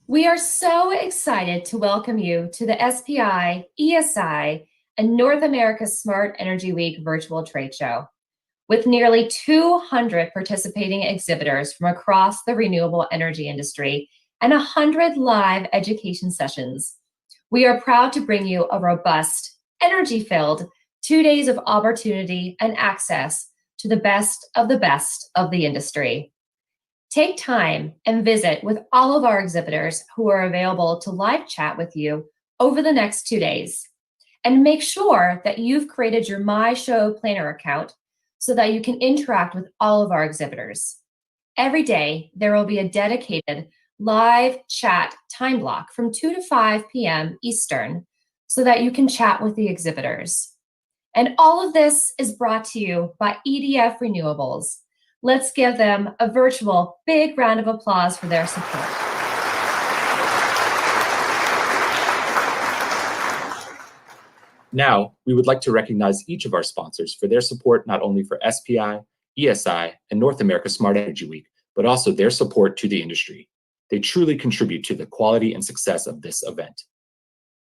We are so excited to welcome you to the SPI, ESI, and North America Smart Energy Week virtual trade show. With nearly 200 participating exhibitors from across the renewable energy industry and 100 live education sessions, we are proud to bring you a robust, energy-filled 2 days of opportunity and access to the best of the industry. Take time and visit with all of our exhibitors who are available to live chat with you over the next 2 days. And make sure that you've created your My Show Planner account so that you can interact with all of our exhibitors. Every day, there will be a dedicated live chat time block from 2 to 5 p.m. Eastern so that you can chat with the exhibitors. And all of this is brought to you by EDF Renewables. Let's give them a virtual big round of applause for their support. Now, we would like to recognize each of our sponsors for their support not only for SPI, ESI, and North America Smart Energy Week, but also their support to the industry. They truly contribute to the quality and success of this event.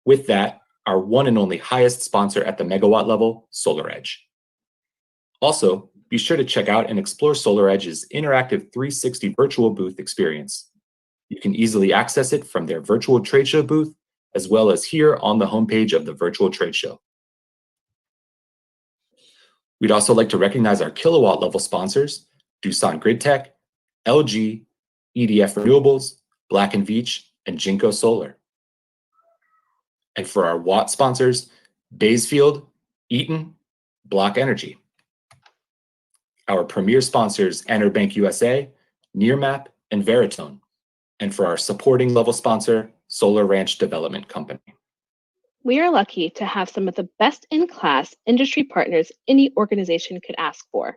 With that, our one and only highest sponsor at the megawatt level, SolarEdge. Also, be sure to check out and explore SolarEdge's interactive 360 virtual booth experience. You can easily access it from their virtual trade show booth, as well as here on the homepage of the virtual trade show. We'd also like to recognize our kilowatt level sponsors, Doosan Grid Tech, LG, EDF Renewables, Black & Veatch, and Jinko Solar. And for our watt sponsors, Baysfield, Eaton, Block Energy. Our premier sponsors, Enerbank USA, Nearmap, and Veritone. And for our supporting level sponsor, Solar Ranch Development Company. We are lucky to have some of the best-in-class industry partners any organization could ask for.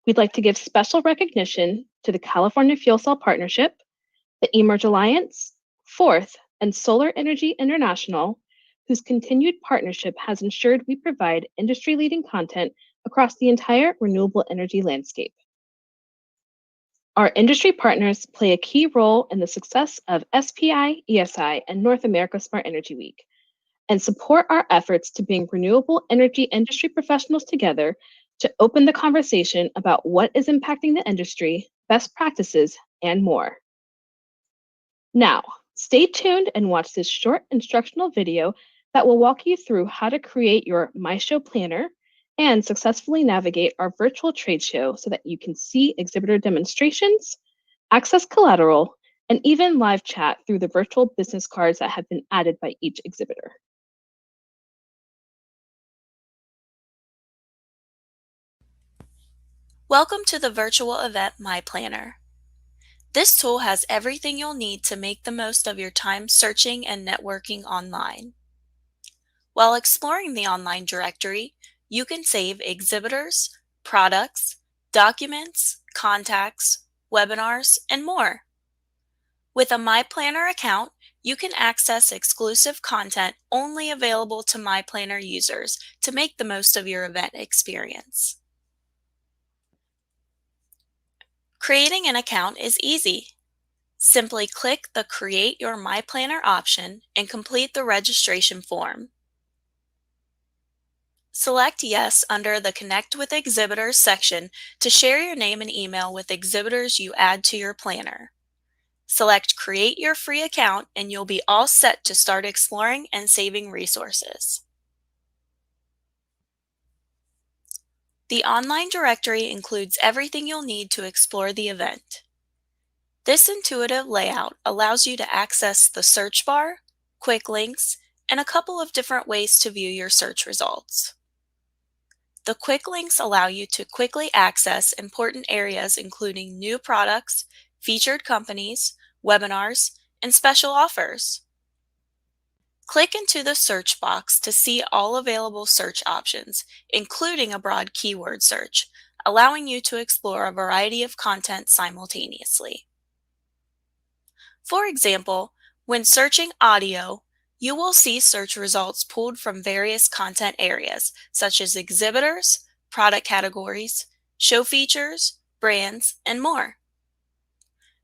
We'd like to give special recognition to the California Fuel Cell Partnership, the eMERGE Alliance, Forth, and Solar Energy International, whose continued partnership has ensured we provide industry-leading content across the entire renewable energy landscape. Our industry partners play a key role in the success of SPI, ESI, and North America Smart Energy Week, and support our efforts to bring renewable energy industry professionals together to open the conversation about what is impacting the industry, best practices, and more. Now, stay tuned and watch this short instructional video that will walk you through how to create your My Show Planner and successfully navigate our virtual trade show so that you can see exhibitor demonstrations, access collateral, and even live chat through the virtual business cards that have been added by each exhibitor. Welcome to the virtual event My Planner. This tool has everything you'll need to make the most of your time searching and networking online. While exploring the online directory, you can save exhibitors, products, documents, contacts, webinars, and more. With a My Planner account, you can access exclusive content only available to My Planner users to make the most of your event experience. Creating an account is easy. Simply click the Create Your My Planner option and complete the registration form. Select Yes under the Connect with Exhibitors section to share your name and email with exhibitors you add to your planner. Select Create Your Free Account and you'll be all set to start exploring and saving resources. The online directory includes everything you'll need to explore the event. This intuitive layout allows you to access the search bar, quick links, and a couple of different ways to view your search results. The quick links allow you to quickly access important areas including new products, featured companies, webinars, and special offers. Click into the search box to see all available search options, including a broad keyword search, allowing you to explore a variety of content simultaneously. For example, when searching audio, you will see search results pulled from various content areas, such as exhibitors, product categories, show features, brands, and more.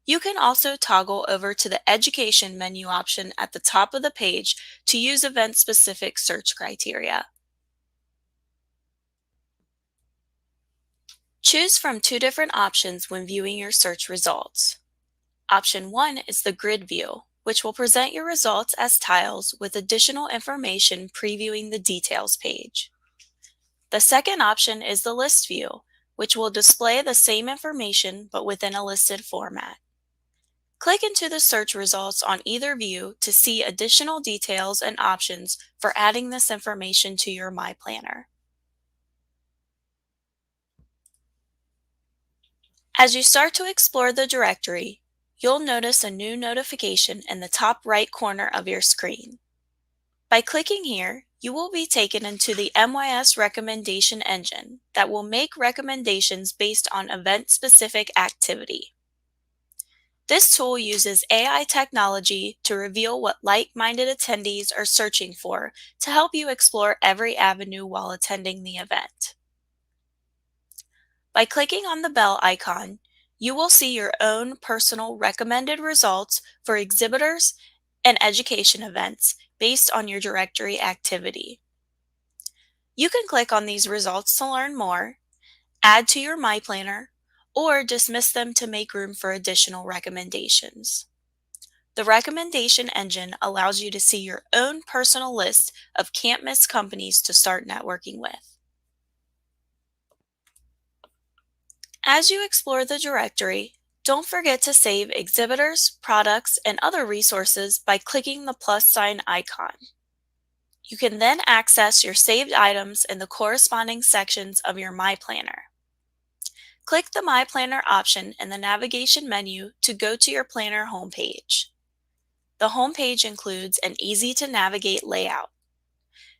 You can also toggle over to the Education menu option at the top of the page to use event-specific search criteria. Choose from two different options when viewing your search results. Option 1 is the grid view, which will present your results as tiles with additional information previewing the details page. The second option is the list view, which will display the same information but within a listed format. Click into the search results on either view to see additional details and options for adding this information to your My Planner. As you start to explore the directory, you'll notice a new notification in the top right corner of your screen. By clicking here, you will be taken into the MYS recommendation engine that will make recommendations based on event-specific activity. This tool uses AI technology to reveal what like-minded attendees are searching for to help you explore every avenue while attending the event. By clicking on the bell icon, you will see your own personal recommended results for exhibitors and education events based on your directory activity. You can click on these results to learn more, add to your My Planner, or dismiss them to make room for additional recommendations. The recommendation engine allows you to see your own personal list of can't-miss companies to start networking with. As you explore the directory, don't forget to save exhibitors, products, and other resources by clicking the plus sign icon. You can then access your saved items in the corresponding sections of your My Planner. Click the My Planner option in the navigation menu to go to your planner homepage. The homepage includes an easy-to-navigate layout.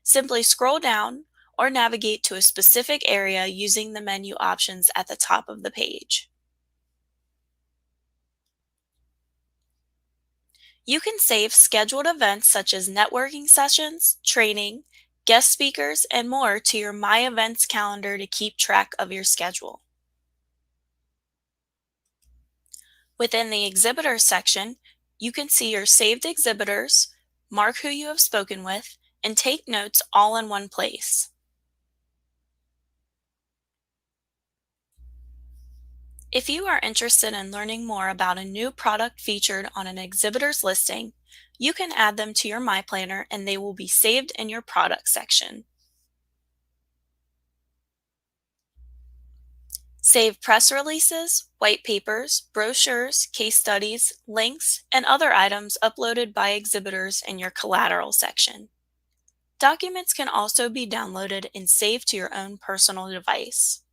Simply scroll down or navigate to a specific area using the menu options at the top of the page. You can save scheduled events such as networking sessions, training, guest speakers, and more to your My Events calendar to keep track of your schedule. Within the Exhibitors section, you can see your saved exhibitors, mark who you have spoken with, and take notes all in one place. If you are interested in learning more about a new product featured on an exhibitor's listing, you can add them to your My Planner and they will be saved in your product section. Save press releases, white papers, brochures, case studies, links, and other items uploaded by exhibitors in your collateral section. Documents can also be downloaded and saved to your own personal device.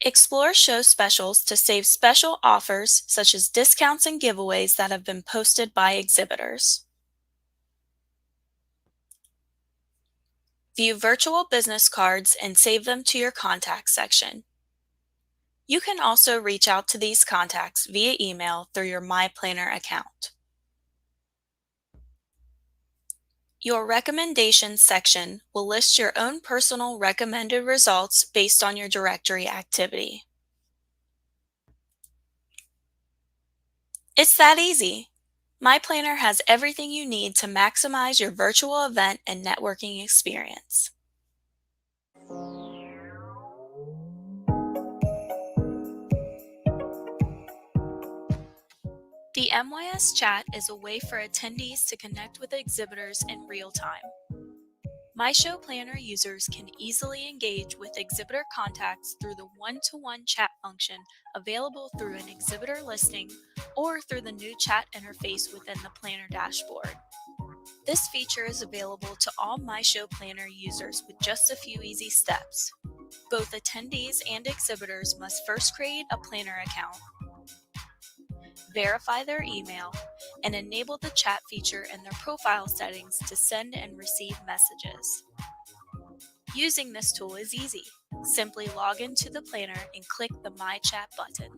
Explore show specials to save special offers such as discounts and giveaways that have been posted by exhibitors. View virtual business cards and save them to your contacts section. You can also reach out to these contacts via email through your My Planner account. Your recommendations section will list your own personal recommended results based on your directory activity. It's that easy. My Planner has everything you need to maximize your virtual event and networking experience. The MYS chat is a way for attendees to connect with exhibitors in real time. My Show Planner users can easily engage with exhibitor contacts through the one-to-one chat function available through an exhibitor listing or through the new chat interface within the Planner dashboard. This feature is available to all My Show Planner users with just a few easy steps. Both attendees and exhibitors must first create a Planner account, verify their email, and enable the chat feature in their profile settings to send and receive messages. Using this tool is easy. Simply log into the planner and click the My Chat button.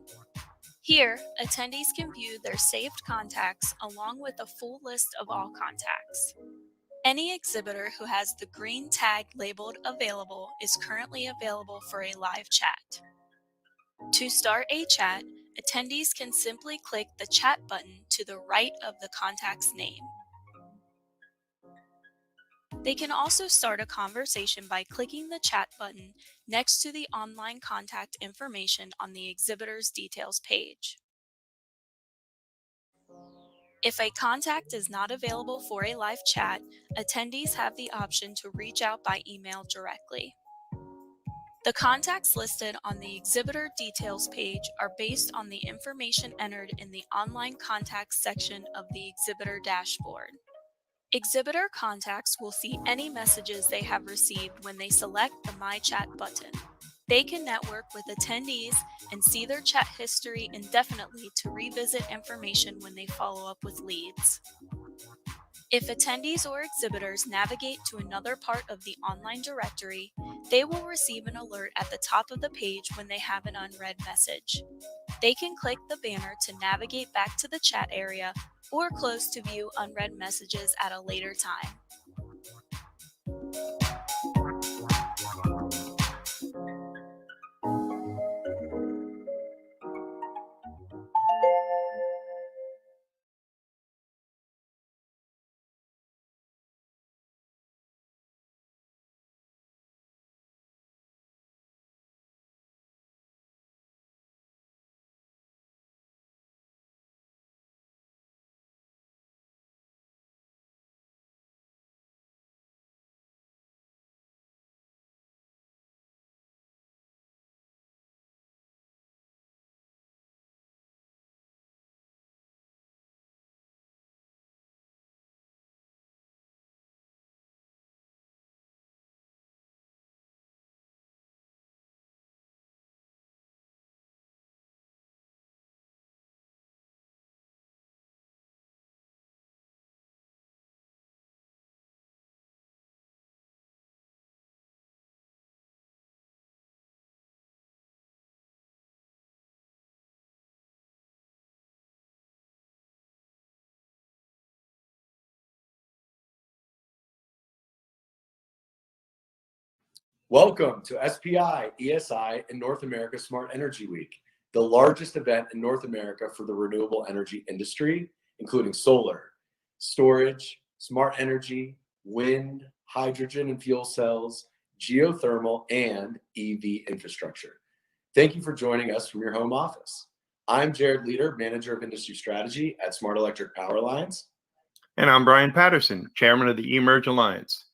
Here, attendees can view their saved contacts along with a full list of all contacts. Any exhibitor who has the green tag labeled Available is currently available for a live chat. To start a chat, attendees can simply click the chat button to the right of the contact's name. They can also start a conversation by clicking the chat button next to the online contact information on the exhibitor's details page. If a contact is not available for a live chat, attendees have the option to reach out by email directly. The contacts listed on the exhibitor details page are based on the information entered in the online contacts section of the exhibitor dashboard. Exhibitor contacts will see any messages they have received when they select the My Chat button. They can network with attendees and see their chat history indefinitely to revisit information when they follow up with leads. If attendees or exhibitors navigate to another part of the online directory, they will receive an alert at the top of the page when they have an unread message. They can click the banner to navigate back to the chat area or close to view unread messages at a later time. Welcome to SPI, ESI, and North America Smart Energy Week, the largest event in North America for the renewable energy industry, including solar, storage, smart energy, wind, hydrogen and fuel cells, geothermal, and EV infrastructure. Thank you for joining us from your home office. I'm Jared Leader, Manager of Industry Strategy at Smart Electric Power Lines. And I'm Brian Patterson, Chairman of the eMerge Alliance.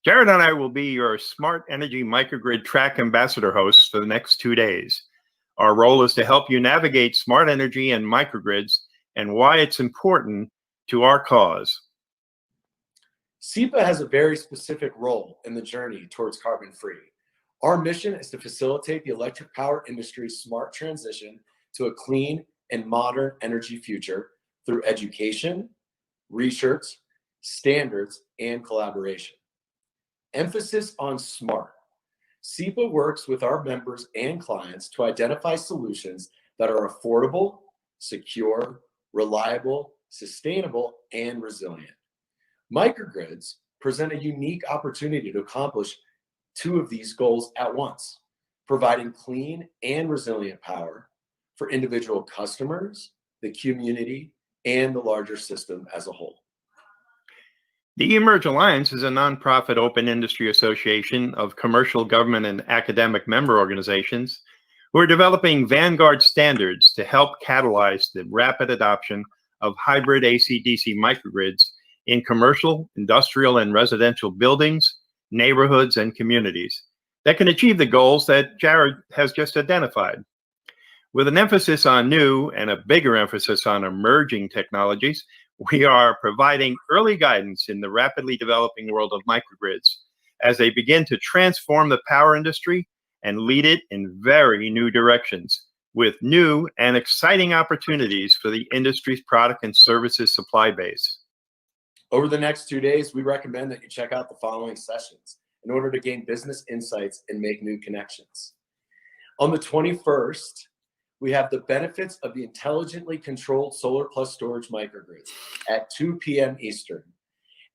Jared and I will be your Smart Energy Microgrid Track Ambassador hosts for the next 2 days. Our role is to help you navigate smart energy and microgrids and why it's important to our cause. SEPA has a very specific role in the journey towards carbon-free. Our mission is to facilitate the electric power industry's smart transition to a clean and modern energy future through education, research, standards, and collaboration. Emphasis on smart. SEPA works with our members and clients to identify solutions that are affordable, secure, reliable, sustainable, and resilient. Microgrids present a unique opportunity to accomplish two of these goals at once, providing clean and resilient power for individual customers, the community, and the larger system as a whole. The eMerge Alliance is a nonprofit open industry association of commercial, government, and academic member organizations who are developing vanguard standards to help catalyze the rapid adoption of hybrid AC-DC microgrids in commercial, industrial, and residential buildings, neighborhoods, and communities that can achieve the goals that Jared has just identified. With an emphasis on new and a bigger emphasis on emerging technologies, we are providing early guidance in the rapidly developing world of microgrids as they begin to transform the power industry and lead it in very new directions with new and exciting opportunities for the industry's product and services supply base. Over the next 2 days, we recommend that you check out the following sessions in order to gain business insights and make new connections. On the 21st, we have the benefits of the intelligently controlled solar plus storage microgrids at 2 p.m. Eastern.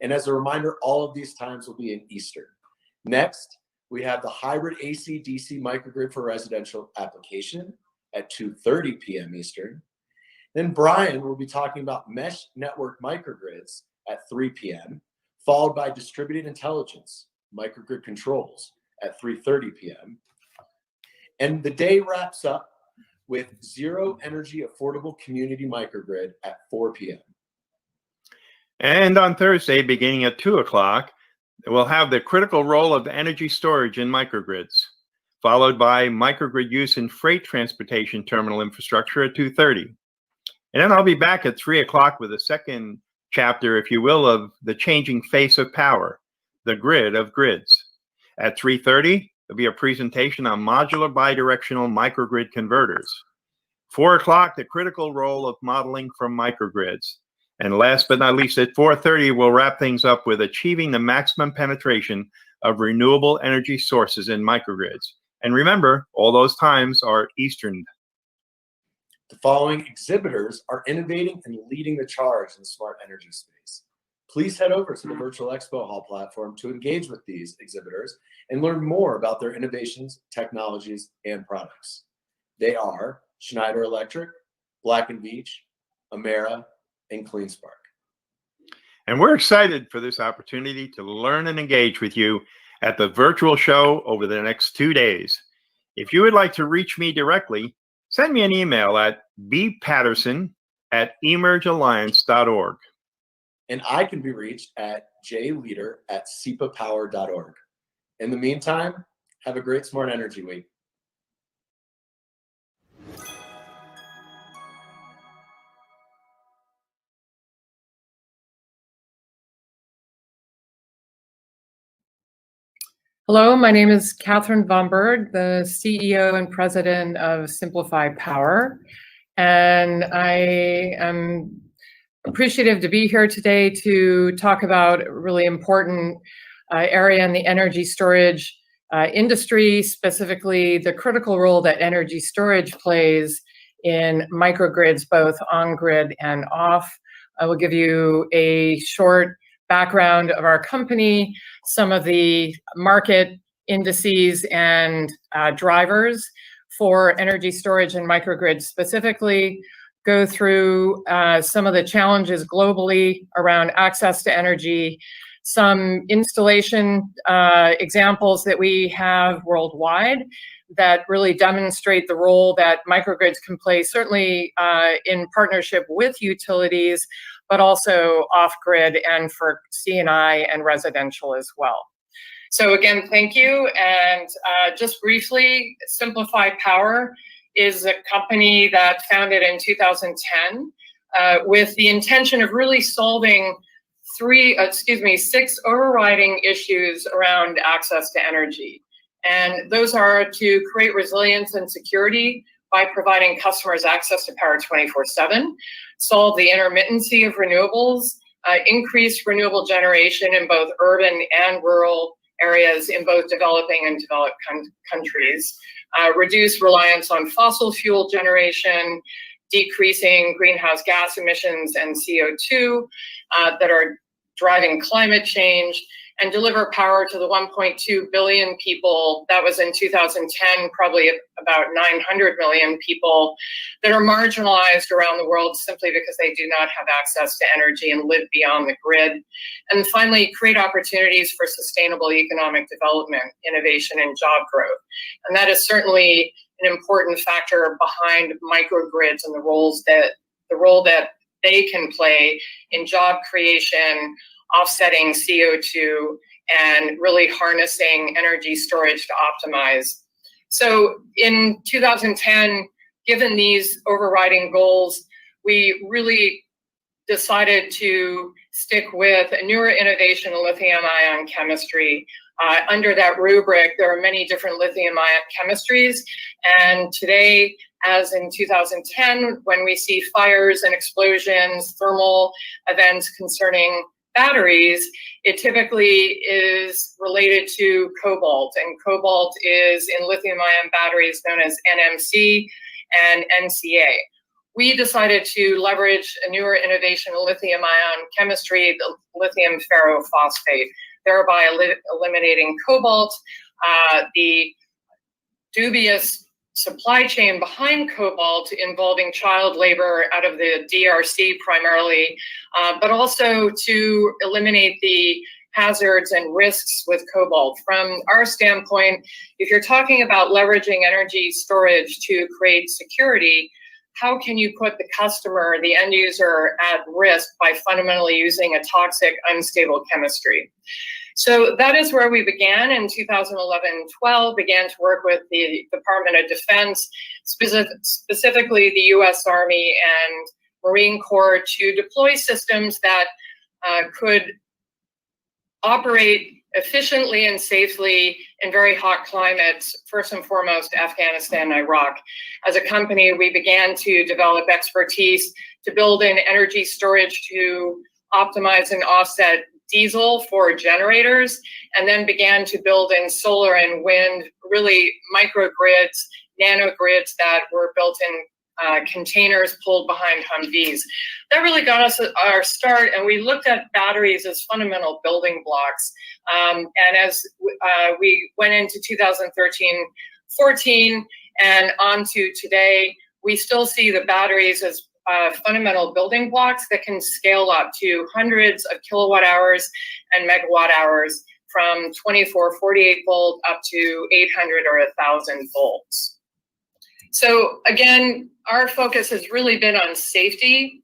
And as a reminder, all of these times will be in Eastern. Next, we have the hybrid AC-DC microgrid for residential application at 2:30 p.m. Eastern. Then Brian will be talking about mesh network microgrids at 3 p.m., followed by distributed intelligence, microgrid controls at 3:30 p.m. And the day wraps up with zero energy affordable community microgrid at 4 p.m. And on Thursday, beginning at 2 o'clock, we'll have the critical role of energy storage in microgrids, followed by microgrid use in freight transportation terminal infrastructure at 2:30. And then I'll be back at 3 o'clock with a second chapter, if you will, of the changing face of power, the grid of grids. At 3:30, there'll be a presentation on modular bidirectional microgrid converters. 4 o'clock, the critical role of modeling from microgrids. And last but not least, at 4:30, we'll wrap things up with achieving the maximum penetration of renewable energy sources in microgrids. And remember, all those times are Eastern. The following exhibitors are innovating and leading the charge in the smart energy space. Please head over to the Virtual Expo Hall platform to engage with these exhibitors and learn more about their innovations, technologies, and products. They are Schneider Electric, Black & Veatch, Amera, and CleanSpark. And we're excited for this opportunity to learn and engage with you at the virtual show over the next 2 days. If you would like to reach me directly, send me an email at bpatterson@emergealliance.org. And I can be reached at jleader@sepapower.org. In the meantime, have a great Smart Energy Week. Hello, my name is Catherine Von Berg, the CEO and President of Simplify Power, and I am appreciative to be here today to talk about a really important area in the energy storage industry, specifically the critical role that energy storage plays in microgrids, both on-grid and off. I will give you a short background of our company, some of the market indices and drivers for energy storage and microgrids specifically, go through some of the challenges globally around access to energy, some installation examples that we have worldwide that really demonstrate the role that microgrids can play, certainly in partnership with utilities, but also off-grid and for C&I and residential as well. So again, thank you. And just briefly, Simplify Power is a company that founded in 2010 with the intention of really solving six overriding issues around access to energy. And those are to create resilience and security by providing customers access to power 24/7, solve the intermittency of renewables, increase renewable generation in both urban and rural areas in both developing and developed countries, reduce reliance on fossil fuel generation, decreasing greenhouse gas emissions and CO2 that are driving climate change, and deliver power to the 1.2 billion people, that was in 2010, probably about 900 million people that are marginalized around the world simply because they do not have access to energy and live beyond the grid. And finally, create opportunities for sustainable economic development, innovation, and job growth. And that is certainly an important factor behind microgrids and the role that they can play in job creation, offsetting CO2, and really harnessing energy storage to optimize. So in 2010, given these overriding goals, we really decided to stick with a newer innovation in lithium-ion chemistry. Under that rubric, there are many different lithium-ion chemistries, and today, as in 2010, when we see fires and explosions, thermal events concerning batteries, it typically is related to cobalt, and cobalt is in lithium-ion batteries known as NMC and NCA. We decided to leverage a newer innovation in lithium-ion chemistry, the lithium ferrophosphate, thereby eliminating cobalt, the dubious supply chain behind cobalt involving child labor out of the DRC primarily, but also to eliminate the hazards and risks with cobalt. From our standpoint, if you're talking about leveraging energy storage to create security, how can you put the customer, the end user, at risk by fundamentally using a toxic, unstable chemistry? So that is where we began in 2011-12, began to work with the Department of Defense, specifically the US Army and Marine Corps, to deploy systems that could operate efficiently and safely in very hot climates, first and foremost, Afghanistan and Iraq. As a company, we began to develop expertise to build in energy storage to optimize and offset diesel for generators, and then began to build in solar and wind, really microgrids, nanogrids that were built in containers pulled behind Humvees. That really got us our start, and we looked at batteries as fundamental building blocks. And as we went into 2013-14 and on to today, we still see the batteries as fundamental building blocks that can scale up to hundreds of kilowatt hours and megawatt hours from 24, 48 volt up to 800 or 1,000 volts. So again, our focus has really been on safety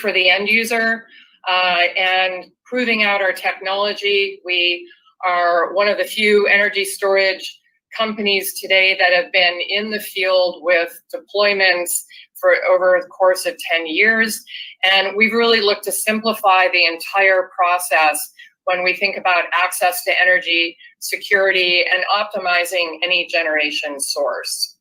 for the end user, and proving out our technology. We are one of the few energy storage companies today that have been in the field with deployments for over the course of 10 years. And we've really looked to simplify the entire process when we think about access to energy, security, and optimizing any generation source.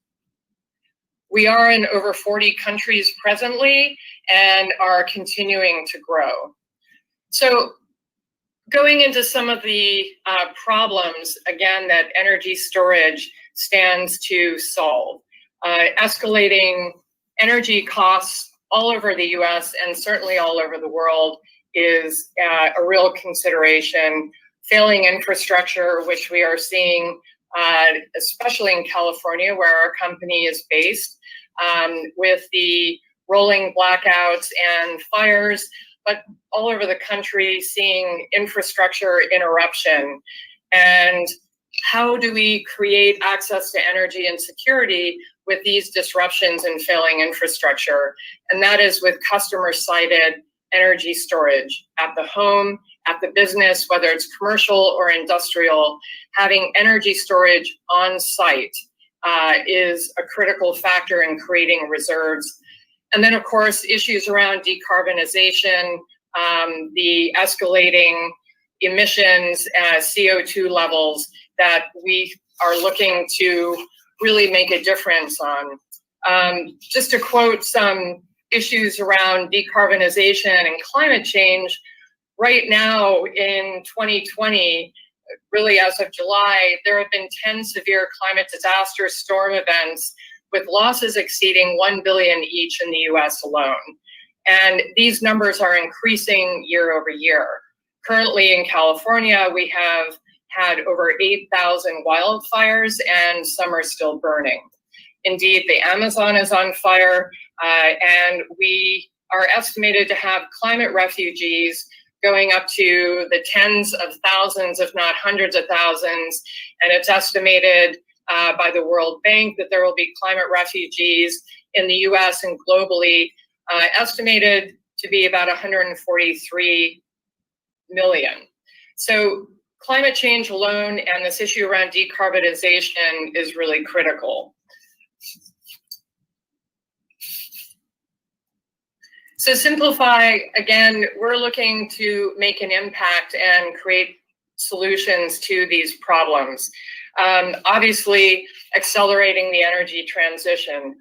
We are in over 40 countries presently and are continuing to grow. So going into some of the problems, again, that energy storage stands to solve. Escalating energy costs all over the US and certainly all over the world is a real consideration. Failing infrastructure, which we are seeing, especially in California, where our company is based, with the rolling blackouts and fires, but all over the country seeing infrastructure interruption. And how do we create access to energy and security with these disruptions and failing infrastructure? And that is with customer-sited energy storage at the home, at the business, whether it's commercial or industrial. Having energy storage on site is a critical factor in creating reserves. And then, of course, issues around decarbonization, the escalating emissions, CO2 levels that we are looking to really make a difference on. Just to quote some issues around decarbonization and climate change, right now in 2020, really as of July, there have been 10 severe climate disaster storm events with losses exceeding 1 billion each in the US alone. And these numbers are increasing year over year. Currently in California, we have had over 8,000 wildfires and some are still burning. Indeed, the Amazon is on fire, and we are estimated to have climate refugees going up to the tens of thousands, if not hundreds of thousands. And it's estimated by the World Bank that there will be climate refugees in the US and globally, estimated to be about 143 million. So climate change alone and this issue around decarbonization is really critical. So simplify, again, we're looking to make an impact and create solutions to these problems. Obviously, accelerating the energy transition.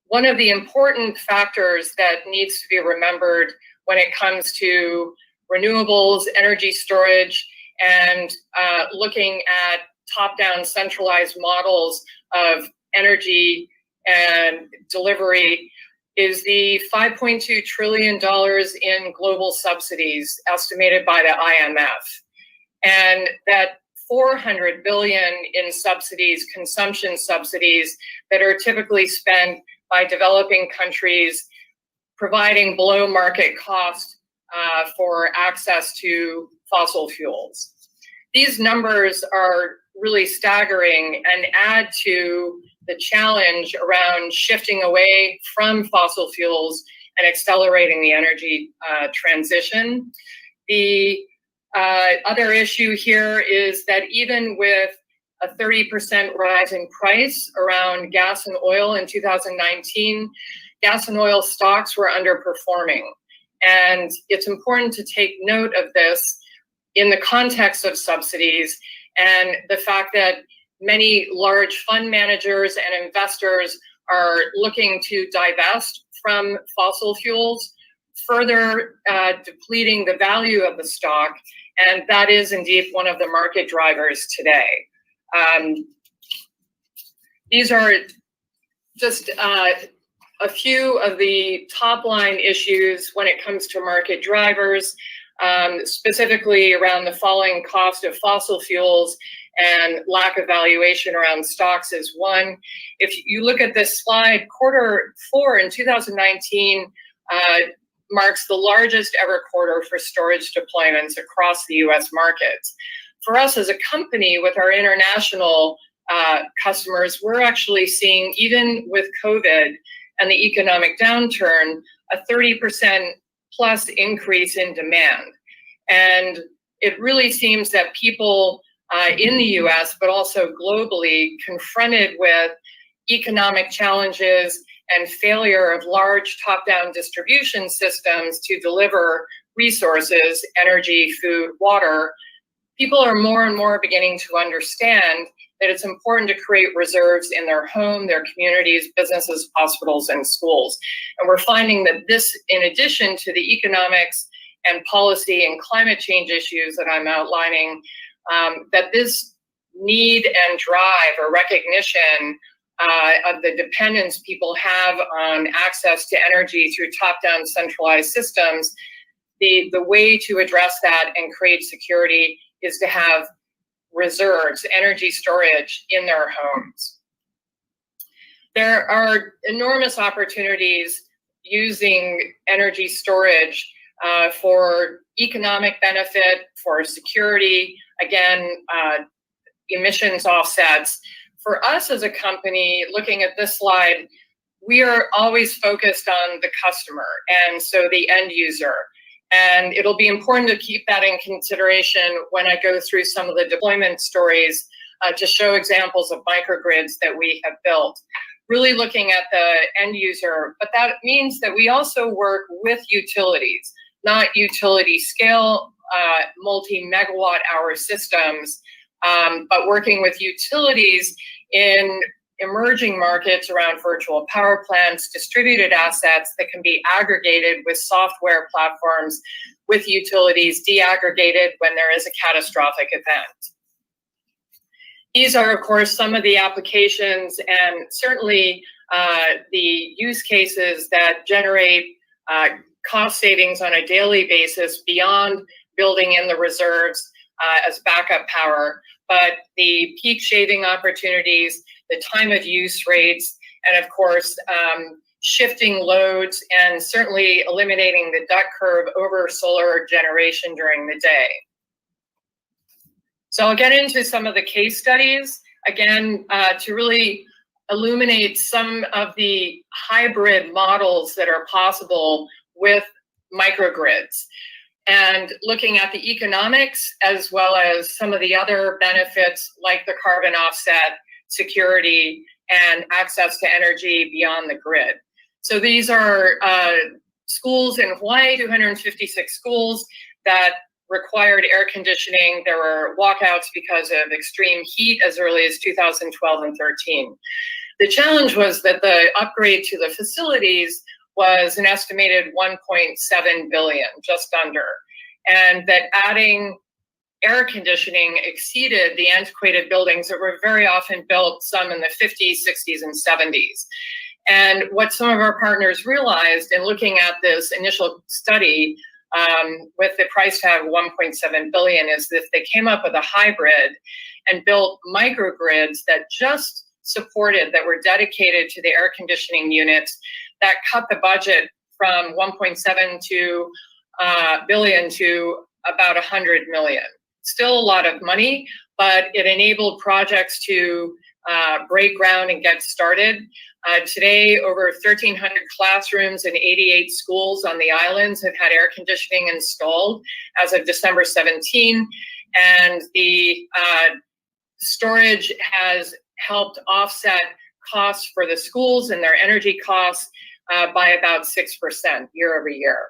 One of the important factors that needs to be remembered when it comes to renewables, energy storage, and looking at top-down centralized models of energy and delivery is the $5.2 trillion in global subsidies estimated by the IMF. And that 400 billion in subsidies, consumption subsidies, that are typically spent by developing countries providing below market cost for access to fossil fuels. These numbers are really staggering and add to the challenge around shifting away from fossil fuels and accelerating the energy transition. The other issue here is that even with a 30% rise in price around gas and oil in 2019, gas and oil stocks were underperforming. And it's important to take note of this in the context of subsidies and the fact that many large fund managers and investors are looking to divest from fossil fuels, further depleting the value of the stock. And that is indeed one of the market drivers today. These are just a few of the top line issues when it comes to market drivers, specifically around the falling cost of fossil fuels and lack of valuation around stocks is one. If you look at this slide, Q4 in 2019 marks the largest ever quarter for storage deployments across the US markets. For us as a company with our international customers, we're actually seeing, even with COVID and the economic downturn, a 30% plus increase in demand. And it really seems that people in the US, but also globally, confronted with economic challenges and failure of large top-down distribution systems to deliver resources, energy, food, water, people are more and more beginning to understand that it's important to create reserves in their home, their communities, businesses, hospitals, and schools. And we're finding that this, in addition to the economics and policy and climate change issues that I'm outlining, that this need and drive or recognition of the dependence people have on access to energy through top-down centralized systems, the way to address that and create security is to have reserves, energy storage in their homes. There are enormous opportunities using energy storage for economic benefit, for security, again, emissions offsets. For us as a company, looking at this slide, we are always focused on the customer, and so the end user. And it'll be important to keep that in consideration when I go through some of the deployment stories to show examples of microgrids that we have built. Really looking at the end user, but that means that we also work with utilities, not utility scale, multi-megawatt hour systems, but working with utilities in emerging markets around virtual power plants, distributed assets that can be aggregated with software platforms with utilities, deaggregated when there is a catastrophic event. These are, of course, some of the applications and certainly the use cases that generate cost savings on a daily basis beyond building in the reserves as backup power, but the peak shaving opportunities, the time of use rates, and of course, shifting loads and certainly eliminating the duck curve over solar generation during the day. So I'll get into some of the case studies, again, to really illuminate some of the hybrid models that are possible with microgrids. And looking at the economics as well as some of the other benefits like the carbon offset, security, and access to energy beyond the grid. So these are schools in Hawaii, 256 schools that required air conditioning. There were walkouts because of extreme heat as early as 2012 and 13. The challenge was that the upgrade to the facilities was an estimated 1.7 billion, just under, and that adding air conditioning exceeded the antiquated buildings that were very often built, some in the 50s, 60s, and 70s. And what some of our partners realized in looking at this initial study with the price tag of $1.7 billion is that they came up with a hybrid and built microgrids that just supported, that were dedicated to the air conditioning units, that cut the budget from 1.7 billion to about 100 million. Still a lot of money, but it enabled projects to break ground and get started. Today, over 1,300 classrooms and 88 schools on the islands have had air conditioning installed as of December 17, and the storage has helped offset costs for the schools and their energy costs by about 6% year over year.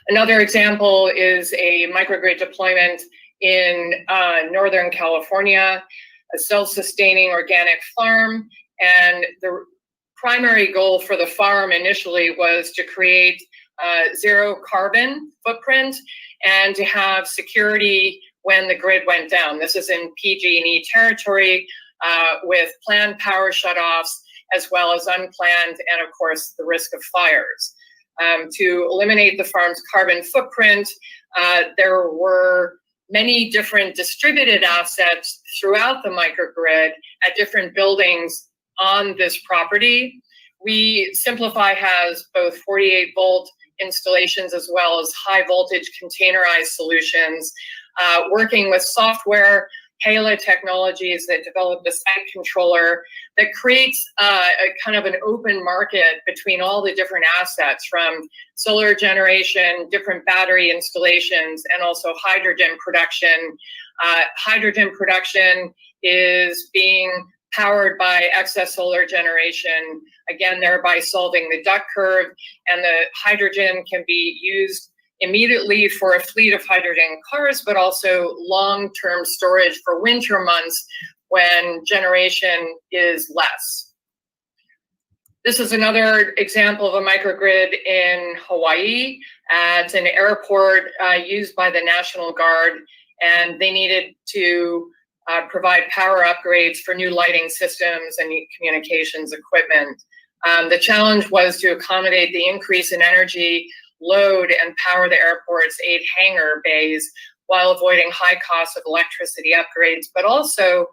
Another example is a microgrid deployment in Northern California, a self-sustaining organic farm. And the primary goal for the farm initially was to create zero carbon footprint and to have security when the grid went down. This is in PG&E territory with planned power shutoffs as well as unplanned, and of course the risk of fires. To eliminate the farm's carbon footprint, there were many different distributed assets throughout the microgrid at different buildings on this property. Simplify has both 48-volt installations as well as high voltage containerized solutions, working with software, Halo Technologies that developed a site controller that creates a kind of an open market between all the different assets, from solar generation, different battery installations, and also hydrogen production. Hydrogen production is being powered by excess solar generation, again, thereby solving the duck curve, and the hydrogen can be used immediately for a fleet of hydrogen cars, but also long-term storage for winter months when generation is less. This is another example of a microgrid in Hawaii. It's an airport used by the National Guard, and they needed to provide power upgrades for new lighting systems and communications equipment. The challenge was to accommodate the increase in energy load and power the airport's 8 hangar bays while avoiding high costs of electricity upgrades, but also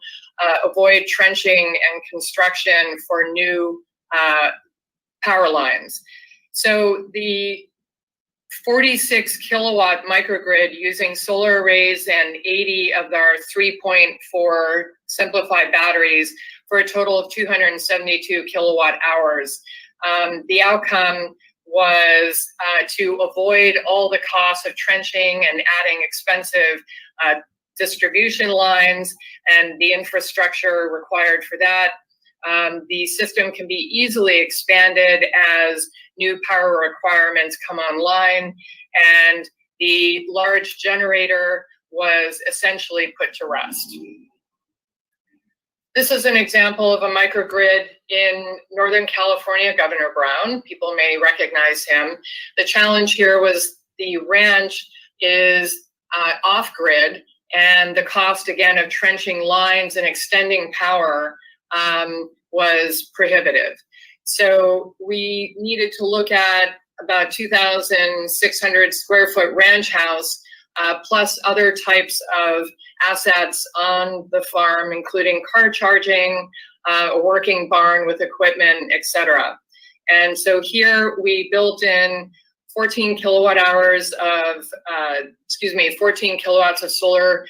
avoid trenching and construction for new power lines. So the 46 kilowatt microgrid using solar arrays and 80 of our 3.4 simplified batteries for a total of 272 kilowatt hours. The outcome was to avoid all the costs of trenching and adding expensive distribution lines and the infrastructure required for that. The system can be easily expanded as new power requirements come online, and the large generator was essentially put to rest. This is an example of a microgrid in Northern California, Governor Brown. People may recognize him. The challenge here was the ranch is off-grid, and the cost, again, of trenching lines and extending power was prohibitive. So we needed to look at about 2,600 square foot ranch house, plus other types of assets on the farm, including car charging, a working barn with equipment, etc. And so here we built in 14 kilowatt hours of, 14 kilowatts of solar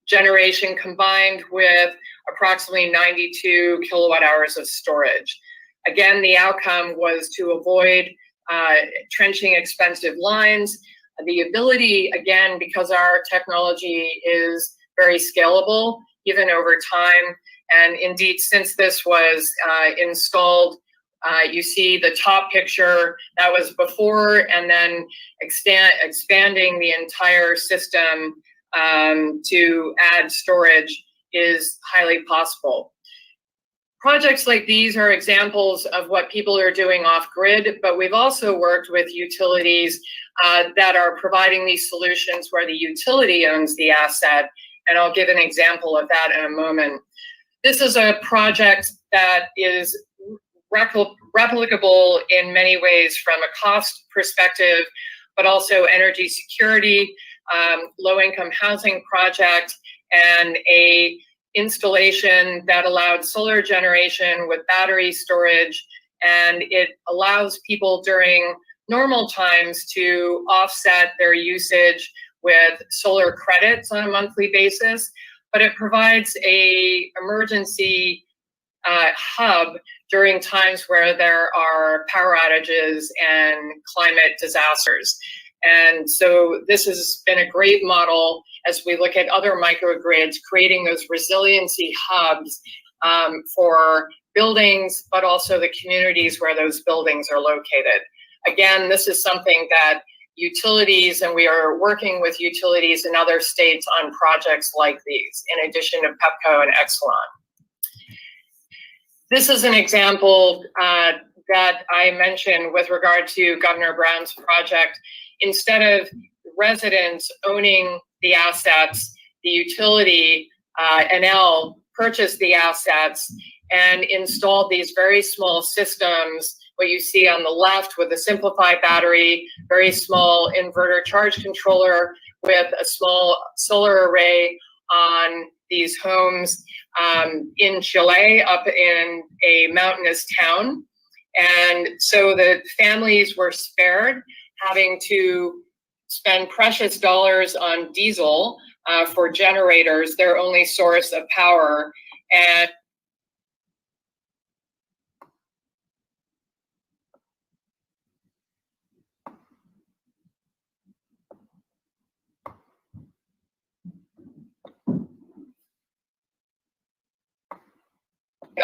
generation combined with approximately 92 kilowatt hours of storage. Again, the outcome was to avoid trenching expensive lines. The ability, again, because our technology is very scalable, even over time, and indeed, since this was installed, you see the top picture, that was before, and then expanding the entire system to add storage is highly possible. Projects like these are examples of what people are doing off-grid, but we've also worked with utilities that are providing these solutions where the utility owns the asset, and I'll give an example of that in a moment. This is a project that is replicable in many ways from a cost perspective. but also energy security, low-income housing project, and a installation that allowed solar generation with battery storage, and it allows people during normal times to offset their usage with solar credits on a monthly basis, but it provides a emergency hub during times where there are power outages and climate disasters. And so this has been a great model as we look at other microgrids, creating those resiliency hubs for buildings, but also the communities where those buildings are located. Again, this is something that utilities, and we are working with utilities in other states on projects like these, in addition to Pepco and Exelon. This is an example that I mentioned with regard to Governor Brown's project. Instead of residents owning the assets, the utility, NL, purchased the assets and installed these very small systems, what you see on the left with a simplified battery, very small inverter charge controller with a small solar array on these homes in Chile, up in a mountainous town. And so the families were spared having to spend precious dollars on diesel for generators, their only source of power. And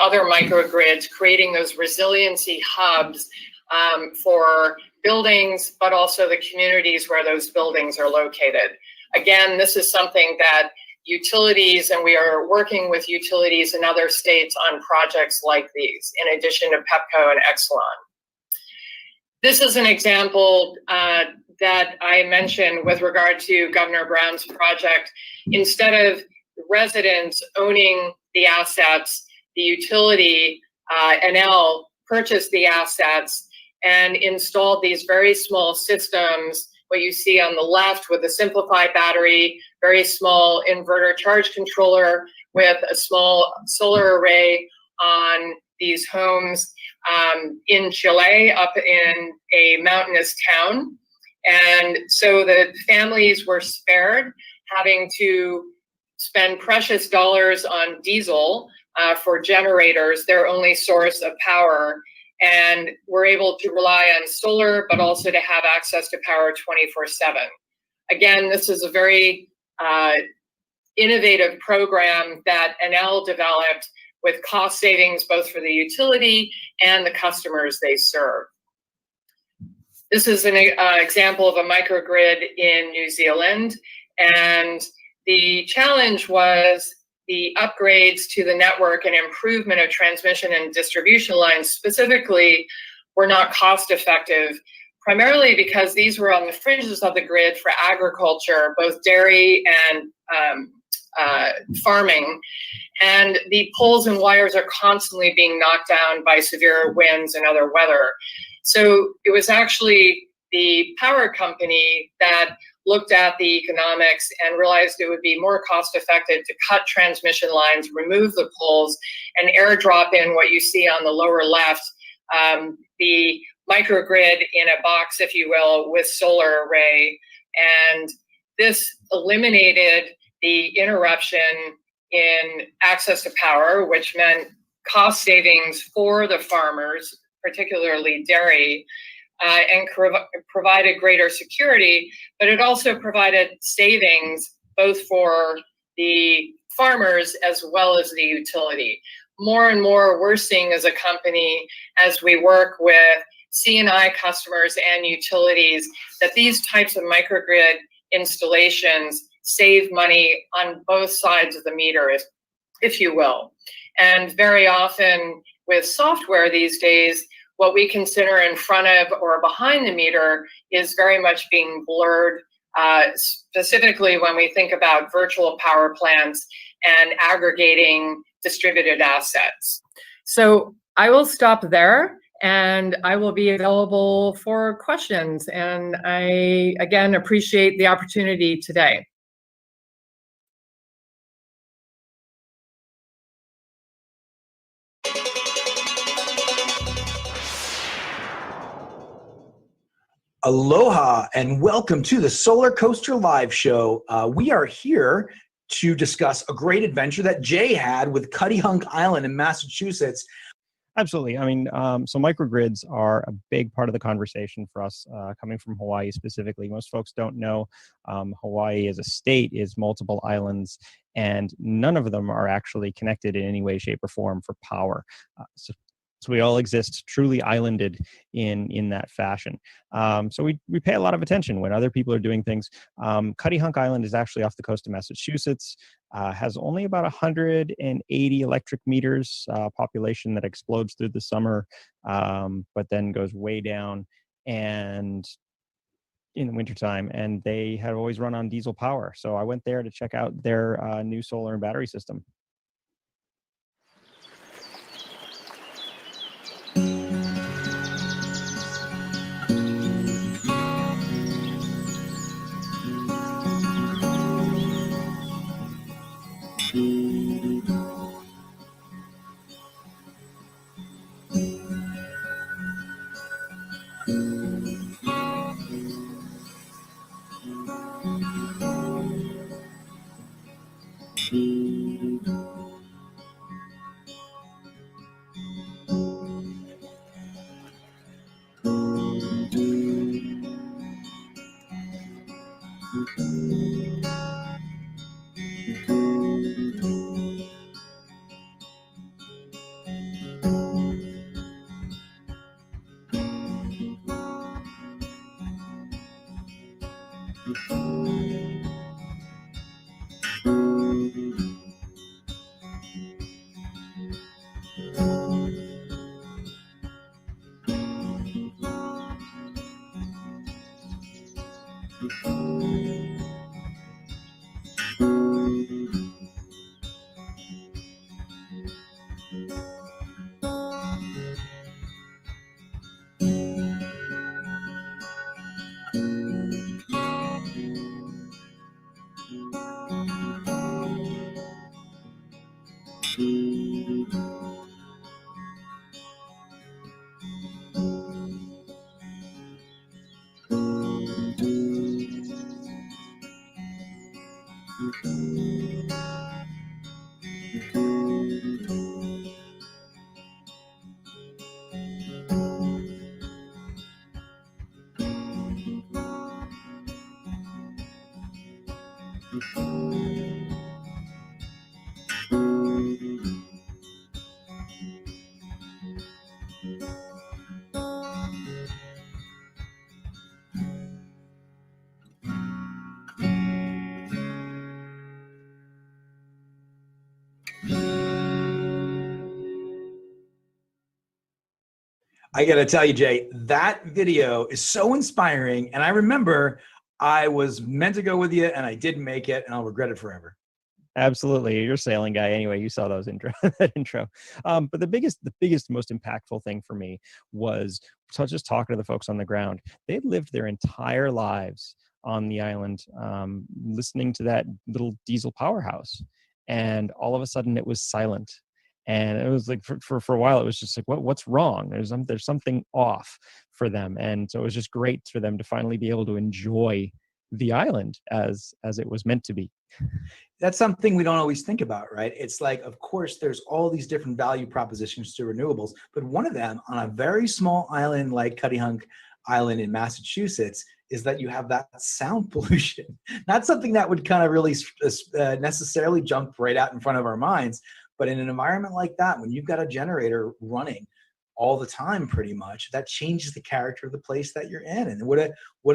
other microgrids, creating those resiliency hubs for buildings, but also the communities where those buildings are located. Again, this is something that utilities, and we are working with utilities in other states on projects like these, in addition to Pepco and Exelon. This is an example that I mentioned with regard to Governor Brown's project. Instead of residents owning the assets, the utility, NL, purchased the assets and installed these very small systems, what you see on the left with a simplified battery, very small inverter charge controller with a small solar array on these homes in Chile, up in a mountainous town. And so the families were spared having to spend precious dollars on diesel for generators, their only source of power, and we're able to rely on solar, but also to have access to power 24/7. Again, this is a very innovative program that NL developed with cost savings both for the utility and the customers they serve. This is an example of a microgrid in New Zealand, and the challenge was the upgrades to the network and improvement of transmission and distribution lines specifically were not cost effective, primarily because these were on the fringes of the grid for agriculture, both dairy and farming. And the poles and wires are constantly being knocked down by severe winds and other weather. So it was actually the power company that looked at the economics and realized it would be more cost effective to cut transmission lines, remove the poles, and airdrop in what you see on the lower left, the microgrid in a box, if you will, with solar array. And this eliminated the interruption in access to power, which meant cost savings for the farmers, particularly dairy, and provided greater security, but it also provided savings both for the farmers as well as the utility. More and more we're seeing as a company, as we work with C&I customers and utilities, that these types of microgrid installations save money on both sides of the meter, if you will. And very often with software these days, what we consider in front of or behind the meter is very much being blurred, specifically when we think about virtual power plants and aggregating distributed assets. So I will stop there and I will be available for questions. And I, again, appreciate the opportunity today. Aloha and welcome to the Solar Coaster Live Show. We are here to discuss a great adventure that Jay had with Cuttyhunk Island in Massachusetts. Absolutely. I mean, so microgrids are a big part of the conversation for us, coming from Hawaii specifically. Most folks don't know Hawaii as a state is multiple islands, and none of them are actually connected in any way, shape, or form for power. So we all exist truly islanded in that fashion. So we pay a lot of attention when other people are doing things. Cuttyhunk Island is actually off the coast of Massachusetts, has only about 180 electric meters, population that explodes through the summer, but then goes way down and in the wintertime, and they have always run on diesel power. So I went there to check out their new solar and battery system. I got to tell you, Jay, that video is so inspiring. And I remember I was meant to go with you and I didn't make it, and I'll regret it forever. Absolutely. You're a sailing guy anyway. You saw those that intro. But the biggest, most impactful thing for me was just talking to the folks on the ground. They'd lived their entire lives on the island, listening to that little diesel powerhouse. And all of a sudden it was silent. And it was like for a while, it was just like, what's wrong? There's something off for them. And so it was just great for them to finally be able to enjoy the island as it was meant to be. That's something we don't always think about, right? It's like, of course, there's all these different value propositions to renewables, but one of them on a very small island like Cuttyhunk Island in Massachusetts is that you have that sound pollution. Not something that would kind of really necessarily jump right out in front of our minds, but in an environment like that, when you've got a generator running all the time, pretty much, that changes the character of the place that you're in. And what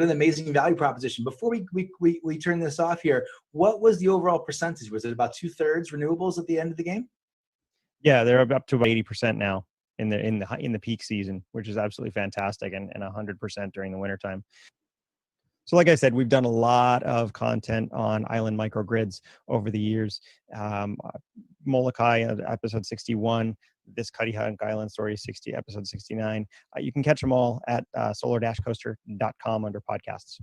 an amazing value proposition. Before we turn this off here, what was the overall percentage? Was it about 2/3 renewables at the end of the game? Yeah, they're up to about 80% now in the peak season, which is absolutely fantastic, and 100% during the wintertime. So like I said, we've done a lot of content on island microgrids over the years. Molokai, episode 61, this Cuttyhunk Island story, episode 69. You can catch them all at solar-coaster.com under podcasts.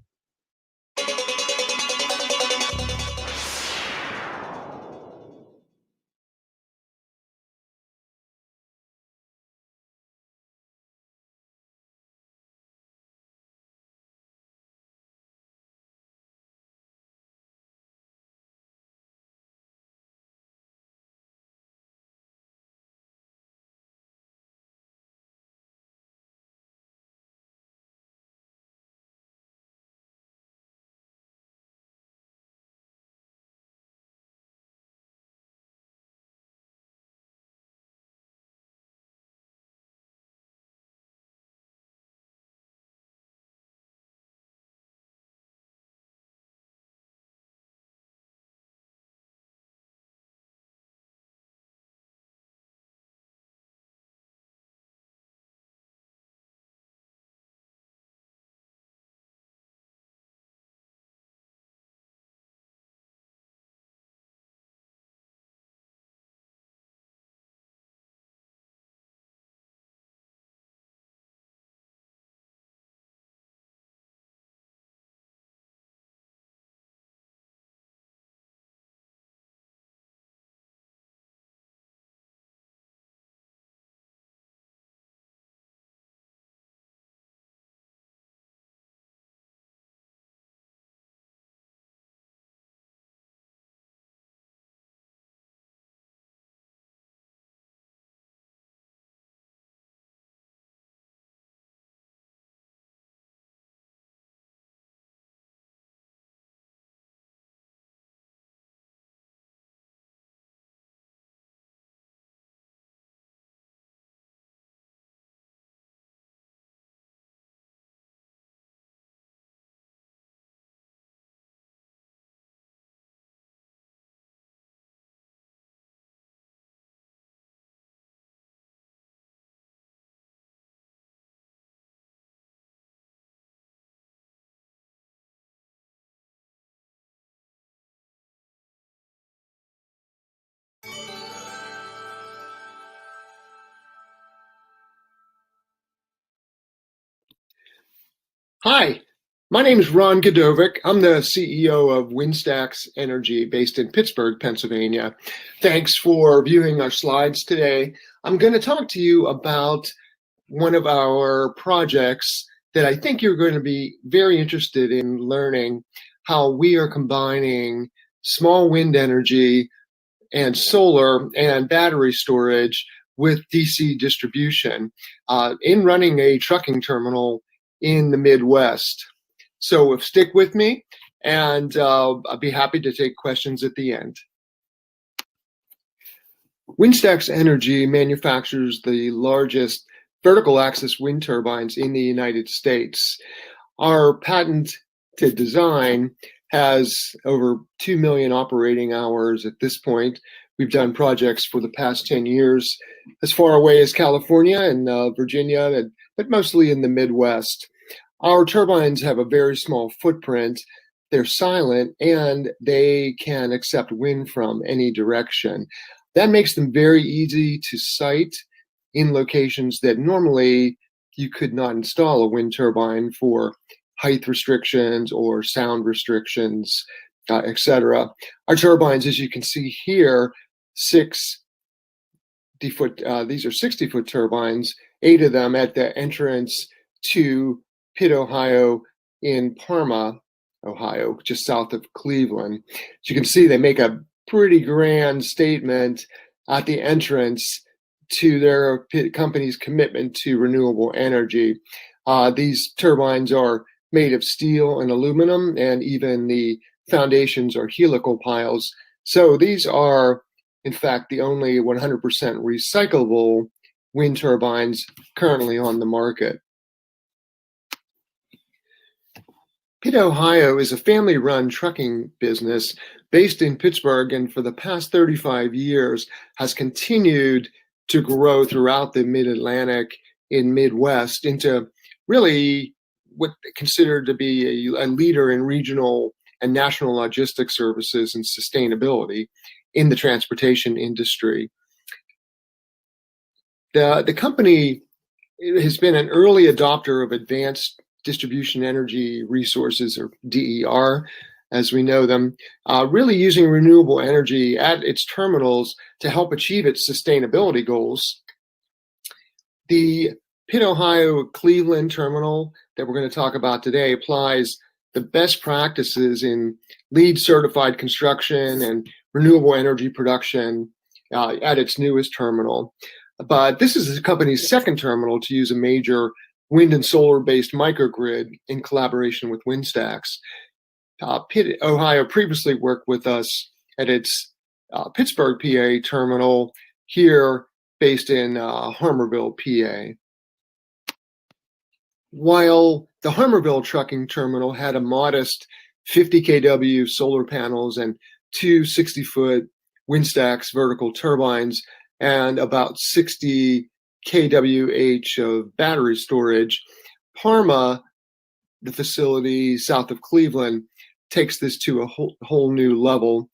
Hi, my name is Ron Godovic. I'm the CEO of Windstacks Energy based in Pittsburgh, Pennsylvania. Thanks for viewing our slides today. I'm going to talk to you about one of our projects that I think you're going to be very interested in learning how we are combining small wind energy and solar and battery storage with DC distribution in running a trucking terminal in the Midwest. So stick with me, and I'll be happy to take questions at the end. Windstacks Energy manufactures the largest vertical axis wind turbines in the United States. Our patented design has over 2 million operating hours at this point. We've done projects for the past 10 years as far away as California and Virginia, but mostly in the Midwest. Our turbines have a very small footprint. They're silent, and they can accept wind from any direction. That makes them very easy to site in locations that normally you could not install a wind turbine for height restrictions or sound restrictions, etc. Our turbines, as you can see here, 60-foot, these are 60-foot turbines, 8 of them at the entrance to Pitt, Ohio, in Parma, Ohio, just south of Cleveland. As you can see, they make a pretty grand statement at the entrance to their company's commitment to renewable energy. These turbines are made of steel and aluminum, and even the foundations are helical piles. So these are, in fact, the only 100% recyclable wind turbines currently on the market. Pitt, Ohio is a family-run trucking business based in Pittsburgh, and for the past 35 years has continued to grow throughout the Mid-Atlantic and Midwest into really what considered to be a leader in regional and national logistics services and sustainability in the transportation industry. The company has been an early adopter of advanced distribution energy resources, or DER, as we know them, really using renewable energy at its terminals to help achieve its sustainability goals. The Pitt, Ohio Cleveland terminal that we're going to talk about today applies the best practices in LEED certified construction and renewable energy production at its newest terminal. But this is the company's second terminal to use a major wind and solar based microgrid in collaboration with WindStacks. Pitt, Ohio previously worked with us at its Pittsburgh, PA terminal, here based in Harmarville, PA. While the Harmarville trucking terminal had a modest 50 kW solar panels and two 60-foot WindStacks vertical turbines and about 60 kWh of battery storage, Parma, the facility south of Cleveland, takes this to a whole new level.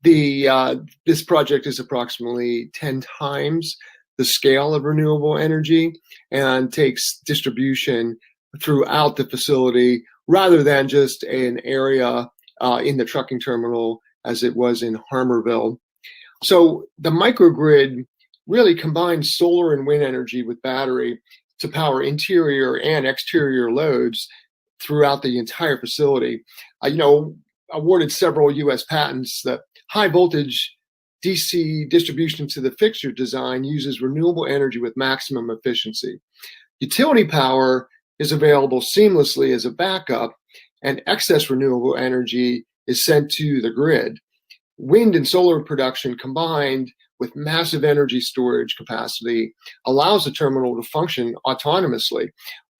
This project is approximately 10 times the scale of renewable energy and takes distribution throughout the facility rather than just an area in the trucking terminal as it was in Harmarville. So the microgrid really combines solar and wind energy with battery to power interior and exterior loads throughout the entire facility. Awarded several U.S. patents, that high voltage DC distribution to the fixture design uses renewable energy with maximum efficiency. Utility power is available seamlessly as a backup, and excess renewable energy is sent to the grid. Wind and solar production combined with massive energy storage capacity allows the terminal to function autonomously,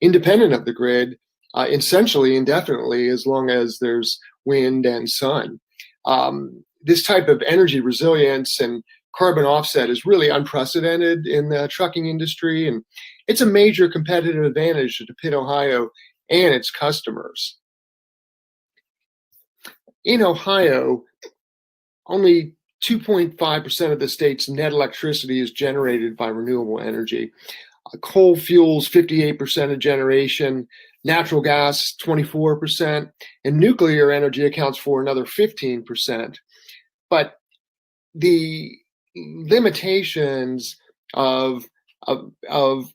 independent of the grid, essentially indefinitely, as long as there's wind and sun. This type of energy resilience and carbon offset is really unprecedented in the trucking industry, and it's a major competitive advantage to Pitt, Ohio and its customers. In Ohio, only 2.5% of the state's net electricity is generated by renewable energy. Coal fuels 58% of generation, natural gas 24%, and nuclear energy accounts for another 15%. But the limitations of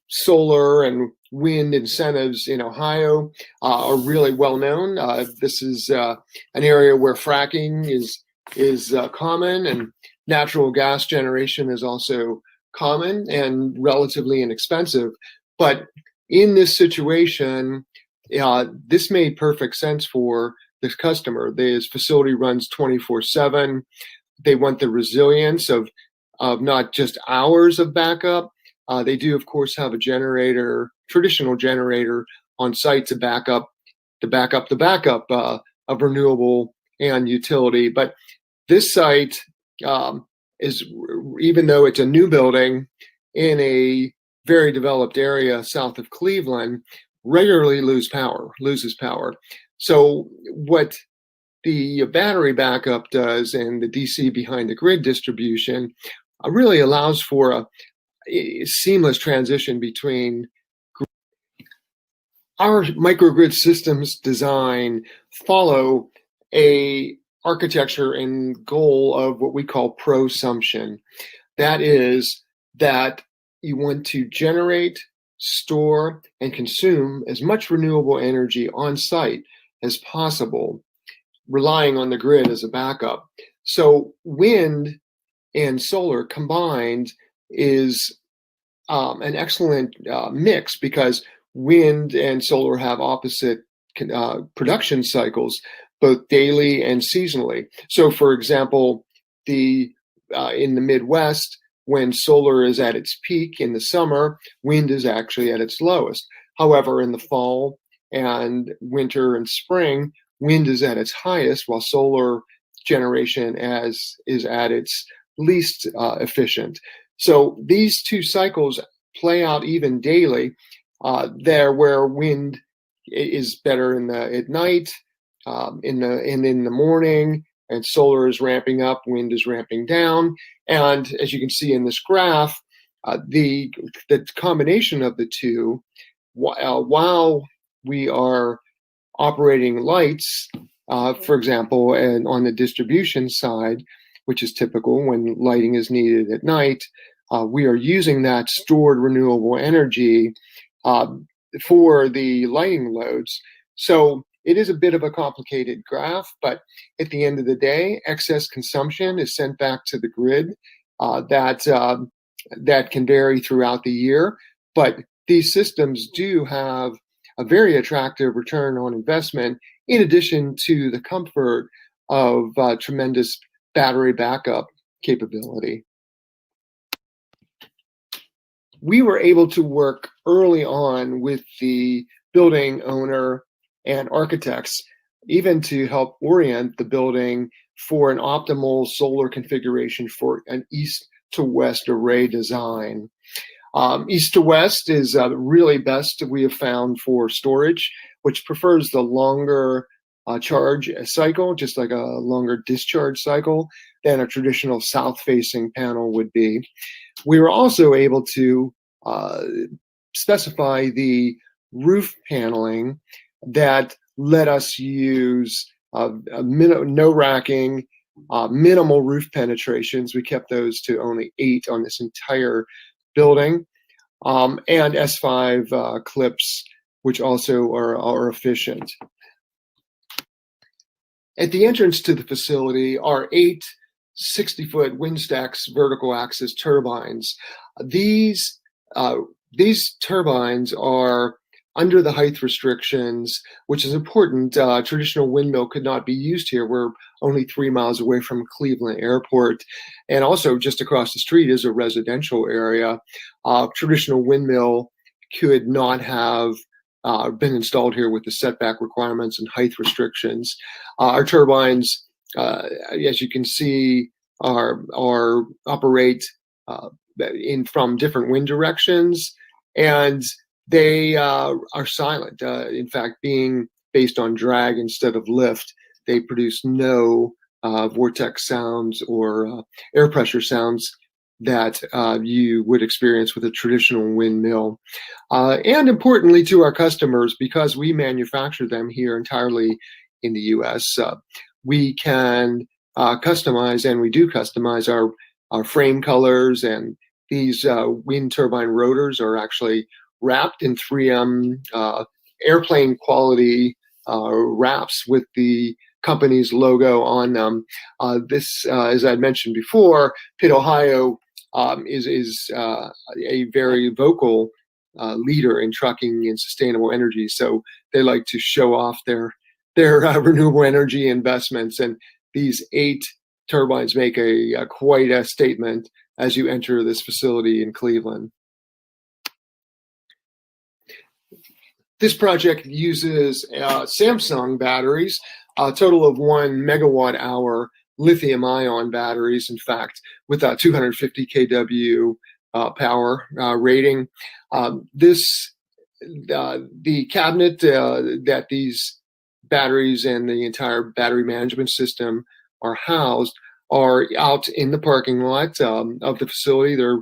solar and wind incentives in Ohio are really well known. This is an area where fracking is common, and natural gas generation is also common and relatively inexpensive. But in this situation, this made perfect sense for this customer. This facility runs 24/7. They want the resilience of not just hours of backup. They do, of course, have a traditional generator on site to back up the backup of renewable and utility. But this site is, even though it's a new building in a very developed area south of Cleveland, regularly loses power. So what the battery backup does and the DC behind the grid distribution really allows for a seamless transition between. Our microgrid systems design follow a architecture and goal of what we call prosumption. That is that you want to generate, store, and consume as much renewable energy on site as possible, relying on the grid as a backup. So wind and solar combined is an excellent mix, because wind and solar have opposite production cycles, both daily and seasonally. So, for example, in the Midwest, when solar is at its peak in the summer, wind is actually at its lowest. However, in the fall and winter and spring, wind is at its highest, while solar generation is at its least efficient. So these two cycles play out even daily. There where wind is better at night, in the morning, and solar is ramping up, wind is ramping down. And as you can see in this graph, the combination of the two, while we are operating lights, for example, and on the distribution side, which is typical when lighting is needed at night, we are using that stored renewable energy for the lighting loads. So it is a bit of a complicated graph, but at the end of the day, excess consumption is sent back to the grid. That can vary throughout the year, but these systems do have a very attractive return on investment, in addition to the comfort of tremendous battery backup capability. We were able to work early on with the building owner and architects, even to help orient the building for an optimal solar configuration for an east to west array design. East to west is really best, we have found, for storage, which prefers the longer charge cycle, just like a longer discharge cycle than a traditional south-facing panel would be. We were also able to specify the roof paneling that let us use no racking, minimal roof penetrations. We kept those to only 8 on this entire building, and S5 clips, which also are efficient. At the entrance to the facility are 8 60-foot Windstax vertical axis turbines. These turbines are under the height restrictions, which is important. Traditional windmill could not be used here. We're only 3 miles away from Cleveland Airport, and also just across the street is a residential area. Traditional windmill could not have been installed here with the setback requirements and height restrictions. Our turbines, as you can see, operate from different wind directions, and they are silent. In fact, being based on drag instead of lift, they produce no vortex sounds or air pressure sounds that you would experience with a traditional windmill. And importantly to our customers, because we manufacture them here entirely in the US, we can customize, and we do customize our frame colors, and these wind turbine rotors are actually wrapped in 3M airplane quality wraps with the company's logo on them. This, as I mentioned before, Pitt, Ohio is a very vocal leader in trucking and sustainable energy. So they like to show off their renewable energy investments, and these 8 turbines make quite a statement as you enter this facility in Cleveland. This project uses Samsung batteries, a total of 1 megawatt hour lithium-ion batteries, in fact, with a 250 kW power rating. The cabinet that these batteries and the entire battery management system are housed are out in the parking lot of the facility. The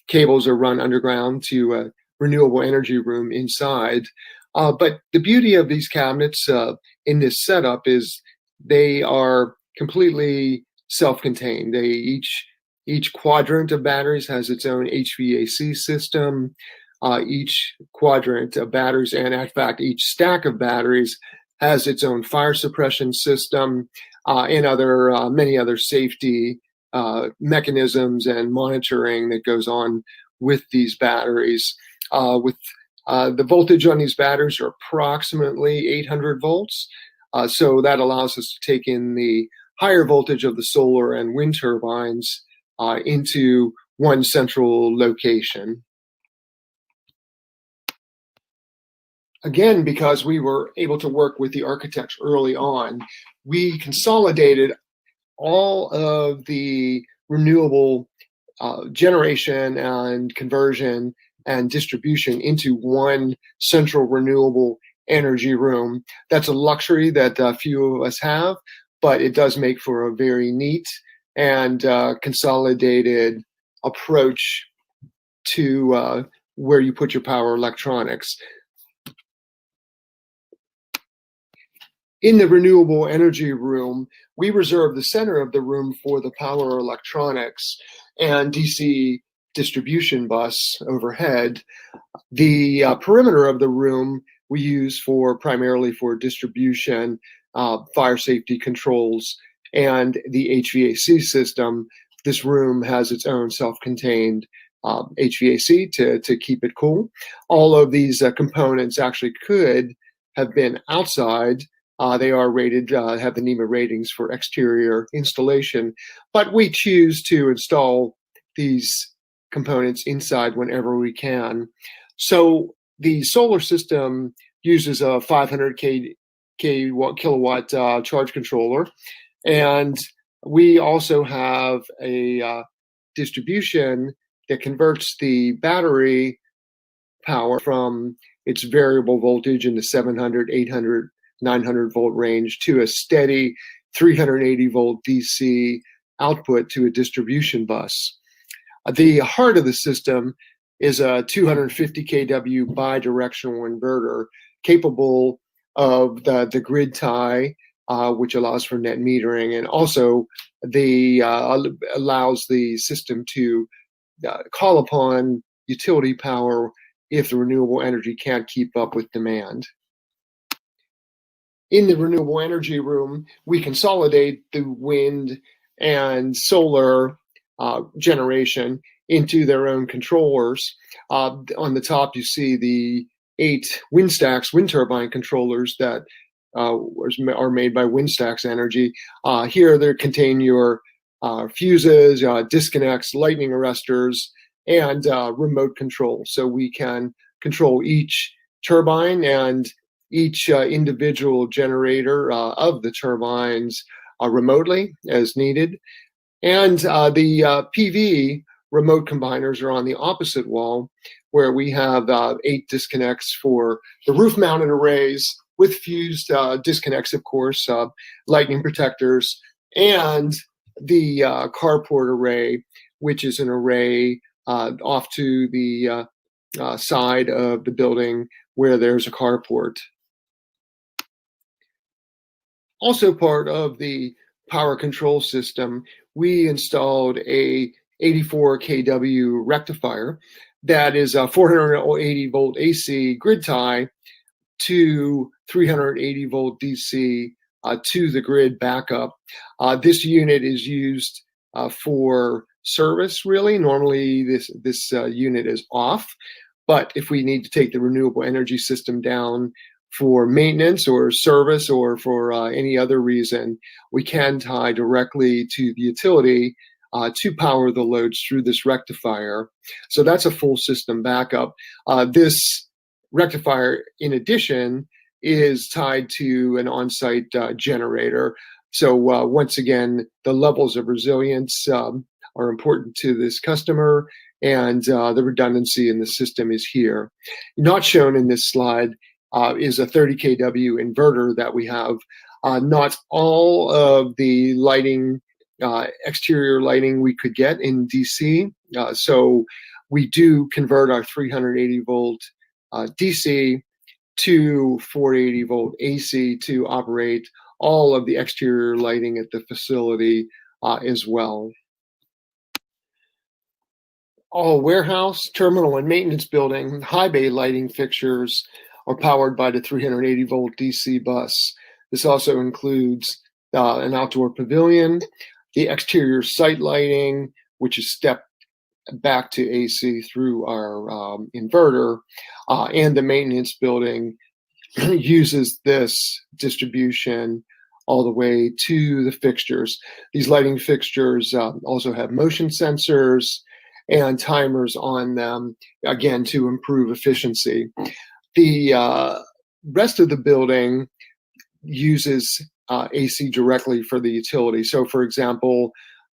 cables are run underground to a renewable energy room inside. But the beauty of these cabinets in this setup is they are completely self-contained. Each quadrant of batteries has its own HVAC system. Each quadrant of batteries, and in fact, each stack of batteries has its own fire suppression system and many other safety mechanisms and monitoring that goes on with these batteries. The voltage on these batteries are approximately 800 volts. So that allows us to take in the higher voltage of the solar and wind turbines into one central location. Again, because we were able to work with the architects early on, we consolidated all of the renewable generation and conversion and distribution into one central renewable energy room. That's a luxury that few of us have, but it does make for a very neat and consolidated approach to where you put your power electronics. In the renewable energy room, we reserve the center of the room for the power electronics and DC distribution bus overhead. The perimeter of the room we use primarily for distribution, fire safety controls, and the HVAC system. This room has its own self-contained HVAC to keep it cool. All of these components actually could have been outside. They are rated, have the NEMA ratings for exterior installation, but we choose to install these components inside whenever we can. So the solar system uses a 500 kilowatt charge controller, and we also have a distribution that converts the battery power from its variable voltage in the 700, 800, 900 volt range to a steady 380 volt DC output to a distribution bus. The heart of the system is a 250 kW bidirectional inverter capable of the grid tie, which allows for net metering, and also allows the system to call upon utility power if the renewable energy can't keep up with demand. In the renewable energy room, we consolidate the wind and solar generation into their own controllers. On the top, you see the 8 WindStax wind turbine controllers that are made by WindStax Energy. Here, they contain your fuses, disconnects, lightning arresters, and remote control. So we can control each turbine and each individual generator of the turbines remotely as needed. And the PV remote combiners are on the opposite wall, where we have 8 disconnects for the roof-mounted arrays with fused disconnects, of course, lightning protectors, and the carport array, which is an array off to the side of the building where there's a carport. Also part of the power control system, we installed a 84 kW rectifier that is a 480 volt AC grid tie to 380 volt DC to the grid backup. This unit is used for service, really. Normally this unit is off, but if we need to take the renewable energy system down for maintenance or service or for any other reason, we can tie directly to the utility to power the loads through this rectifier. So that's a full system backup. This rectifier, in addition, is tied to an on-site generator. So once again, the levels of resilience are important to this customer, and the redundancy in the system is here. Not shown in this slide is a 30 kW inverter that we have. Not all of the lighting, exterior lighting we could get in DC. So we do convert our 380 volt DC to 480 volt AC to operate all of the exterior lighting at the facility as well. All warehouse, terminal, and maintenance building high bay lighting fixtures are powered by the 380 volt DC bus. This also includes an outdoor pavilion, the exterior site lighting, which is stepped back to AC through our inverter, and the maintenance building uses this distribution all the way to the fixtures. These lighting fixtures also have motion sensors and timers on them, again, to improve efficiency. The rest of the building uses AC directly for the utility. So, for example,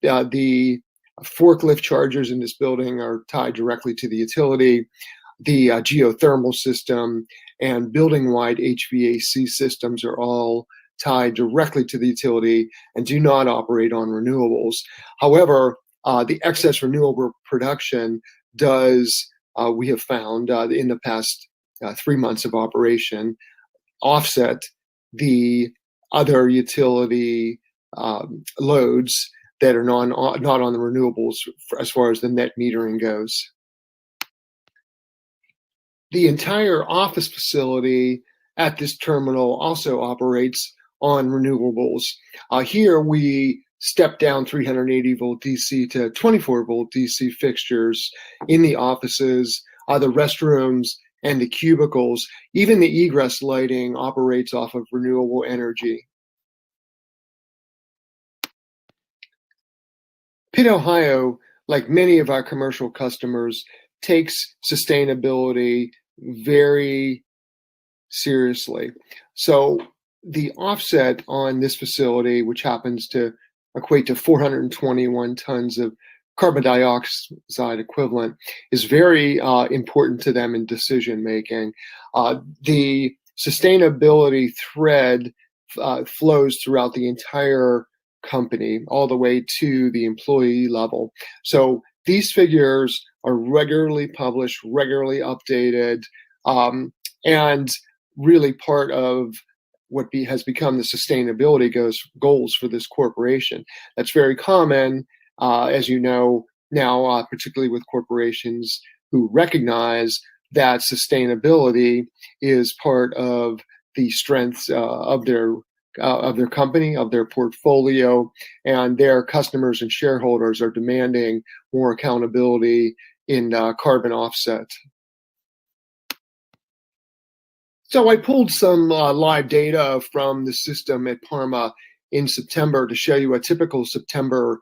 the forklift chargers in this building are tied directly to the utility. the geothermal system and building-wide HVAC systems are all tied directly to the utility and do not operate on renewables. However, the excess renewable production does, we have found in the past 3 months of operation, offset the other utility loads that are not on the renewables as far as the net metering goes. The entire office facility at this terminal also operates on renewables. Here we step down 380 volt DC to 24 volt DC fixtures in the offices, the restrooms, and the cubicles. Even the egress lighting operates off of renewable energy. Pitt, Ohio, like many of our commercial customers, takes sustainability very seriously. So the offset on this facility, which happens to equate to 421 tons of carbon dioxide equivalent, is very important to them in decision making. The sustainability thread flows throughout the entire company, all the way to the employee level. So these figures are regularly published, regularly updated, and really part of what has become the sustainability goals for this corporation. That's very common, as you know now, particularly with corporations who recognize that sustainability is part of the strengths of their company, of their portfolio, and their customers and shareholders are demanding more accountability in carbon offset. So I pulled some live data from the system at Parma in September to show you a typical September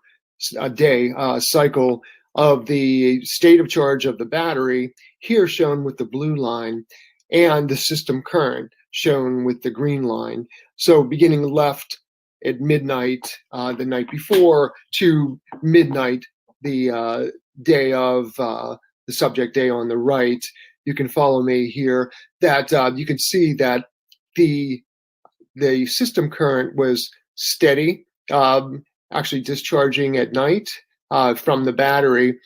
day cycle of the state of charge of the battery, here shown with the blue line, and the system current shown with the green line. So beginning left at midnight the night before to midnight the day of the subject day on the right, you can follow me here, that you can see that the system current was steady, actually discharging at night from the battery.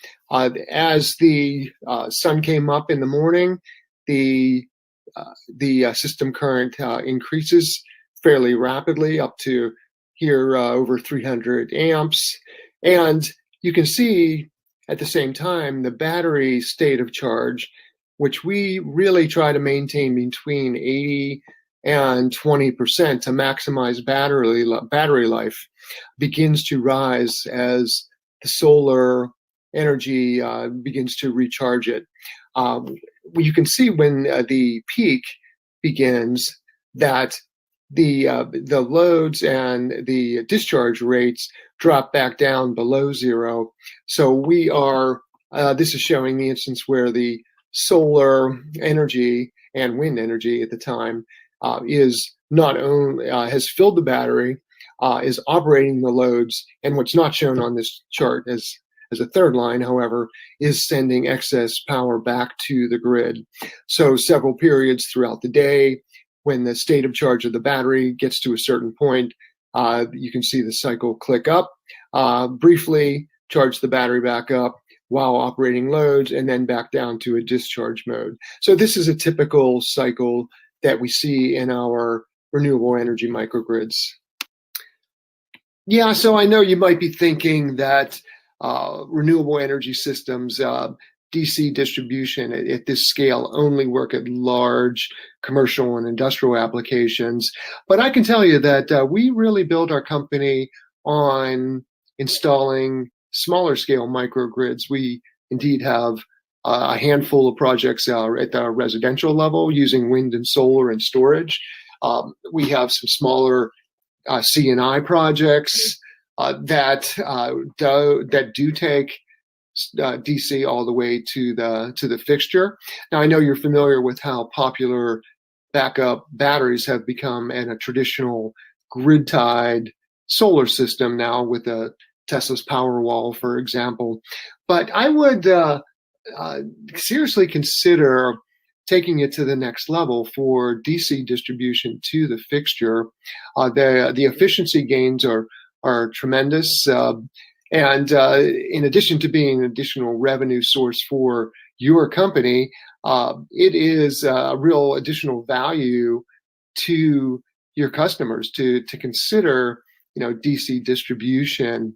As the sun came up in the morning, the system current increases fairly rapidly up to here over 300 amps. And you can see at the same time the battery state of charge, which we really try to maintain between 80 and 20% to maximize battery life, begins to rise as the solar energy begins to recharge it. You can see when the peak begins that the loads and the discharge rates drop back down below zero. So we are, this is showing the instance where the solar energy and wind energy at the time is not only has filled the battery, is operating the loads, and what's not shown on this chart as a third line, however, is sending excess power back to the grid. So several periods throughout the day, when the state of charge of the battery gets to a certain point, you can see the cycle click up, briefly charge the battery back up while operating loads, and then back down to a discharge mode. So this is a typical cycle that we see in our renewable energy microgrids. Yeah, so I know you might be thinking that renewable energy systems, DC distribution at this scale only work at large commercial and industrial applications. But I can tell you that we really built our company on installing smaller scale microgrids. We indeed have a handful of projects at the residential level using wind and solar and storage. We have some smaller C&I projects that do take DC all the way to the fixture. Now I know you're familiar with how popular backup batteries have become in a traditional grid-tied solar system now with Tesla's Powerwall, for example. But I would seriously consider taking it to the next level for DC distribution to the fixture. The efficiency gains are tremendous, and in addition to being an additional revenue source for your company, it is a real additional value to your customers to consider, DC distribution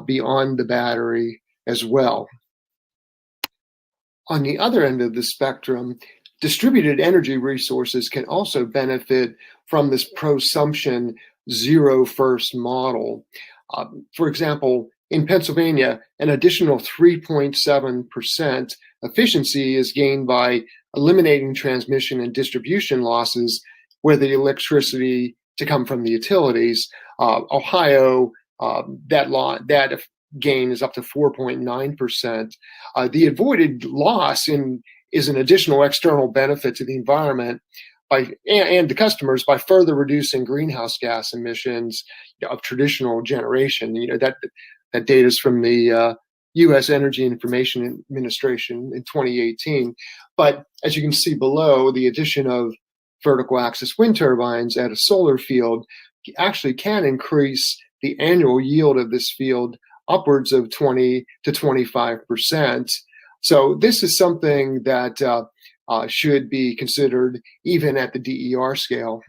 beyond the battery as well. On the other end of the spectrum, distributed energy resources can also benefit from this prosumption zero-first model. For example, in Pennsylvania, an additional 3.7% efficiency is gained by eliminating transmission and distribution losses where the electricity to come from the utilities. Ohio, that gain is up to 4.9%. The avoided loss is an additional external benefit to the environment and the customers by further reducing greenhouse gas emissions of traditional generation. That data is from the U.S. Energy Information Administration in 2018. But as you can see below, the addition of vertical axis wind turbines at a solar field actually can increase the annual yield of this field upwards of 20 to 25%. So this is something that should be considered even at the DER scale.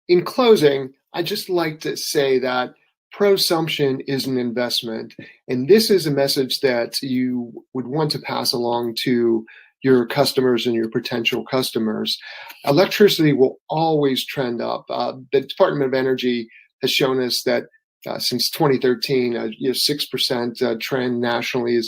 In closing, I'd just like to say that prosumption is an investment, and this is a message that you would want to pass along to your customers and your potential customers. Electricity will always trend up. The Department of Energy has shown us that since 2013, 6% trend nationally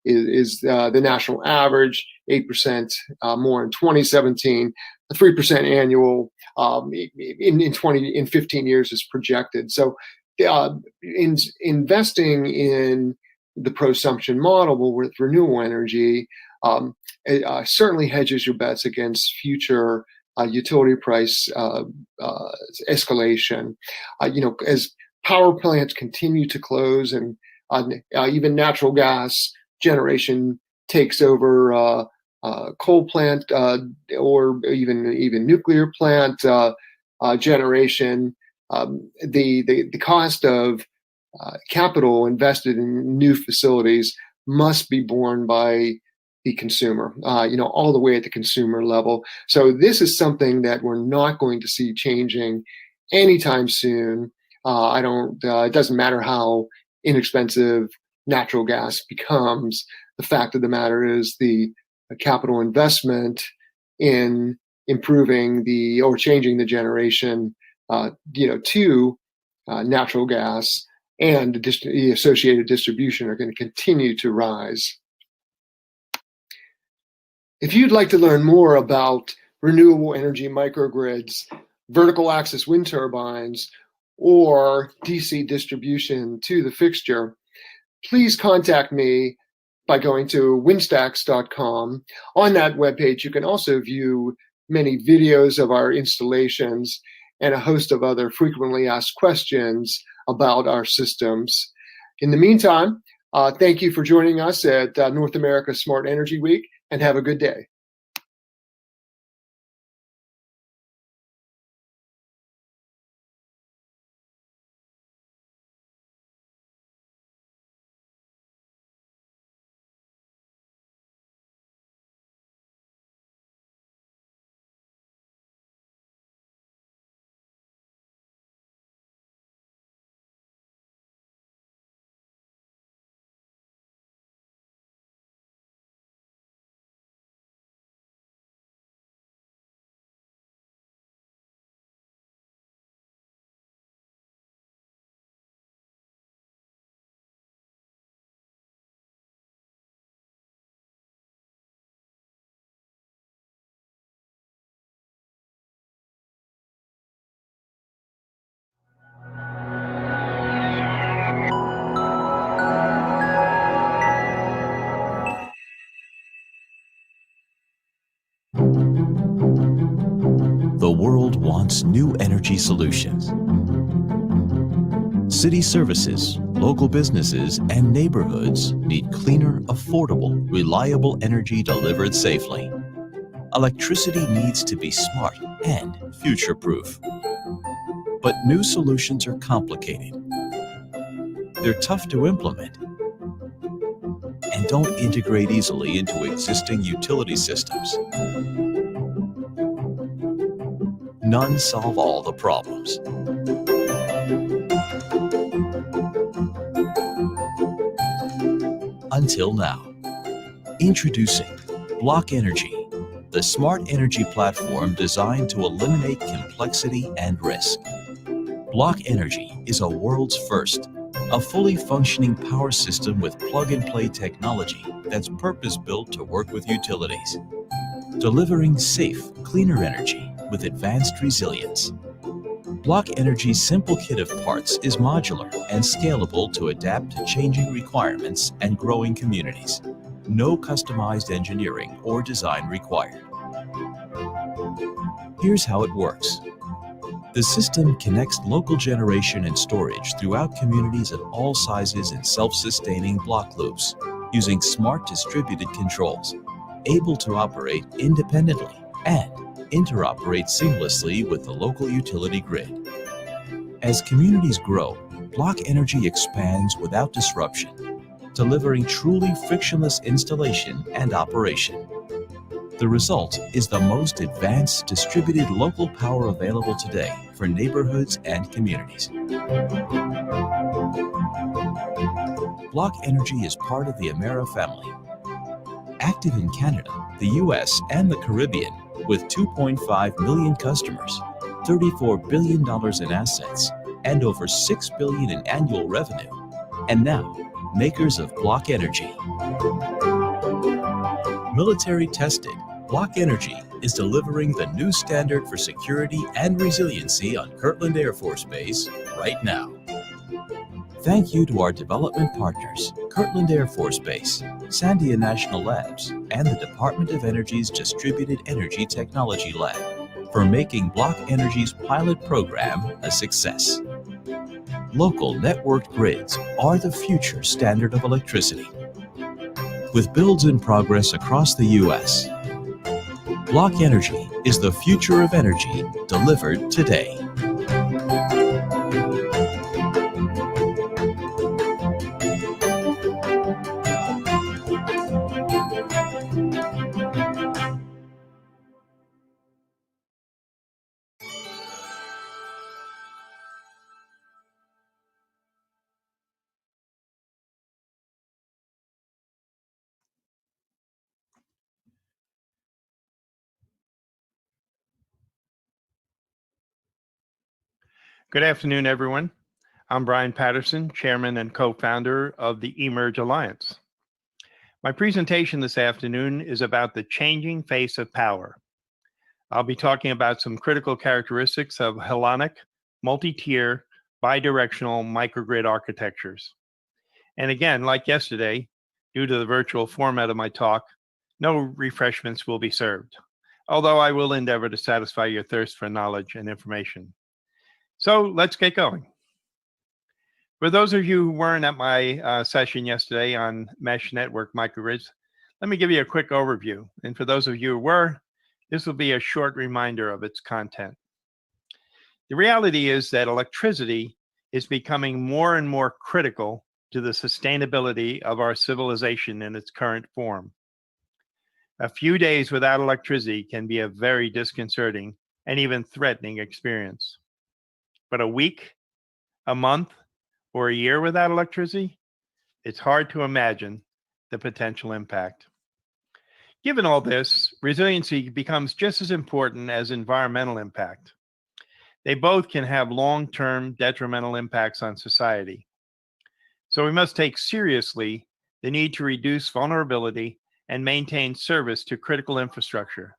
is the national average, 8% more in 2017, a 3% annual in 15 years is projected. So investing in the prosumption model with renewable energy certainly hedges your bets against future utility price escalation. As power plants continue to close and even natural gas generation takes over coal plant or even nuclear plant generation, the cost of capital invested in new facilities must be borne by the consumer, all the way at the consumer level. So this is something that we're not going to see changing anytime soon. It doesn't matter how inexpensive natural gas becomes. The fact of the matter is the capital investment in improving or changing the generation, to natural gas and the associated distribution are going to continue to rise. If you'd like to learn more about renewable energy microgrids, vertical axis wind turbines, or DC distribution to the fixture, please contact me by going to windstacks.com. On that webpage, you can also view many videos of our installations and a host of other frequently asked questions about our systems. In the meantime, thank you for joining us at North America Smart Energy Week, and have a good day. The world wants new energy solutions. City services Local businesses and neighborhoods need cleaner, affordable, reliable energy delivered safely. Electricity needs to be smart and future-proof. But new solutions are complicated. They're tough to implement and don't integrate easily into existing utility systems. None solve all the problems. Until now. Introducing Block Energy, the smart energy platform designed to eliminate complexity and risk. Block Energy is a world's first, a fully functioning power system with plug-and-play technology that's purpose-built to work with utilities, delivering safe, cleaner energy with advanced resilience. Block Energy's simple kit of parts is modular and scalable to adapt to changing requirements and growing communities. No customized engineering or design required. Here's how it works. The system connects local generation and storage throughout communities of all sizes in self-sustaining block loops, using smart distributed controls, able to operate independently and interoperate seamlessly with the local utility grid. As communities grow, Block Energy expands without disruption, delivering truly frictionless installation and operation. The result is the most advanced distributed local power available today for neighborhoods and communities. Block Energy is part of the Emera family, active in Canada, the US, and the Caribbean, with 2.5 million customers, $34 billion in assets, and over $6 billion in annual revenue, and now, makers of Block Energy. Military tested, Block Energy is delivering the new standard for security and resiliency on Kirtland Air Force Base right now. Thank you to our development partners, Kirtland Air Force Base, Sandia National Labs, and the Department of Energy's Distributed Energy Technology Lab for making Block Energy's pilot program a success. Local networked grids are the future standard of electricity. With builds in progress across the U.S., Block Energy is the future of energy delivered today. Good afternoon, everyone. I'm Brian Patterson, Chairman and co-founder of the eMERGE Alliance. My presentation this afternoon is about the changing face of power. I'll be talking about some critical characteristics of Hellenic, multi-tier, bidirectional microgrid architectures. And again, like yesterday, due to the virtual format of my talk, no refreshments will be served, although I will endeavor to satisfy your thirst for knowledge and information. So let's get going. For those of you who weren't at my session yesterday on mesh network microgrids, let me give you a quick overview. And for those of you who were, this will be a short reminder of its content. The reality is that electricity is becoming more and more critical to the sustainability of our civilization in its current form. A few days without electricity can be a very disconcerting and even threatening experience. But a week, a month, or a year without electricity, it's hard to imagine the potential impact. Given all this, resiliency becomes just as important as environmental impact. They both can have long-term detrimental impacts on society. So we must take seriously the need to reduce vulnerability and maintain service to critical infrastructure.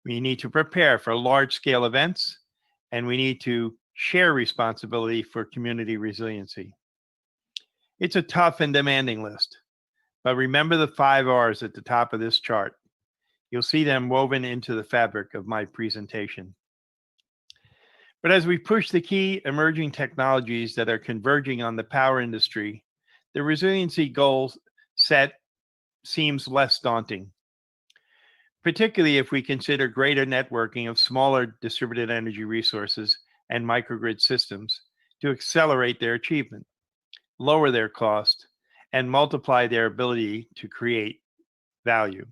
We need to prepare for large-scale events, and we need to share responsibility for community resiliency. It's a tough and demanding list, but remember the 5 R's at the top of this chart. You'll see them woven into the fabric of my presentation. But as we push the key emerging technologies that are converging on the power industry, the resiliency goal set seems less daunting, particularly if we consider greater networking of smaller distributed energy resources and microgrid systems to accelerate their achievement, lower their cost, and multiply their ability to create value.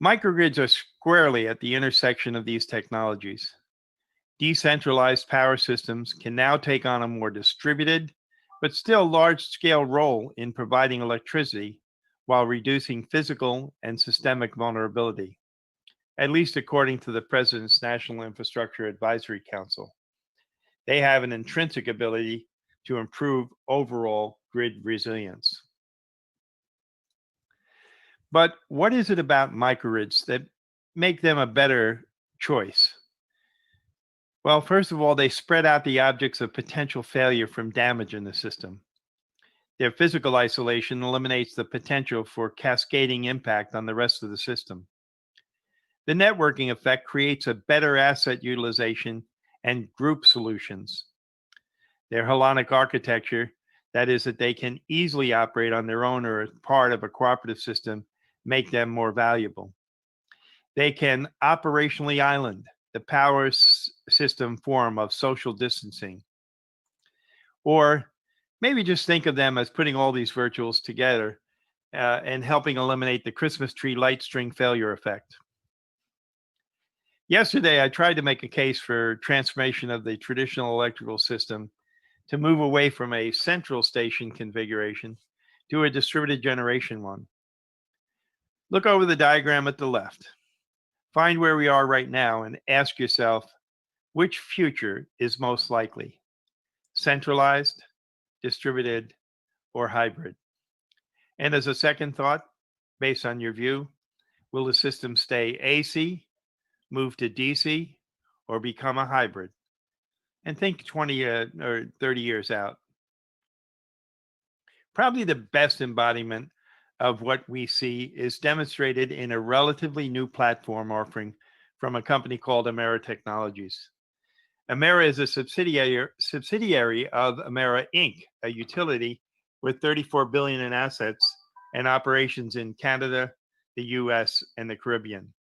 Microgrids are squarely at the intersection of these technologies. Decentralized power systems can now take on a more distributed, but still large-scale role in providing electricity while reducing physical and systemic vulnerability, at least according to the President's National Infrastructure Advisory Council. They have an intrinsic ability to improve overall grid resilience. But what is it about microgrids that make them a better choice? Well, first of all, they spread out the objects of potential failure from damage in the system. Their physical isolation eliminates the potential for cascading impact on the rest of the system. The networking effect creates a better asset utilization and group solutions. Their holonic architecture, that is, that they can easily operate on their own or as part of a cooperative system, make them more valuable. They can operationally island, the power system form of social distancing. Or maybe just think of them as putting all these virtuals together and helping eliminate the Christmas tree light string failure effect. Yesterday, I tried to make a case for transformation of the traditional electrical system to move away from a central station configuration to a distributed generation one. Look over the diagram at the left. Find where we are right now and ask yourself, which future is most likely? Centralized, distributed, or hybrid? And as a second thought, based on your view, will the system stay AC, move to DC, or become a hybrid? And think 20 or 30 years out. Probably the best embodiment of what we see is demonstrated in a relatively new platform offering from a company called Amera Technologies. Amera is a subsidiary of Amera Inc., a utility with $34 billion in assets and operations in Canada, the US, and the Caribbean.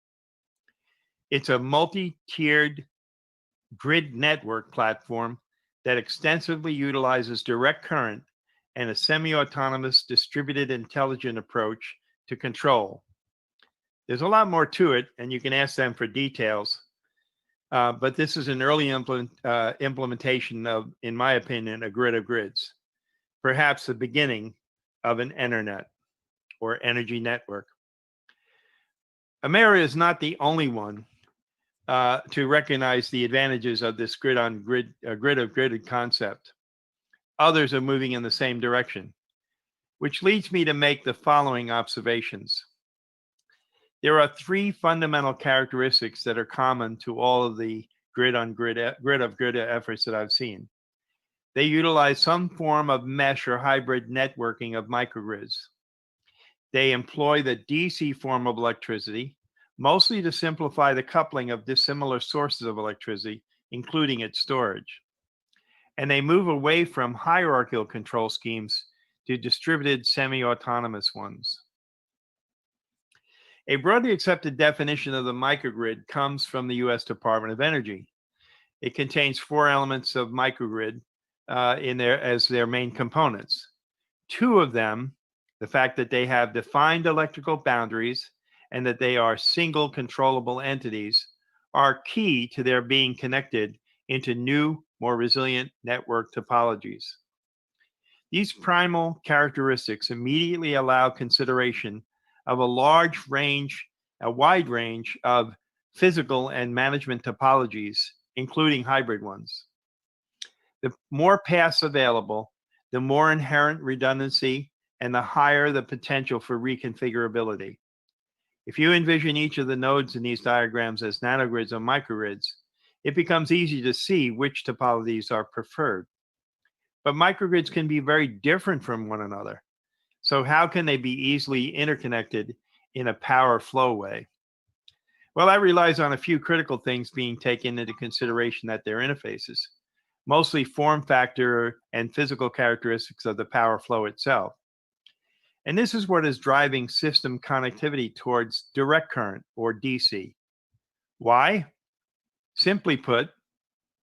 It's a multi-tiered grid network platform that extensively utilizes direct current and a semi-autonomous distributed intelligent approach to control. There's a lot more to it, and you can ask them for details. But this is an early implementation of, in my opinion, a grid of grids, perhaps the beginning of an internet or energy network. Amera is not the only one to recognize the advantages of this grid of gridded concept. Others are moving in the same direction, which leads me to make the following observations. There are three fundamental characteristics that are common to all of the grid of grid efforts that I've seen. They utilize some form of mesh or hybrid networking of microgrids. They employ the DC form of electricity, mostly to simplify the coupling of dissimilar sources of electricity, including its storage. And they move away from hierarchical control schemes to distributed semi-autonomous ones. A broadly accepted definition of the microgrid comes from the US Department of Energy. It contains four elements of microgrid as their main components. Two of them, the fact that they have defined electrical boundaries and that they are single controllable entities, are key to their being connected into new, more resilient network topologies. These primal characteristics immediately allow consideration of a wide range of physical and management topologies, including hybrid ones. The more paths available, the more inherent redundancy and the higher the potential for reconfigurability. If you envision each of the nodes in these diagrams as nanogrids or microgrids, it becomes easy to see which topologies are preferred. But microgrids can be very different from one another. So how can they be easily interconnected in a power flow way? Well, that relies on a few critical things being taken into consideration at their interfaces, mostly form factor and physical characteristics of the power flow itself. And this is what is driving system connectivity towards direct current, or DC. Why? Simply put,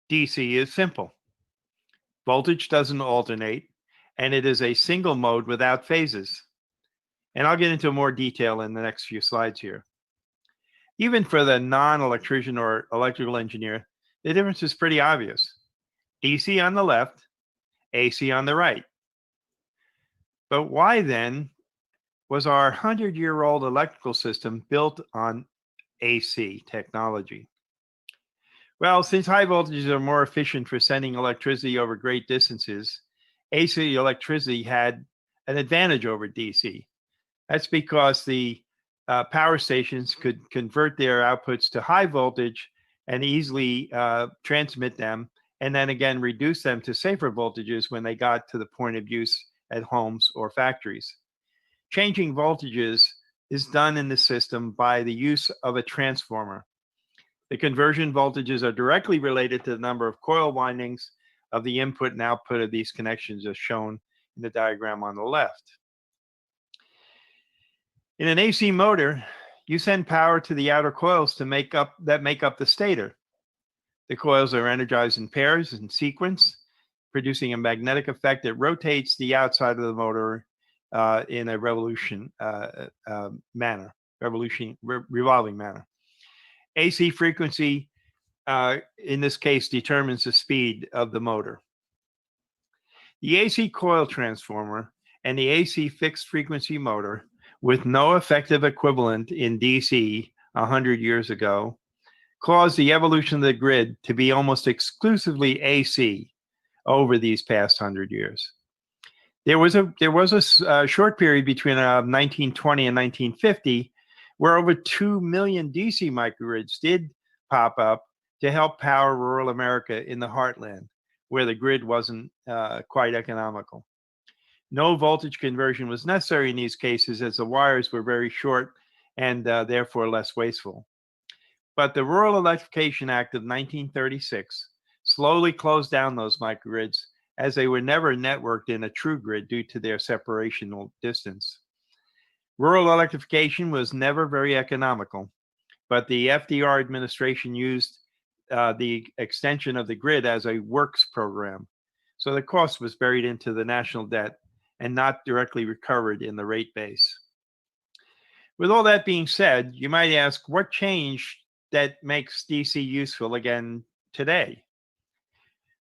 DC is simple. Voltage doesn't alternate, and it is a single mode without phases. And I'll get into more detail in the next few slides here. Even for the non-electrician or electrical engineer, the difference is pretty obvious. DC on the left, AC on the right. But why then was our 100-year-old electrical system built on AC technology? Well, since high voltages are more efficient for sending electricity over great distances, AC electricity had an advantage over DC. That's because the power stations could convert their outputs to high voltage and easily transmit them, and then again reduce them to safer voltages when they got to the point of use at homes or factories. Changing voltages is done in the system by the use of a transformer. The conversion voltages are directly related to the number of coil windings of the input and output of these connections, as shown in the diagram on the left. In an AC motor, you send power to the outer coils that make up the stator. The coils are energized in pairs in sequence, producing a magnetic effect that rotates the outside of the motor in a revolutioning manner. AC frequency, in this case, determines the speed of the motor. The AC coil transformer and the AC fixed frequency motor, with no effective equivalent in DC 100 years ago, caused the evolution of the grid to be almost exclusively AC over these past 100 years. There was a short period between 1920 and 1950 where over 2 million DC microgrids did pop up to help power rural America in the heartland, where the grid wasn't quite economical. No voltage conversion was necessary in these cases, as the wires were very short and therefore less wasteful. But the Rural Electrification Act of 1936 slowly closed down those microgrids, as they were never networked in a true grid due to their separational distance. Rural electrification was never very economical, but the FDR administration used the extension of the grid as a works program. So the cost was buried into the national debt and not directly recovered in the rate base. With all that being said, you might ask, what changed that makes DC useful again today?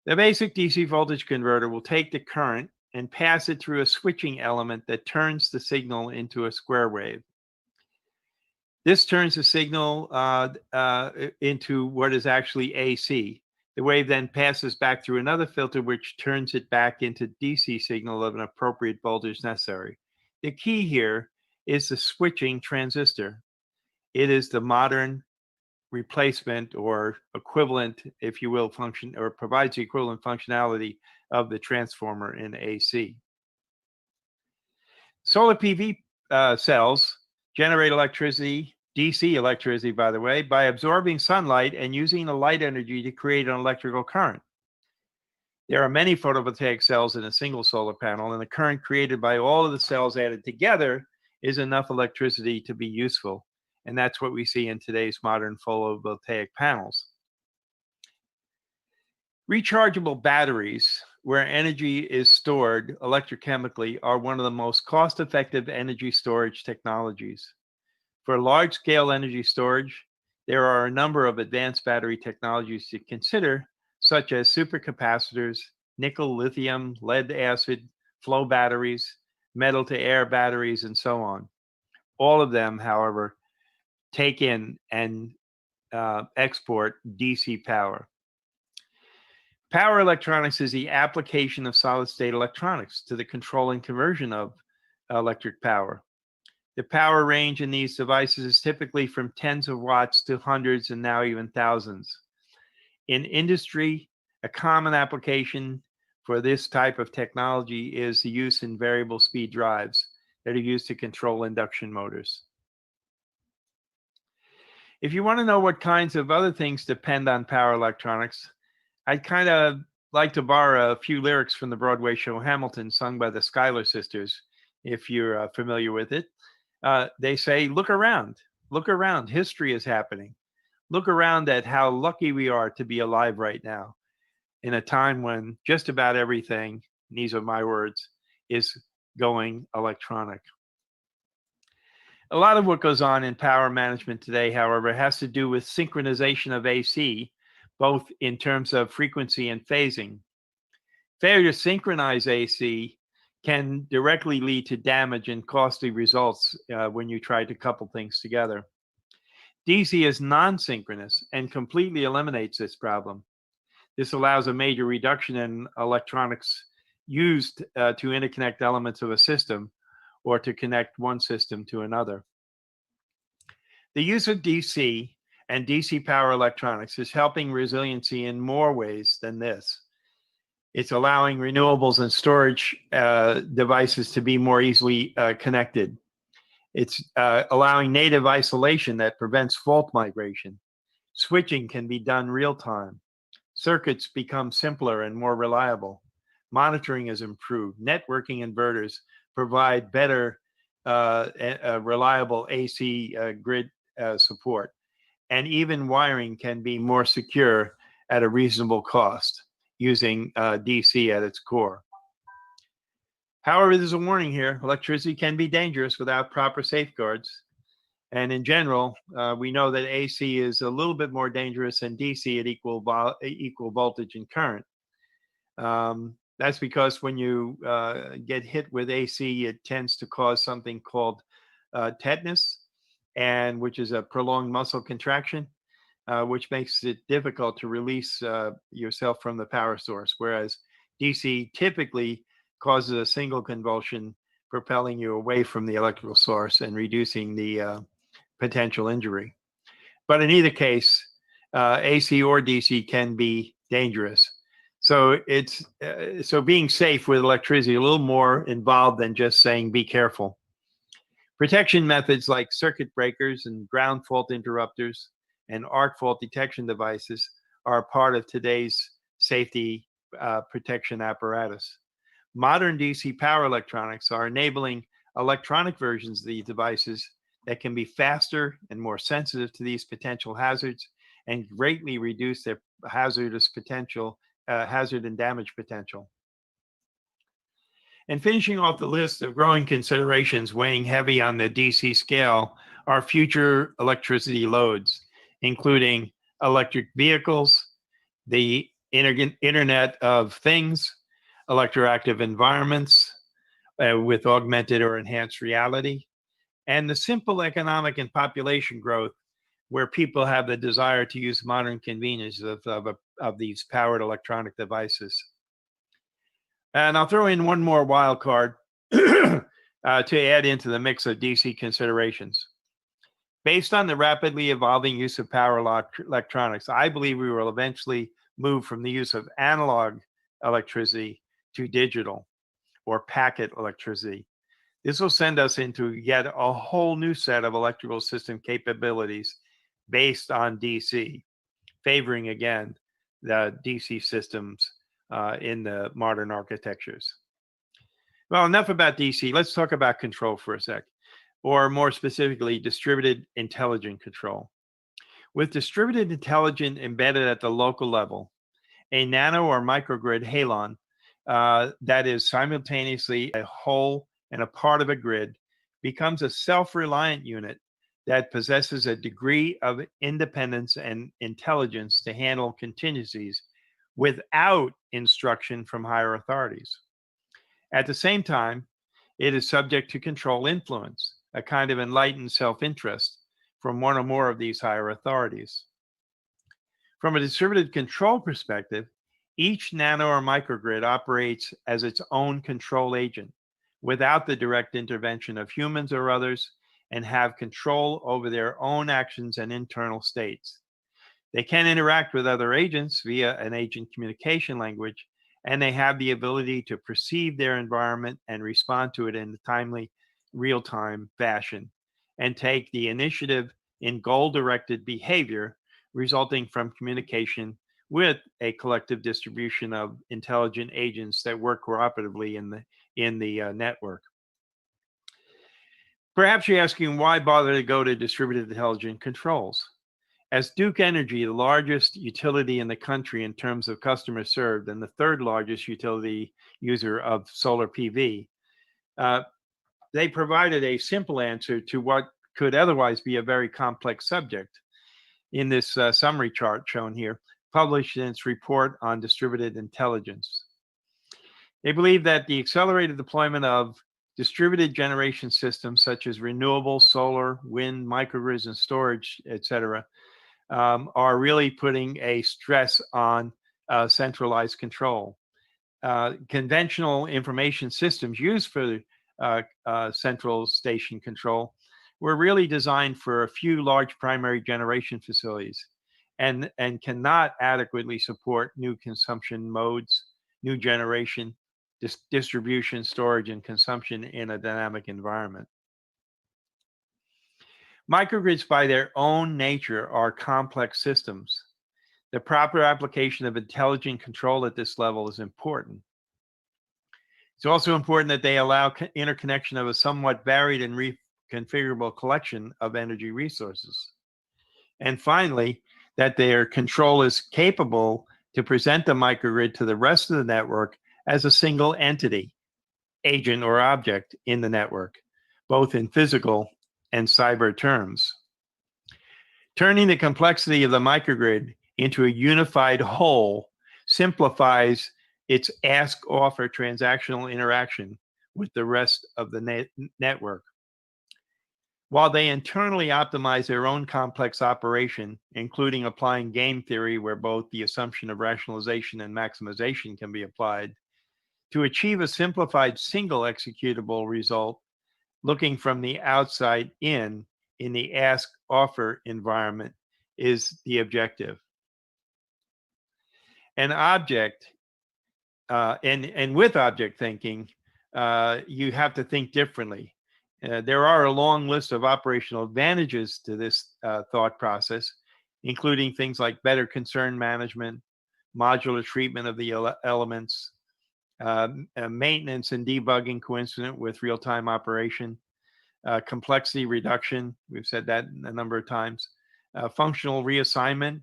The basic DC voltage converter will take the current and pass it through a switching element that turns the signal into a square wave. This turns the signal into what is actually AC. The wave then passes back through another filter, which turns it back into DC signal of an appropriate voltage necessary. The key here is the switching transistor. It is the modern replacement or equivalent, if you will, function, or provides the equivalent functionality of the transformer in AC. Solar PV cells generate electricity, DC electricity, by the way, by absorbing sunlight and using the light energy to create an electrical current. There are many photovoltaic cells in a single solar panel, and the current created by all of the cells added together is enough electricity to be useful. And that's what we see in today's modern photovoltaic panels. Rechargeable batteries, where energy is stored electrochemically, are one of the most cost-effective energy storage technologies. For large-scale energy storage, there are a number of advanced battery technologies to consider, such as supercapacitors, nickel, lithium, lead acid, flow batteries, metal-to-air batteries, and so on. All of them, however, take in and export DC power. Power electronics is the application of solid-state electronics to the control and conversion of electric power. The power range in these devices is typically from tens of watts to hundreds and now even thousands. In industry, a common application for this type of technology is the use in variable speed drives that are used to control induction motors. If you want to know what kinds of other things depend on power electronics, I'd kind of like to borrow a few lyrics from the Broadway show Hamilton, sung by the Schuyler sisters, if you're familiar with it. They say, look around, history is happening. Look around at how lucky we are to be alive right now, in a time when just about everything, and these are my words, is going electronic. A lot of what goes on in power management today, however, has to do with synchronization of AC, both in terms of frequency and phasing. Failure to synchronize AC can directly lead to damage and costly results when you try to couple things together. DC is non-synchronous and completely eliminates this problem. This allows a major reduction in electronics used to interconnect elements of a system or to connect one system to another. The use of DC and DC power electronics is helping resiliency in more ways than this. It's allowing renewables and storage devices to be more easily connected. It's allowing native isolation that prevents fault migration. Switching can be done real time. Circuits become simpler and more reliable. Monitoring is improved. Networking inverters provide better reliable AC grid support. And even wiring can be more secure at a reasonable cost using DC at its core. However, there's a warning here. Electricity can be dangerous without proper safeguards. And in general, we know that AC is a little bit more dangerous than DC at equal voltage and current. That's because when you get hit with AC, it tends to cause something called tetanus, and which is a prolonged muscle contraction, which makes it difficult to release yourself from the power source, whereas DC typically causes a single convulsion, propelling you away from the electrical source and reducing the potential injury. But in either case, AC or DC can be dangerous. So it's so being safe with electricity is a little more involved than just saying be careful. Protection methods like circuit breakers and ground fault interrupters and arc fault detection devices are part of today's safety protection apparatus. Modern DC power electronics are enabling electronic versions of these devices that can be faster and more sensitive to these potential hazards and greatly reduce their hazardous potential, hazard and damage potential. And finishing off the list of growing considerations weighing heavy on the DC scale are future electricity loads, including electric vehicles, the Internet of Things, electroactive environments with augmented or enhanced reality, and the simple economic and population growth where people have the desire to use modern conveniences of these powered electronic devices. And I'll throw in one more wild card to add into the mix of DC considerations. Based on the rapidly evolving use of power electronics, I believe we will eventually move from the use of analog electricity to digital or packet electricity. This will send us into yet a whole new set of electrical system capabilities based on DC, favoring again the DC systems in the modern architectures. Well, enough about DC. Let's talk about control for a sec, or more specifically, distributed intelligent control. With distributed intelligence embedded at the local level, a nano or microgrid halon that is simultaneously a whole and a part of a grid becomes a self-reliant unit that possesses a degree of independence and intelligence to handle contingencies without instruction from higher authorities. At the same time, it is subject to control influence, a kind of enlightened self-interest from one or more of these higher authorities. From a distributed control perspective, each nano or microgrid operates as its own control agent without the direct intervention of humans or others, and have control over their own actions and internal states. They can interact with other agents via an agent communication language, and they have the ability to perceive their environment and respond to it in a timely, real-time fashion, and take the initiative in goal-directed behavior resulting from communication with a collective distribution of intelligent agents that work cooperatively in the network. Perhaps you're asking, why bother to go to distributed intelligent controls? As Duke Energy, the largest utility in the country in terms of customers served and the third largest utility user of solar PV, they provided a simple answer to what could otherwise be a very complex subject in this summary chart shown here, published in its report on distributed intelligence. They believe that the accelerated deployment of distributed generation systems such as renewable, solar, wind, microgrids, and storage, etc., are really putting a stress on centralized control. Conventional information systems used for central station control were really designed for a few large primary generation facilities and cannot adequately support new consumption modes, new generation, distribution, storage, and consumption in a dynamic environment. Microgrids, by their own nature, are complex systems. The proper application of intelligent control at this level is important. It's also important that they allow interconnection of a somewhat varied and reconfigurable collection of energy resources. And finally, that their control is capable to present the microgrid to the rest of the network as a single entity, agent, or object in the network, both in physical and cyber terms. Turning the complexity of the microgrid into a unified whole simplifies its ask-offer transactional interaction with the rest of the network. While they internally optimize their own complex operation, including applying game theory where both the assumption of rationalization and maximization can be applied, to achieve a simplified single executable result, looking from the outside in the ask-offer environment is the objective. An object, and with object thinking, you have to think differently. There are a long list of operational advantages to this thought process, including things like better concern management, modular treatment of the elements, maintenance and debugging coincident with real-time operation, complexity reduction, we've said that a number of times, functional reassignment,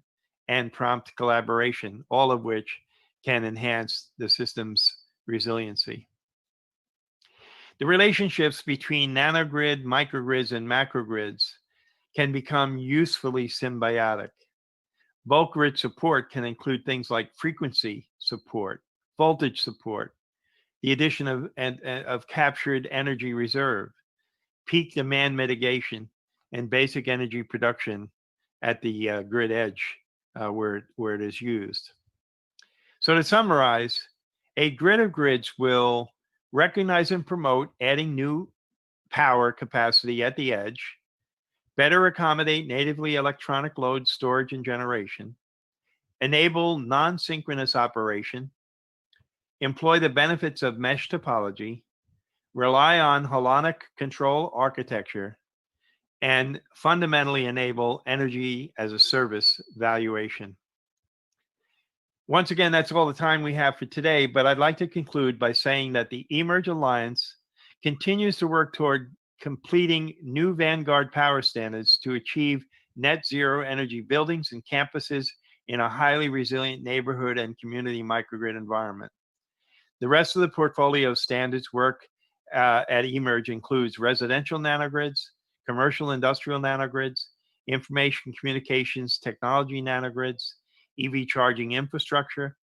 and prompt collaboration, all of which can enhance the system's resiliency. The relationships between nanogrid, microgrids, and macrogrids can become usefully symbiotic. Bulk grid support can include things like frequency support, voltage support, the addition of captured energy reserve, peak demand mitigation, and basic energy production at the grid edge where it is used. So to summarize, a grid of grids will recognize and promote adding new power capacity at the edge, better accommodate natively electronic load storage and generation, enable non-synchronous operation, employ the benefits of mesh topology, rely on holonic control architecture, and fundamentally enable energy as a service valuation. Once again, that's all the time we have for today, but I'd like to conclude by saying that the eMERGE Alliance continues to work toward completing new Vanguard power standards to achieve net zero energy buildings and campuses in a highly resilient neighborhood and community microgrid environment. The rest of the portfolio of standards work at eMERGE includes residential nanogrids, commercial industrial nanogrids, information communications technology nanogrids, EV charging infrastructure,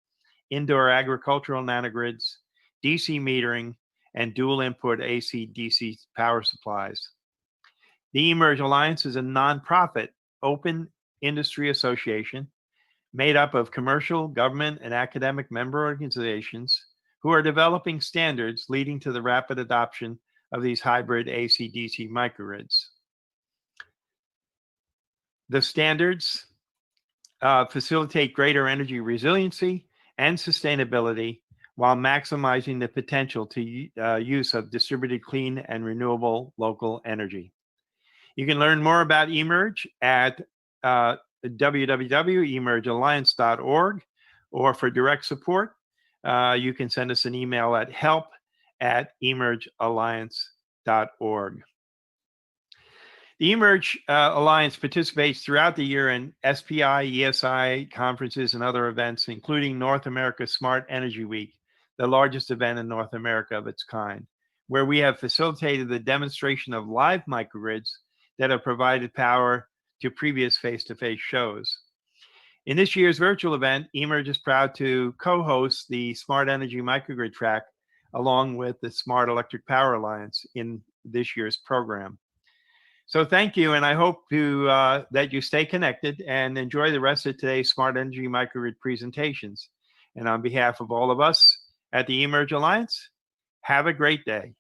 indoor agricultural nanogrids, DC metering, and dual input AC-DC power supplies. The eMERGE Alliance is a nonprofit open industry association made up of commercial, government, and academic member organizations who are developing standards leading to the rapid adoption of these hybrid AC-DC microgrids. The standards facilitate greater energy resiliency and sustainability while maximizing the potential to use of distributed clean and renewable local energy. You can learn more about eMERGE at www.emergealliance.org, or for direct support, you can send us an email at help@emergealliance.org. The eMERGE Alliance participates throughout the year in SPI, ESI conferences and other events, including North America Smart Energy Week, the largest event in North America of its kind, where we have facilitated the demonstration of live microgrids that have provided power to previous face-to-face shows. In this year's virtual event, eMERGE is proud to co-host the Smart Energy Microgrid track along with the Smart Electric Power Alliance in this year's program. So thank you, and I hope that you stay connected and enjoy the rest of today's Smart Energy Microgrid presentations. And on behalf of all of us at the eMERGE Alliance, have a great day.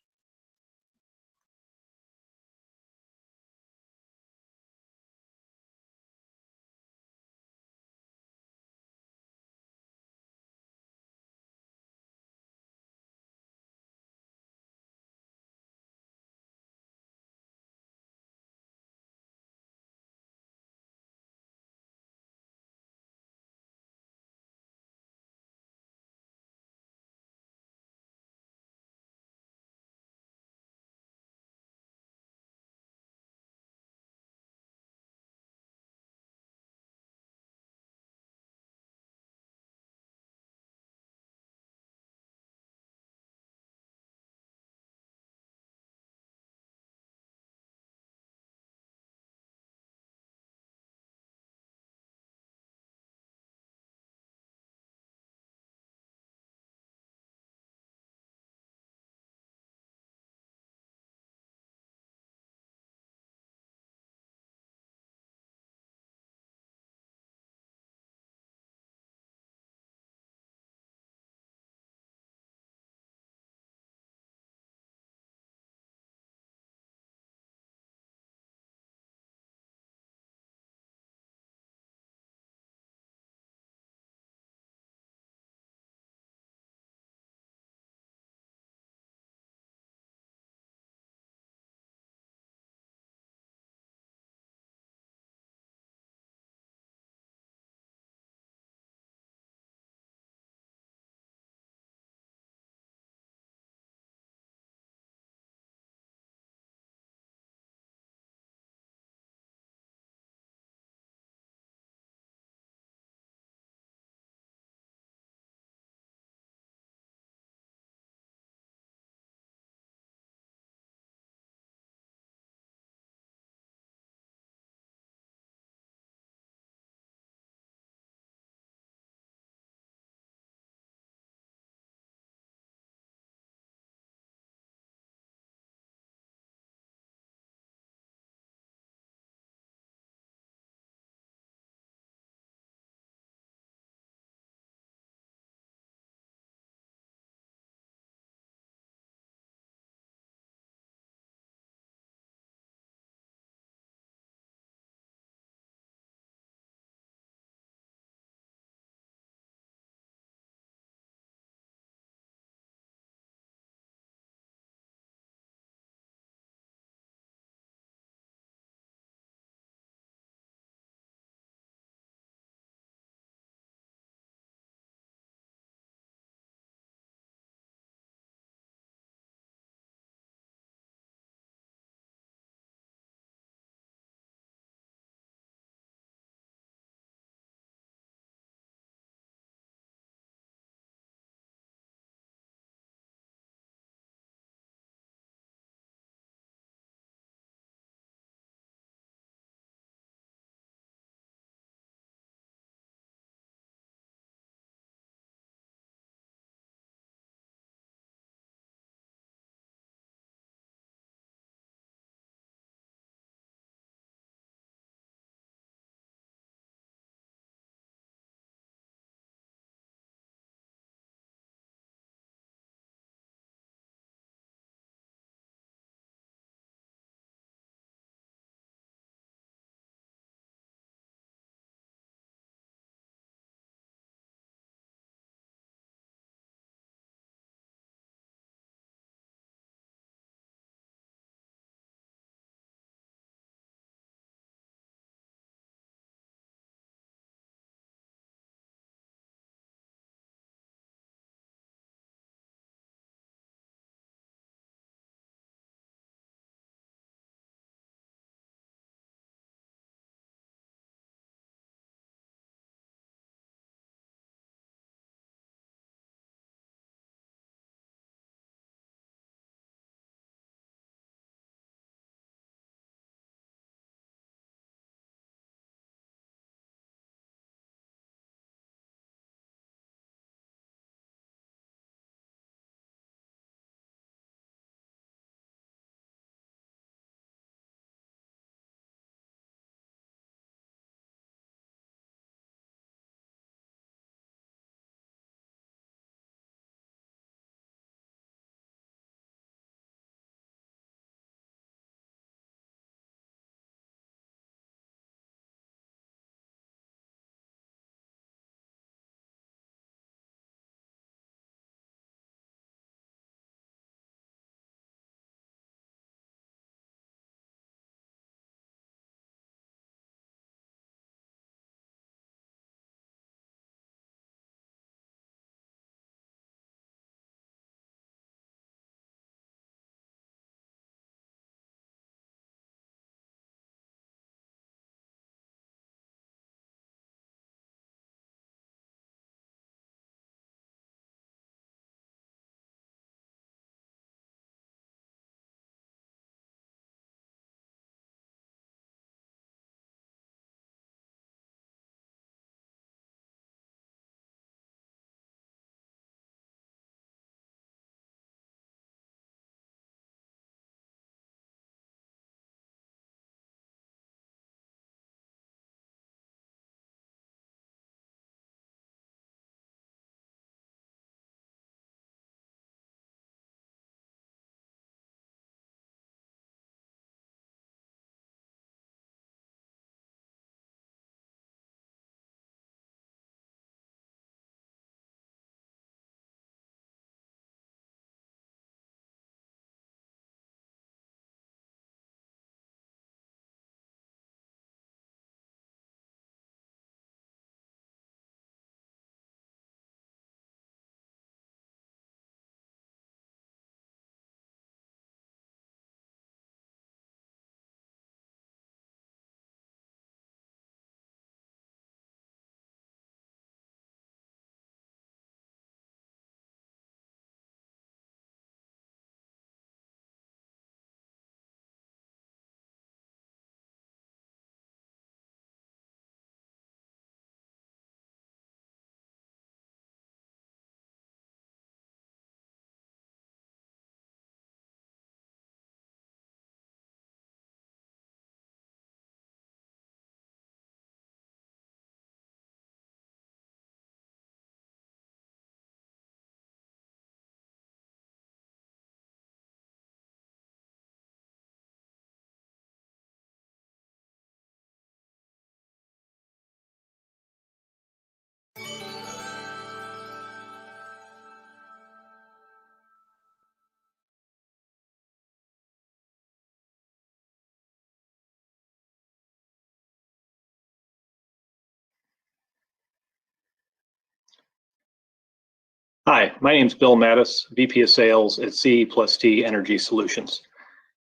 Hi, my name is Bill Mattis, VP of Sales at C+T Energy Solutions.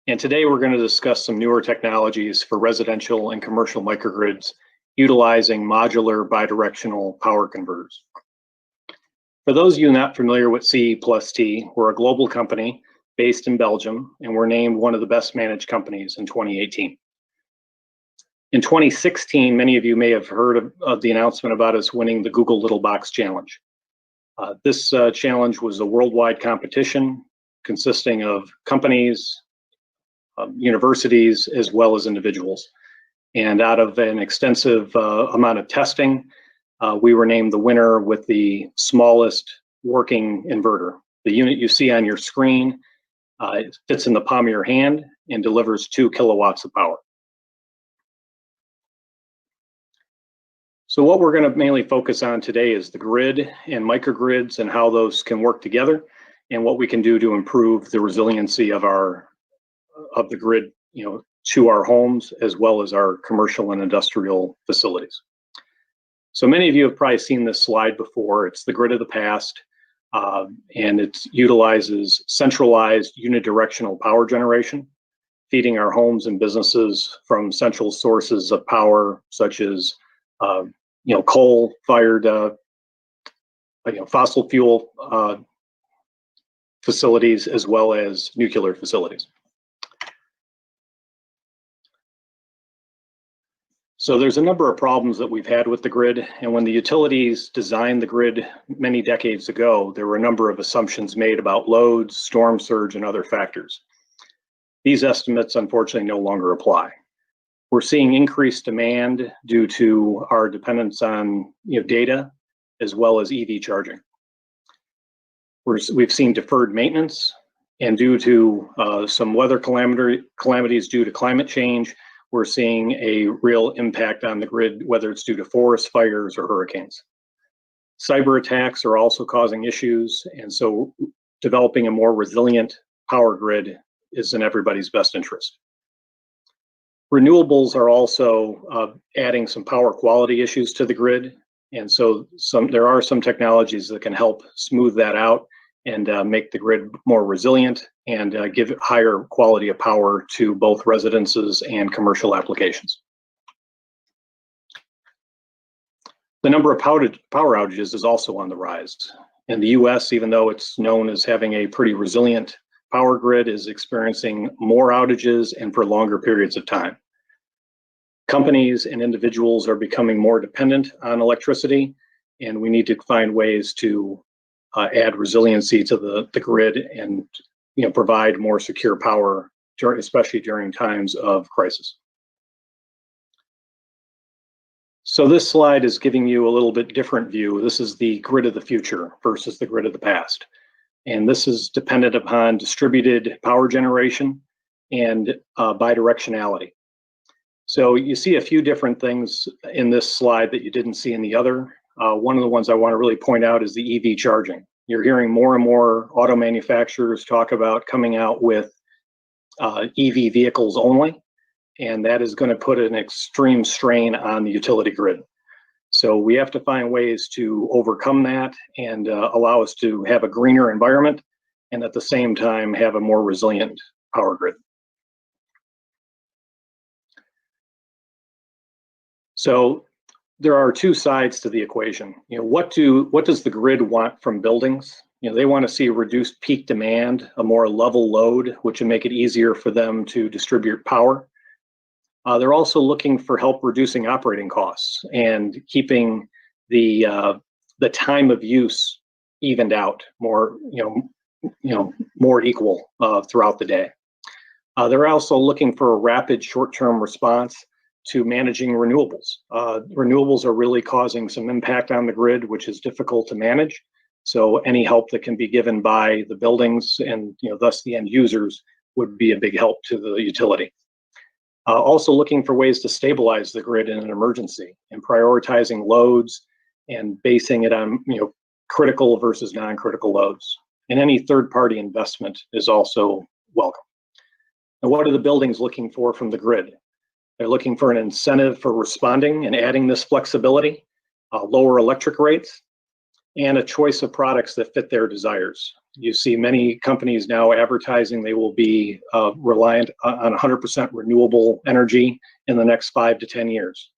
And today we're going to discuss some newer technologies for residential and commercial microgrids utilizing modular bidirectional power converters. For those of you not familiar with C+T, we're a global company based in Belgium, and we're named one of the best managed companies in 2018. In 2016, many of you may have heard of the announcement about us winning the Google Little Box Challenge. This challenge was a worldwide competition consisting of companies, universities, as well as individuals. And out of an extensive amount of testing, we were named the winner with the smallest working inverter. The unit you see on your screen, it fits in the palm of your hand and delivers 2 kilowatts of power. So what we're going to mainly focus on today is the grid and microgrids and how those can work together and what we can do to improve the resiliency of the grid, to our homes as well as our commercial and industrial facilities. So many of you have probably seen this slide before. It's the grid of the past, and it utilizes centralized unidirectional power generation, feeding our homes and businesses from central sources of power such as coal-fired, fossil fuel facilities, as well as nuclear facilities. So there's a number of problems that we've had with the grid, and when the utilities designed the grid many decades ago, there were a number of assumptions made about loads, storm surge, and other factors. These estimates, unfortunately, no longer apply. We're seeing increased demand due to our dependence on data as well as EV charging. We've seen deferred maintenance, and due to some weather calamities due to climate change, we're seeing a real impact on the grid, whether it's due to forest fires or hurricanes. Cyber attacks are also causing issues, and so developing a more resilient power grid is in everybody's best interest. Renewables are also adding some power quality issues to the grid, and so there are some technologies that can help smooth that out and make the grid more resilient and give higher quality of power to both residences and commercial applications. The number of power outages is also on the rise. In the US, even though it's known as having a pretty resilient power grid, is experiencing more outages and for longer periods of time. Companies and individuals are becoming more dependent on electricity, and we need to find ways to add resiliency to the grid and provide more secure power, especially during times of crisis. So this slide is giving you a little bit different view. This is the grid of the future versus the grid of the past. And this is dependent upon distributed power generation and bidirectionality. So you see a few different things in this slide that you didn't see in the other. One of the ones I want to really point out is the EV charging. You're hearing more and more auto manufacturers talk about coming out with EV vehicles only, and that is going to put an extreme strain on the utility grid. So we have to find ways to overcome that and allow us to have a greener environment and at the same time have a more resilient power grid. So there are two sides to the equation. What does the grid want from buildings? They want to see a reduced peak demand, a more level load, which will make it easier for them to distribute power. They're also looking for help reducing operating costs and keeping the time of use evened out more, more equal throughout the day. They're also looking for a rapid short-term response to managing renewables. Renewables are really causing some impact on the grid, which is difficult to manage. So any help that can be given by the buildings and thus the end users would be a big help to the utility. Also looking for ways to stabilize the grid in an emergency and prioritizing loads and basing it on critical versus non-critical loads. And any third-party investment is also welcome. And what are the buildings looking for from the grid? They're looking for an incentive for responding and adding this flexibility, lower electric rates, and a choice of products that fit their desires. You see many companies now advertising they will be reliant on 100% renewable energy in the next 5 to 10 years.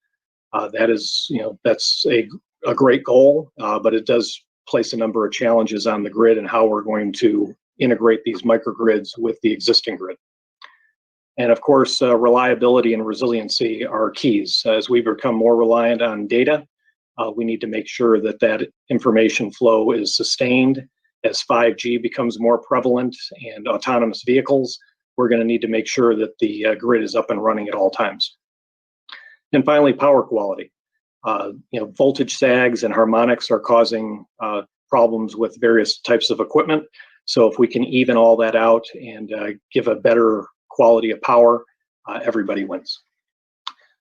That is, that's a great goal, but it does place a number of challenges on the grid and how we're going to integrate these microgrids with the existing grid. And of course, reliability and resiliency are keys. As we become more reliant on data, we need to make sure that that information flow is sustained. As 5G becomes more prevalent and autonomous vehicles, we're going to need to make sure that the grid is up and running at all times. And finally, power quality. Voltage sags and harmonics are causing problems with various types of equipment. So if we can even all that out and give a better quality of power, everybody wins.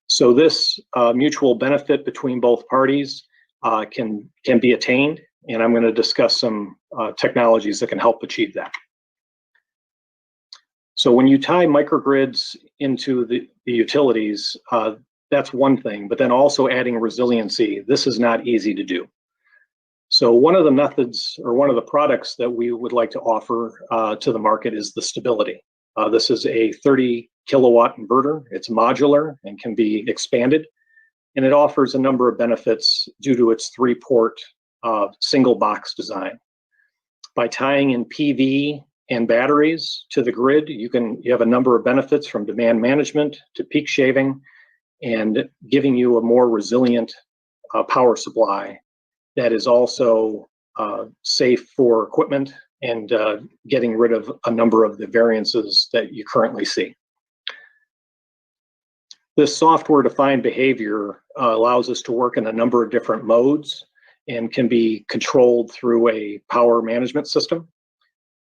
So this mutual benefit between both parties can be attained, and I'm going to discuss some technologies that can help achieve that. So when you tie microgrids into the utilities, that's one thing, but then also adding resiliency, this is not easy to do. So one of the methods or one of the products that we would like to offer to the market is the stability. This is a 30 kilowatt inverter. It's modular and can be expanded, and it offers a number of benefits due to its 3-port single box design. By tying in PV and batteries to the grid, you have a number of benefits from demand management to peak shaving and giving you a more resilient power supply that is also safe for equipment and getting rid of a number of the variances that you currently see. This software-defined behavior allows us to work in a number of different modes and can be controlled through a power management system.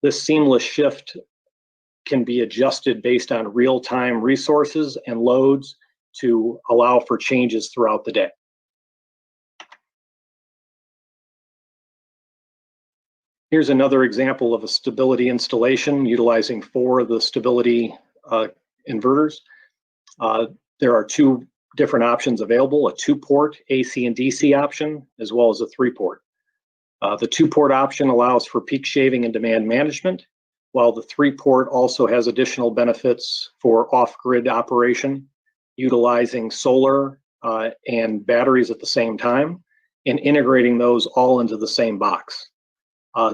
This seamless shift can be adjusted based on real-time resources and loads to allow for changes throughout the day. Here's another example of a stability installation utilizing 4 of the stability inverters. There are 2 different options available, a 2-port AC and DC option, as well as a 3-port. The 2-port option allows for peak shaving and demand management, while the 3-port also has additional benefits for off-grid operation, utilizing solar and batteries at the same time, and integrating those all into the same box.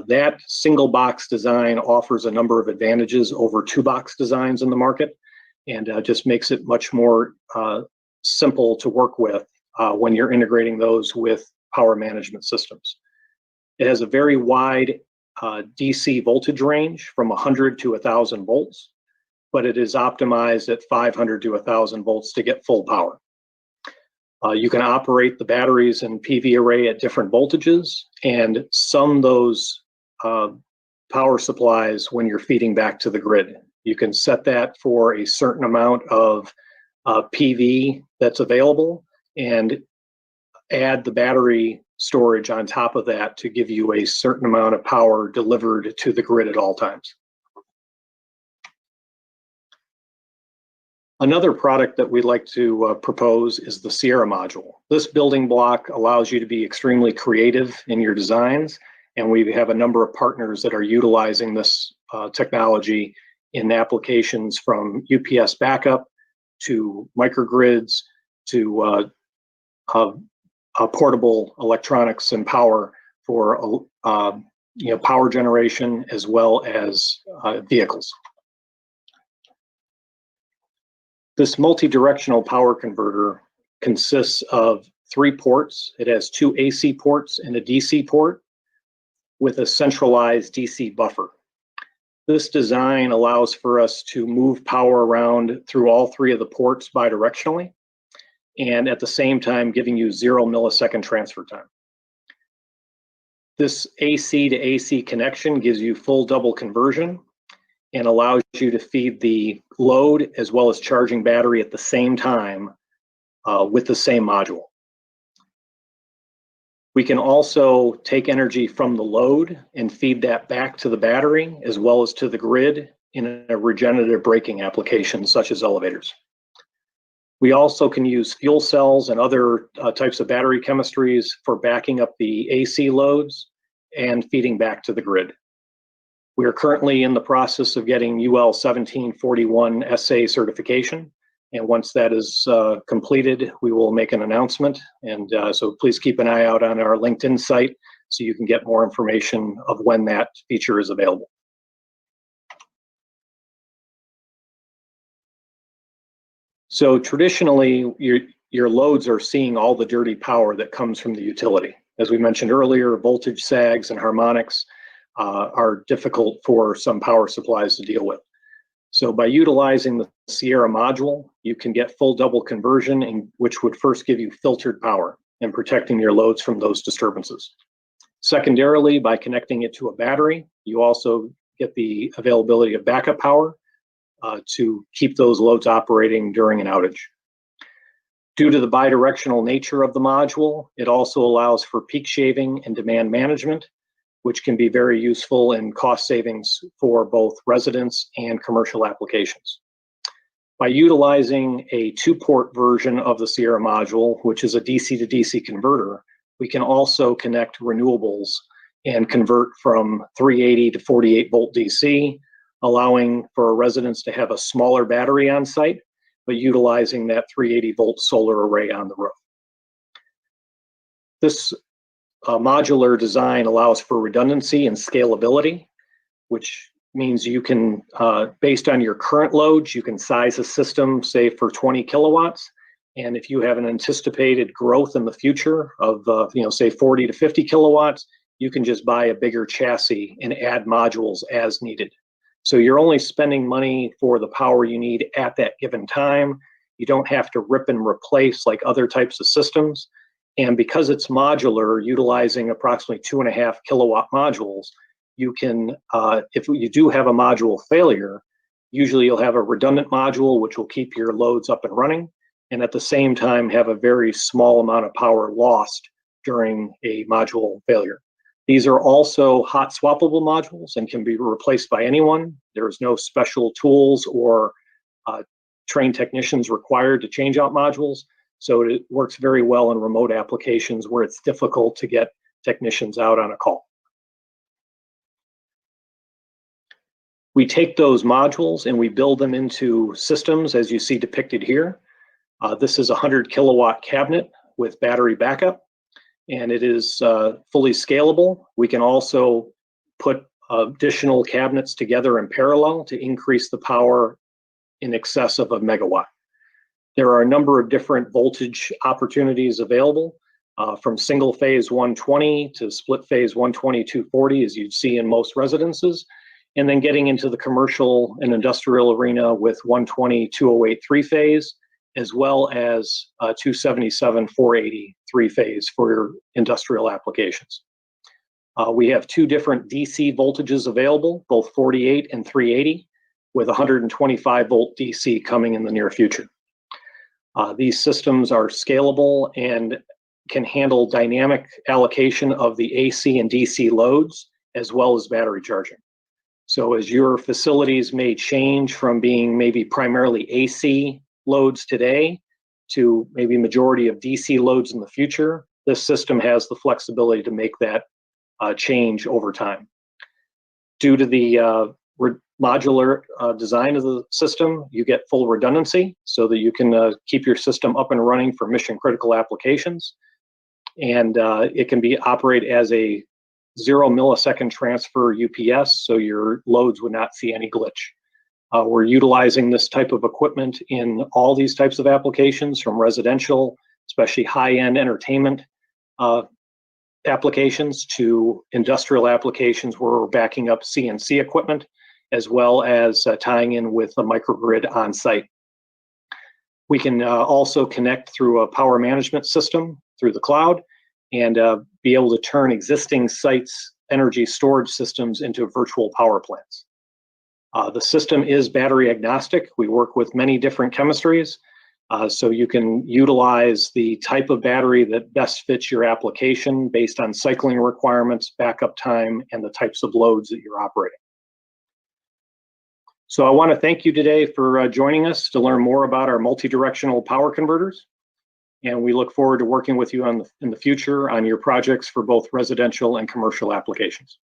That single box design offers a number of advantages over 2-box designs in the market, and just makes it much more simple to work with when you're integrating those with power management systems. It has a very wide DC voltage range from 100 to 1,000 volts, but it is optimized at 500 to 1,000 volts to get full power. You can operate the batteries and PV array at different voltages and sum those power supplies when you're feeding back to the grid. You can set that for a certain amount of PV that's available and add the battery storage on top of that to give you a certain amount of power delivered to the grid at all times. Another product that we'd like to propose is the Sierra module. This building block allows you to be extremely creative in your designs, and we have a number of partners that are utilizing this technology in applications from UPS backup to microgrids to portable electronics and power for power generation as well as vehicles. This multi-directional power converter consists of 3 ports. It has 2 AC ports and a DC port with a centralized DC buffer. This design allows for us to move power around through all 3 of the ports bidirectionally, and at the same time giving you 0 millisecond transfer time. This AC to AC connection gives you full double conversion and allows you to feed the load as well as charging battery at the same time with the same module. We can also take energy from the load and feed that back to the battery as well as to the grid in a regenerative braking application such as elevators. We also can use fuel cells and other types of battery chemistries for backing up the AC loads and feeding back to the grid. We are currently in the process of getting UL 1741 SA certification. And once that is completed, we will make an announcement. And so please keep an eye out on our LinkedIn site so you can get more information of when that feature is available. So traditionally, your loads are seeing all the dirty power that comes from the utility. As we mentioned earlier, voltage sags and harmonics are difficult for some power supplies to deal with. So by utilizing the Sierra module, you can get full double conversion, which would first give you filtered power and protecting your loads from those disturbances. Secondarily, by connecting it to a battery, you also get the availability of backup power to keep those loads operating during an outage. Due to the bidirectional nature of the module, it also allows for peak shaving and demand management, which can be very useful in cost savings for both residents and commercial applications. By utilizing a 2-port version of the Sierra module, which is a DC to DC converter, we can also connect renewables and convert from 380 to 48 volt DC, allowing for residents to have a smaller battery on site, but utilizing that 380 volt solar array on the roof. This modular design allows for redundancy and scalability, which means you can, based on your current loads, you can size a system, say for 20 kilowatts. And if you have an anticipated growth in the future of, say 40 to 50 kilowatts, you can just buy a bigger chassis and add modules as needed. So you're only spending money for the power you need at that given time. You don't have to rip and replace like other types of systems. And because it's modular, utilizing approximately 2.5 kilowatt modules, you can, if you do have a module failure, usually you'll have a redundant module which will keep your loads up and running, and at the same time have a very small amount of power lost during a module failure. These are also hot swappable modules and can be replaced by anyone. There's no special tools or trained technicians required to change out modules. So it works very well in remote applications where it's difficult to get technicians out on a call. We take those modules and we build them into systems as you see depicted here. This is a 100 kilowatt cabinet with battery backup, and it is fully scalable. We can also put additional cabinets together in parallel to increase the power in excess of a megawatt. There are a number of different voltage opportunities available, from single phase 120 to split phase 120 240, as you'd see in most residences, and then getting into the commercial and industrial arena with 120 208 3-phase, as well as 277 480 3-phase for industrial applications. We have 2 different DC voltages available, both 48 and 380, with 125 volt DC coming in the near future. These systems are scalable and can handle dynamic allocation of the AC and DC loads, as well as battery charging. So as your facilities may change from being maybe primarily AC loads today to maybe majority of DC loads in the future, this system has the flexibility to make that change over time. Due to the modular design of the system, you get full redundancy so that you can keep your system up and running for mission critical applications. And it can be operate as a 0 millisecond transfer UPS, so your loads would not see any glitch. We're utilizing this type of equipment in all these types of applications, from residential, especially high-end entertainment applications, to industrial applications where we're backing up CNC equipment, as well as tying in with a microgrid on site. We can also connect through a power management system through the cloud and be able to turn existing sites' energy storage systems into virtual power plants. The system is battery agnostic. We work with many different chemistries, so you can utilize the type of battery that best fits your application based on cycling requirements, backup time, and the types of loads that you're operating. So I want to thank you today for joining us to learn more about our multi-directional power converters. And we look forward to working with you in the future on your projects for both residential and commercial applications.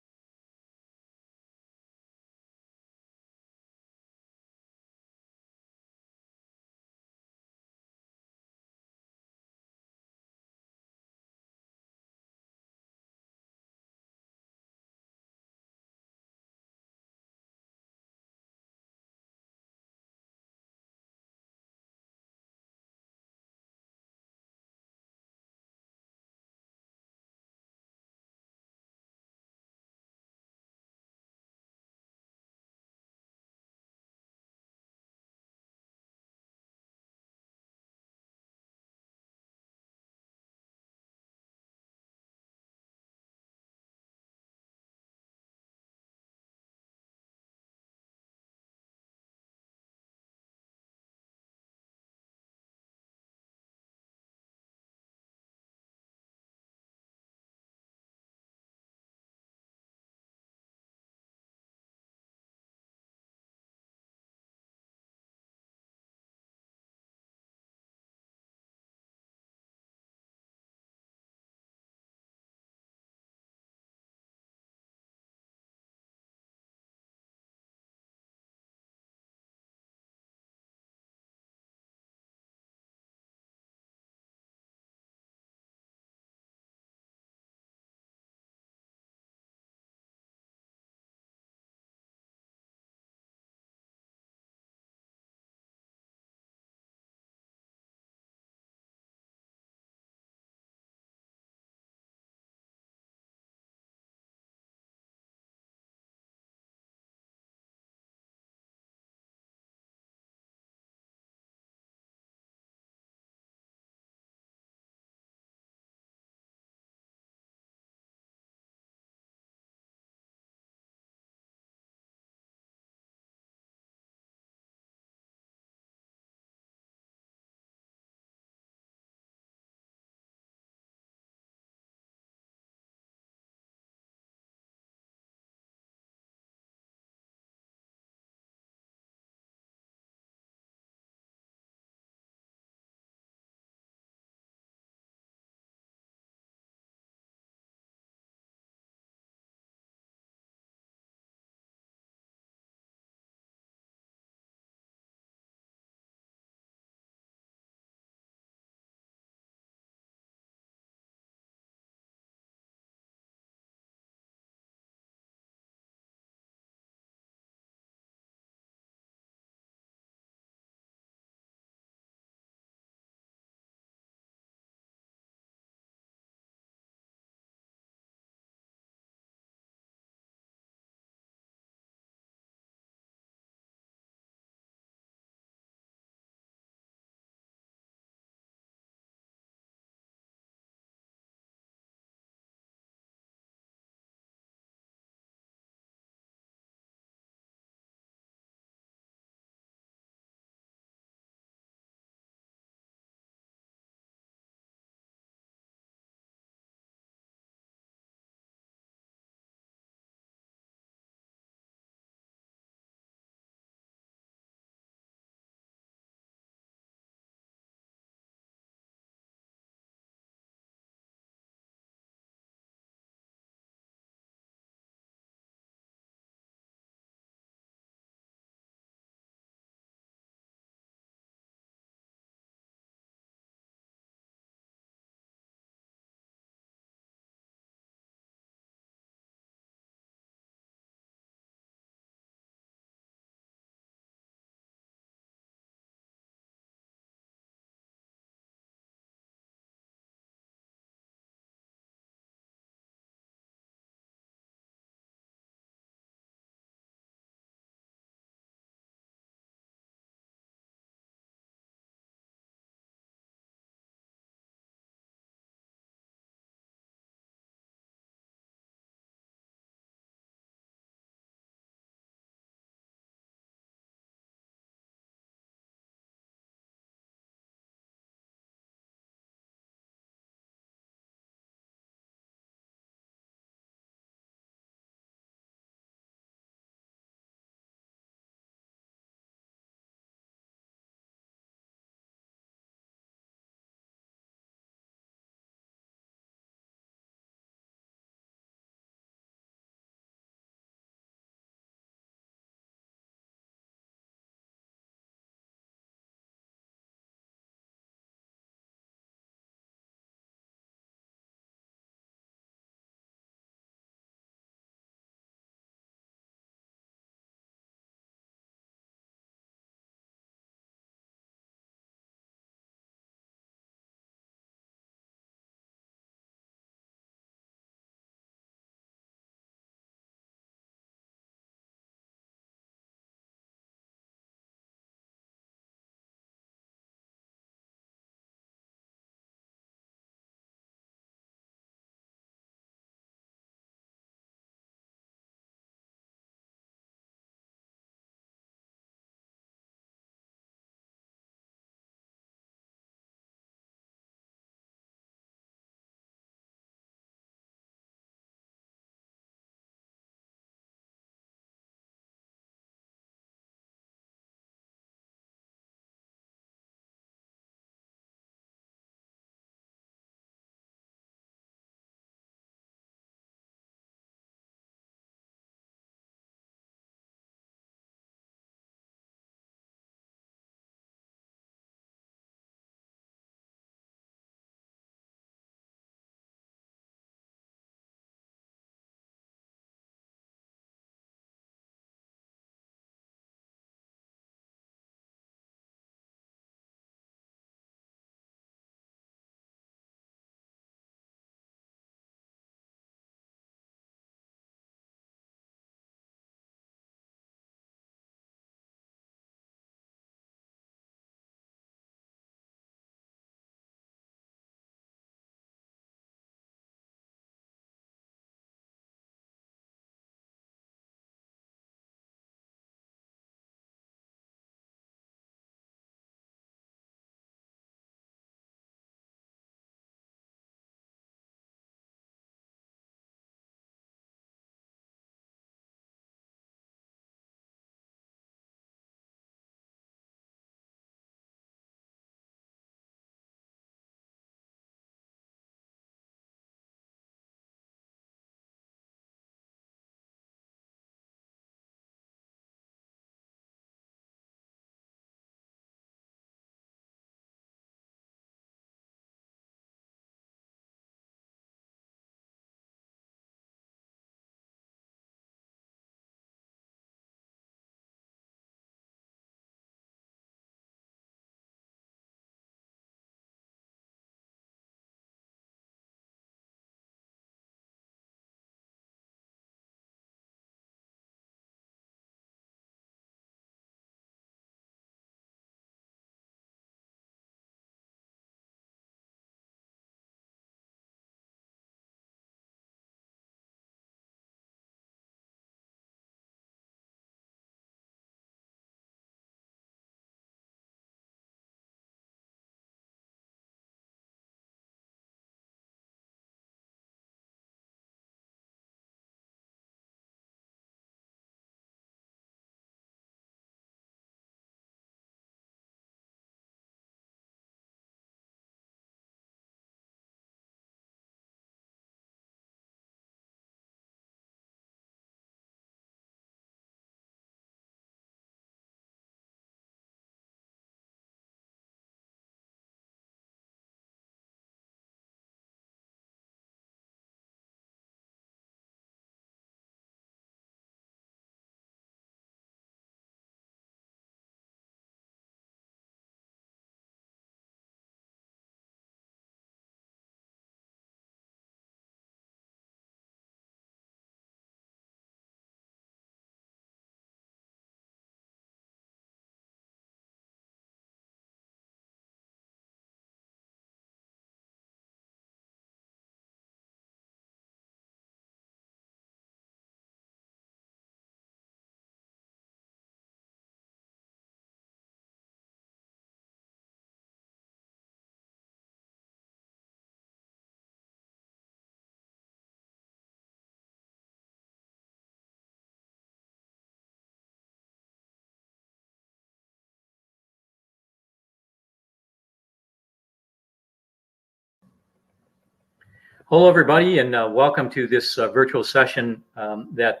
Hello, everybody, and welcome to this virtual session that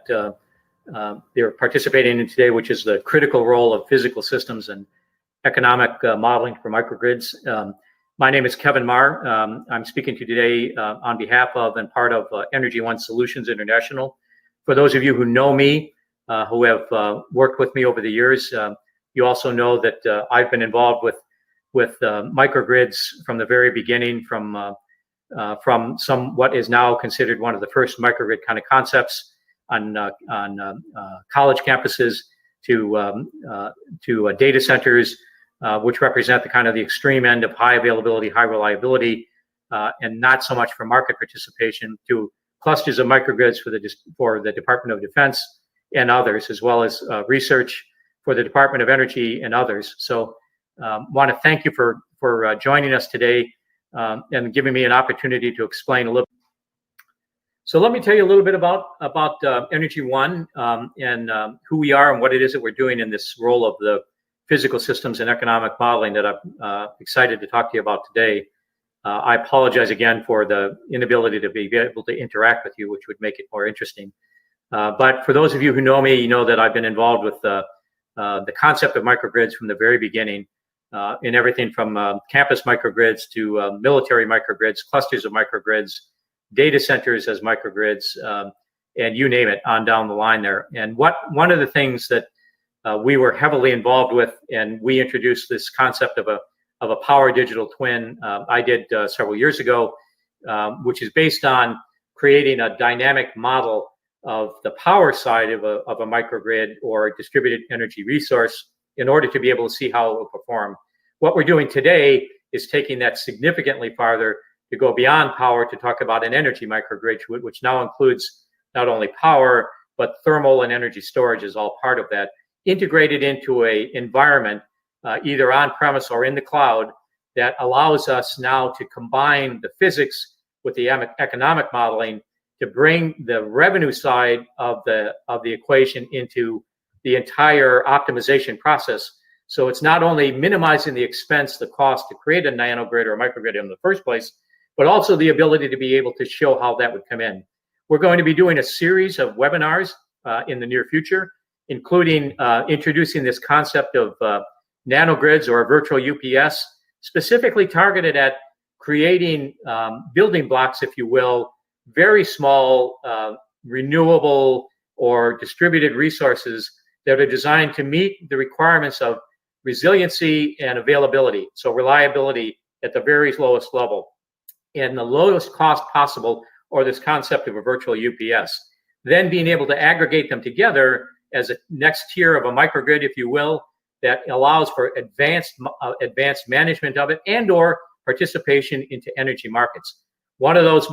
they're participating in today, which is the critical role of physical systems and economic modeling for microgrids. My name is Kevin Marr. I'm speaking to you today on behalf of and part of Energy One Solutions International. For those of you who know me, who have worked with me over the years, you also know that I've been involved with microgrids from the very beginning, from what is now considered one of the first microgrid kind of concepts on college campuses to data centers, which represent the kind of the extreme end of high availability, high reliability, and not so much for market participation, to clusters of microgrids for the Department of Defense and others, as well as research for the Department of Energy and others. So want to thank you for joining us today. And giving me an opportunity to explain a little. So let me tell you a little bit about Energy One and who we are and what it is that we're doing in this role of the physical systems and economic modeling that I'm excited to talk to you about today. I apologize again for the inability to be able to interact with you, which would make it more interesting. But for those of you who know me, you know that I've been involved with the concept of microgrids from the very beginning. In everything from campus microgrids to military microgrids, clusters of microgrids, data centers as microgrids, and you name it, on down the line there. And one of the things that we were heavily involved with, and we introduced this concept of a power digital twin, I did several years ago, which is based on creating a dynamic model of the power side of a microgrid or distributed energy resource in order to be able to see how it will perform. What we're doing today is taking that significantly farther to go beyond power to talk about an energy microgrid, which now includes not only power, but thermal and energy storage is all part of that, integrated into an environment, either on-premise or in the cloud, that allows us now to combine the physics with the economic modeling to bring the revenue side of the equation into the entire optimization process. So it's not only minimizing the expense, the cost to create a nanogrid or a microgrid in the first place, but also the ability to be able to show how that would come in. We're going to be doing a series of webinars in the near future, including introducing this concept of nanogrids or virtual UPS, specifically targeted at creating building blocks, if you will, very small, renewable or distributed resources that are designed to meet the requirements of resiliency and availability, so reliability at the very lowest level and the lowest cost possible, or this concept of a virtual UPS. Then being able to aggregate them together as a next tier of a microgrid, if you will, that allows for advanced management of it and or participation into energy markets. One of those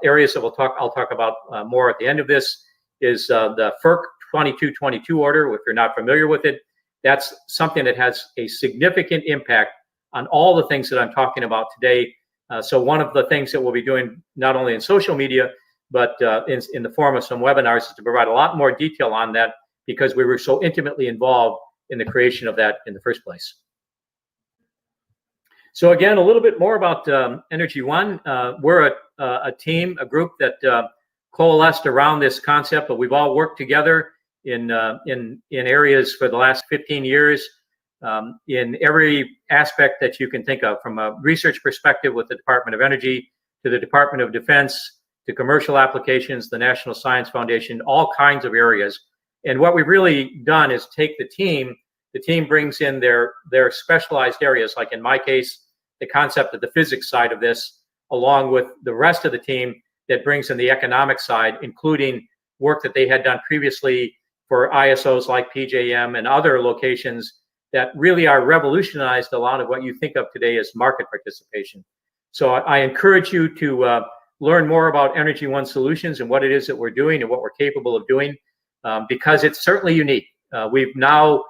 areas that I'll talk about more at the end of this is the FERC 2222 order. If you're not familiar with it, that's something that has a significant impact on all the things that I'm talking about today. So one of the things that we'll be doing, not only in social media, but in the form of some webinars, is to provide a lot more detail on that, because we were so intimately involved in the creation of that in the first place. So again, a little bit more about Energy One. We're a team, a group that coalesced around this concept, but we've all worked together in areas for the last 15 years in every aspect that you can think of, from a research perspective with the Department of Energy to the Department of Defense to commercial applications, the National Science Foundation, all kinds of areas. And what we've really done is take the team brings in their specialized areas, like in my case, the concept of the physics side of this, along with the rest of the team that brings in the economic side, including work that they had done previously for ISOs like PJM and other locations that really are revolutionized a lot of what you think of today as market participation. So I encourage you to learn more about Energy One Solutions and what it is that we're doing and what we're capable of doing, because it's certainly unique. We've now,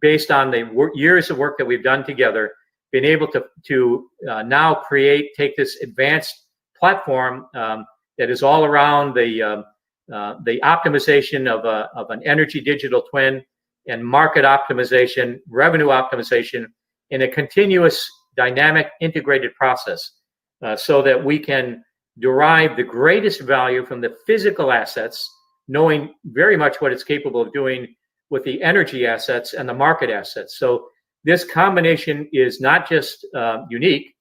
based on the years of work that we've done together, been able to now take this advanced platform that is all around the optimization of an energy digital twin and market optimization, revenue optimization in a continuous, dynamic, integrated process, so that we can derive the greatest value from the physical assets, knowing very much what it's capable of doing with the energy assets and the market assets. So this combination is not just unique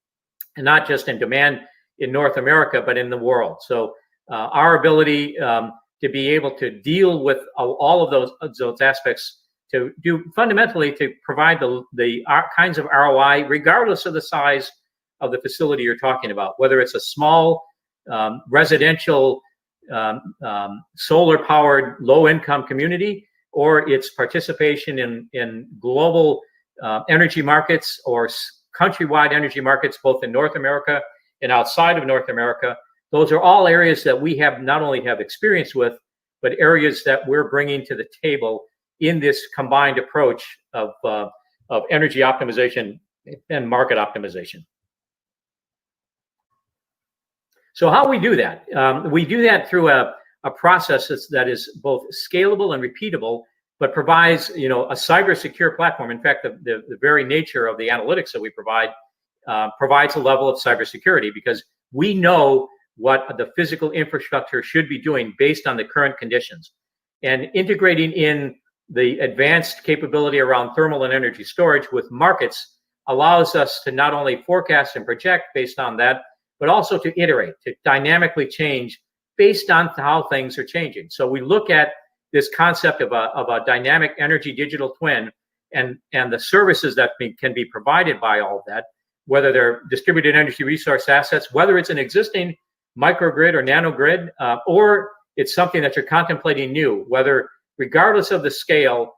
and not just in demand in North America, but in the world. So our ability to be able to deal with all of those aspects, to do fundamentally to provide the kinds of ROI, regardless of the size of the facility you're talking about, whether it's a small residential solar powered low income community, or its participation in global energy markets or countrywide energy markets, both in North America and outside of North America. Those are all areas that we have not only have experience with, but areas that we're bringing to the table in this combined approach of energy optimization and market optimization. So how we do that? We do that through a process that is both scalable and repeatable, but provides, a cyber secure platform. In fact, the very nature of the analytics that we provide provides a level of cybersecurity, because we know what the physical infrastructure should be doing based on the current conditions. And integrating in the advanced capability around thermal and energy storage with markets allows us to not only forecast and project based on that, but also to iterate, to dynamically change based on how things are changing. So we look at this concept of a dynamic energy digital twin and the services that can be provided by all of that, whether they're distributed energy resource assets, whether it's an existing microgrid or nanogrid, or it's something that you're contemplating new, whether regardless of the scale,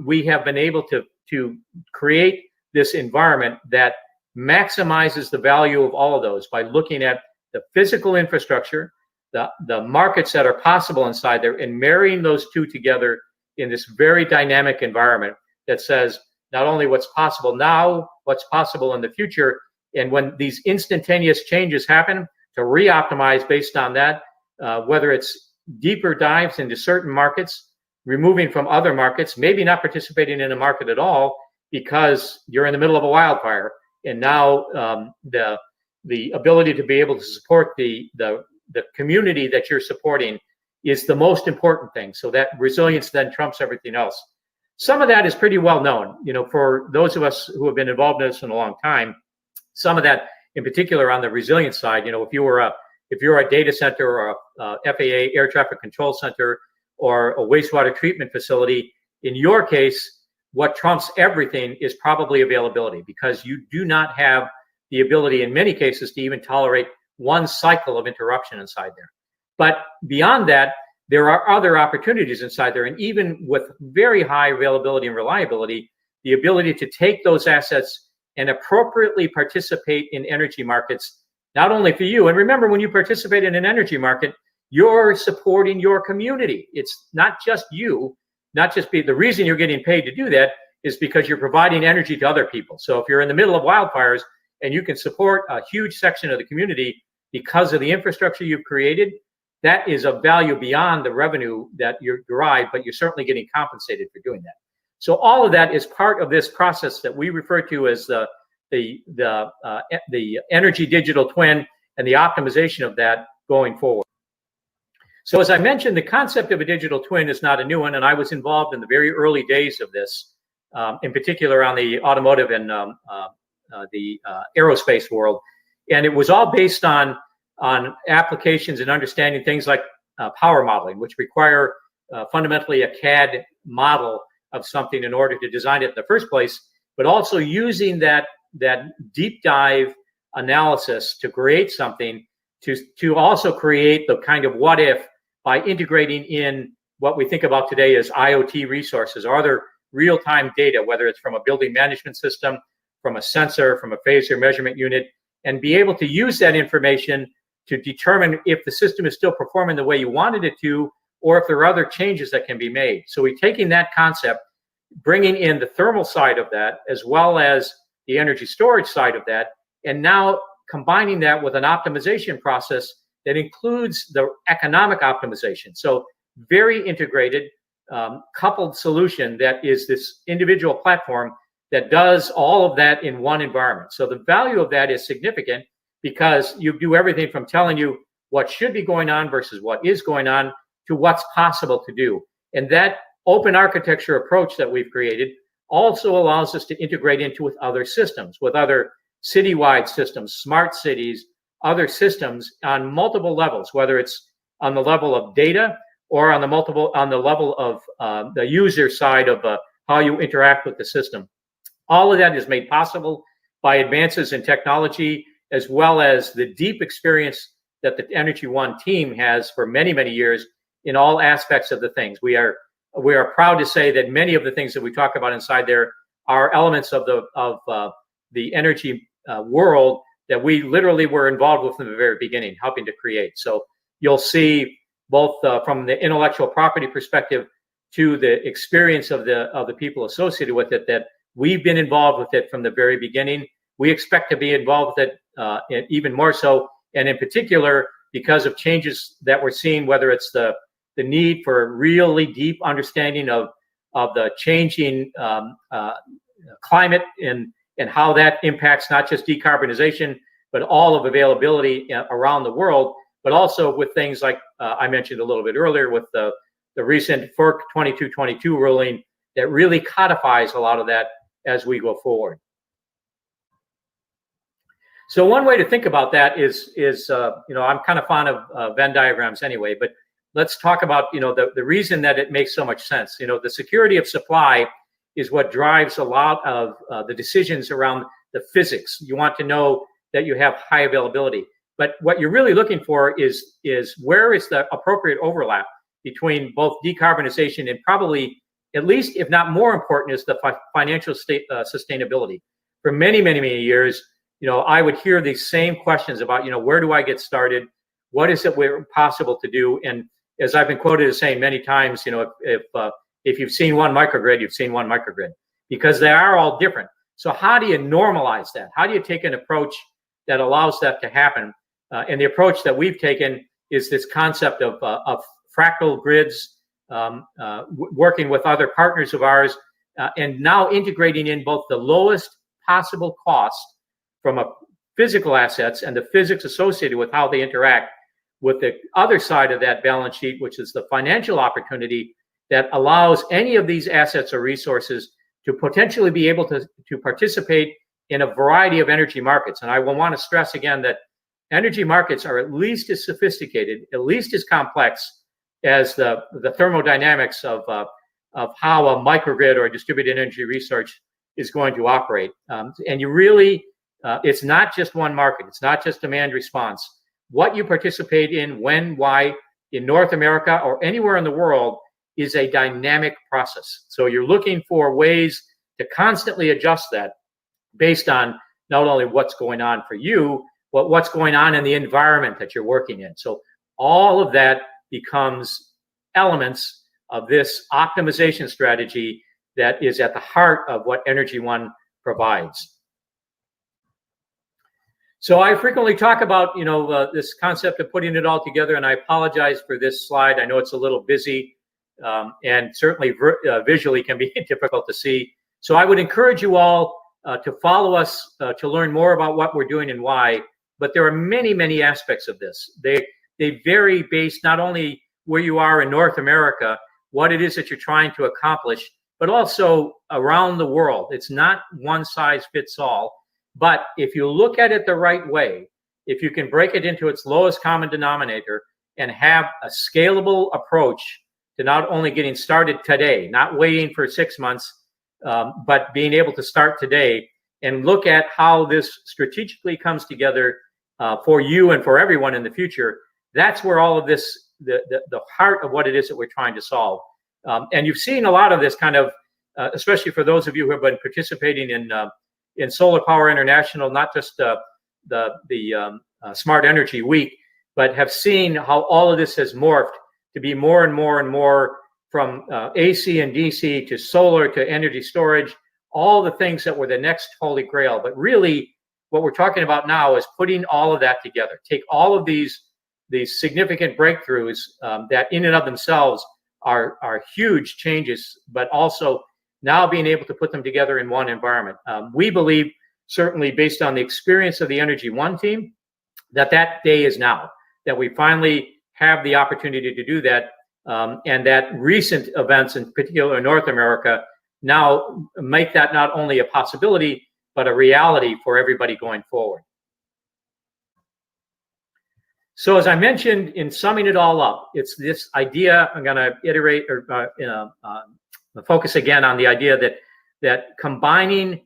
we have been able to create this environment that maximizes the value of all of those by looking at the physical infrastructure, the markets that are possible inside there, and marrying those two together in this very dynamic environment that says not only what's possible now, what's possible in the future, and when these instantaneous changes happen, to re-optimize based on that, whether it's deeper dives into certain markets, removing from other markets, maybe not participating in a market at all because you're in the middle of a wildfire, and now the ability to be able to support the community that you're supporting is the most important thing. So that resilience then trumps everything else. Some of that is pretty well known, for those of us who have been involved in this in a long time. Some of that, in particular, on the resilience side, if you're a data center or a FAA air traffic control center or a wastewater treatment facility, in your case, what trumps everything is probably availability, because you do not have the ability in many cases to even tolerate one cycle of interruption inside there. But beyond that, there are other opportunities inside there. And even with very high availability and reliability, the ability to take those assets and appropriately participate in energy markets, not only for you. And remember, when you participate in an energy market, you're supporting your community. It's not just you, the reason you're getting paid to do that is because you're providing energy to other people. So if you're in the middle of wildfires and you can support a huge section of the community because of the infrastructure you've created, that is of value beyond the revenue that you derive, but you're certainly getting compensated for doing that. So all of that is part of this process that we refer to as the energy digital twin and the optimization of that going forward. So as I mentioned, the concept of a digital twin is not a new one, and I was involved in the very early days of this, in particular on the automotive and the aerospace world. And it was all based on applications and understanding things like power modeling, which require fundamentally a CAD model of something in order to design it in the first place, but also using that deep dive analysis to create something, to also create the kind of what if by integrating in what we think about today as IoT resources or other real-time data, whether it's from a building management system, from a sensor, from a phaser measurement unit, and be able to use that information to determine if the system is still performing the way you wanted it to, or if there are other changes that can be made. So we're taking that concept, bringing in the thermal side of that, as well as the energy storage side of that, and now combining that with an optimization process that includes the economic optimization. So very integrated, coupled solution that is this individual platform that does all of that in one environment. So the value of that is significant because you do everything from telling you what should be going on versus what is going on to what's possible to do. And that open architecture approach that we've created also allows us to integrate into with other systems, with other citywide systems, smart cities, other systems on multiple levels, whether it's on the level of data or on the level of the user side of how you interact with the system. All of that is made possible by advances in technology, as well as the deep experience that the Energy One team has for many, many years in all aspects of the things. We are proud to say that many of the things that we talk about inside there are elements of the energy world that we literally were involved with from the very beginning, helping to create. So you'll see both from the intellectual property perspective to the experience of the people associated with it, that we've been involved with it from the very beginning. We expect to be involved with it even more so, and in particular, because of changes that we're seeing, whether it's the need for really deep understanding of the changing climate and how that impacts not just decarbonization, but all of availability around the world, but also with things like I mentioned a little bit earlier with the recent FERC 2222 ruling that really codifies a lot of that as we go forward. So one way to think about that is I'm kind of fond of Venn diagrams anyway, but let's talk about, the reason that it makes so much sense. The security of supply is what drives a lot of the decisions around the physics. You want to know that you have high availability, but what you're really looking for is where is the appropriate overlap between both decarbonization and probably, at least if not more important, is the financial sustainability. For many, many, many years, I would hear these same questions about, where do I get started? What is it possible to do? And as I've been quoted as saying many times, if you've seen one microgrid, you've seen one microgrid, because they are all different. So how do you normalize that? How do you take an approach that allows that to happen? And the approach that we've taken is this concept of fractal grids, working with other partners of ours, and now integrating in both the lowest possible cost from a physical assets and the physics associated with how they interact with the other side of that balance sheet, which is the financial opportunity that allows any of these assets or resources to potentially be able to participate in a variety of energy markets. And I will want to stress again that energy markets are at least as sophisticated, at least as complex as the thermodynamics of how a microgrid or a distributed energy research is going to operate. And you really, it's not just one market. It's not just demand response. What you participate in, when, why, in North America or anywhere in the world is a dynamic process. So you're looking for ways to constantly adjust that based on not only what's going on for you, but what's going on in the environment that you're working in. So all of that becomes elements of this optimization strategy that is at the heart of what Energy One provides. So I frequently talk about, this concept of putting it all together, and I apologize for this slide. I know it's a little busy and certainly visually can be difficult to see. So I would encourage you all to follow us to learn more about what we're doing and why, but there are many, many aspects of this. They vary based not only where you are in North America, what it is that you're trying to accomplish, but also around the world. It's not one size fits all. But if you look at it the right way, if you can break it into its lowest common denominator and have a scalable approach to not only getting started today, not waiting for 6 months, but being able to start today and look at how this strategically comes together for you and for everyone in the future, that's where all of this, the heart of what it is that we're trying to solve. And you've seen a lot of this kind of, especially for those of you who have been participating in Solar Power International, not just the Smart Energy Week, but have seen how all of this has morphed to be more and more and more from AC and DC to solar to energy storage, all the things that were the next holy grail. But really, what we're talking about now is putting all of that together. Take all of these significant breakthroughs that in and of themselves are huge changes, but also now being able to put them together in one environment. We believe, certainly based on the experience of the Energy One team, that day is now, that we finally have the opportunity to do that, and that recent events, in particular in North America, now make that not only a possibility, but a reality for everybody going forward. So as I mentioned, in summing it all up, it's this idea, I'm going to iterate or focus again on the idea that combining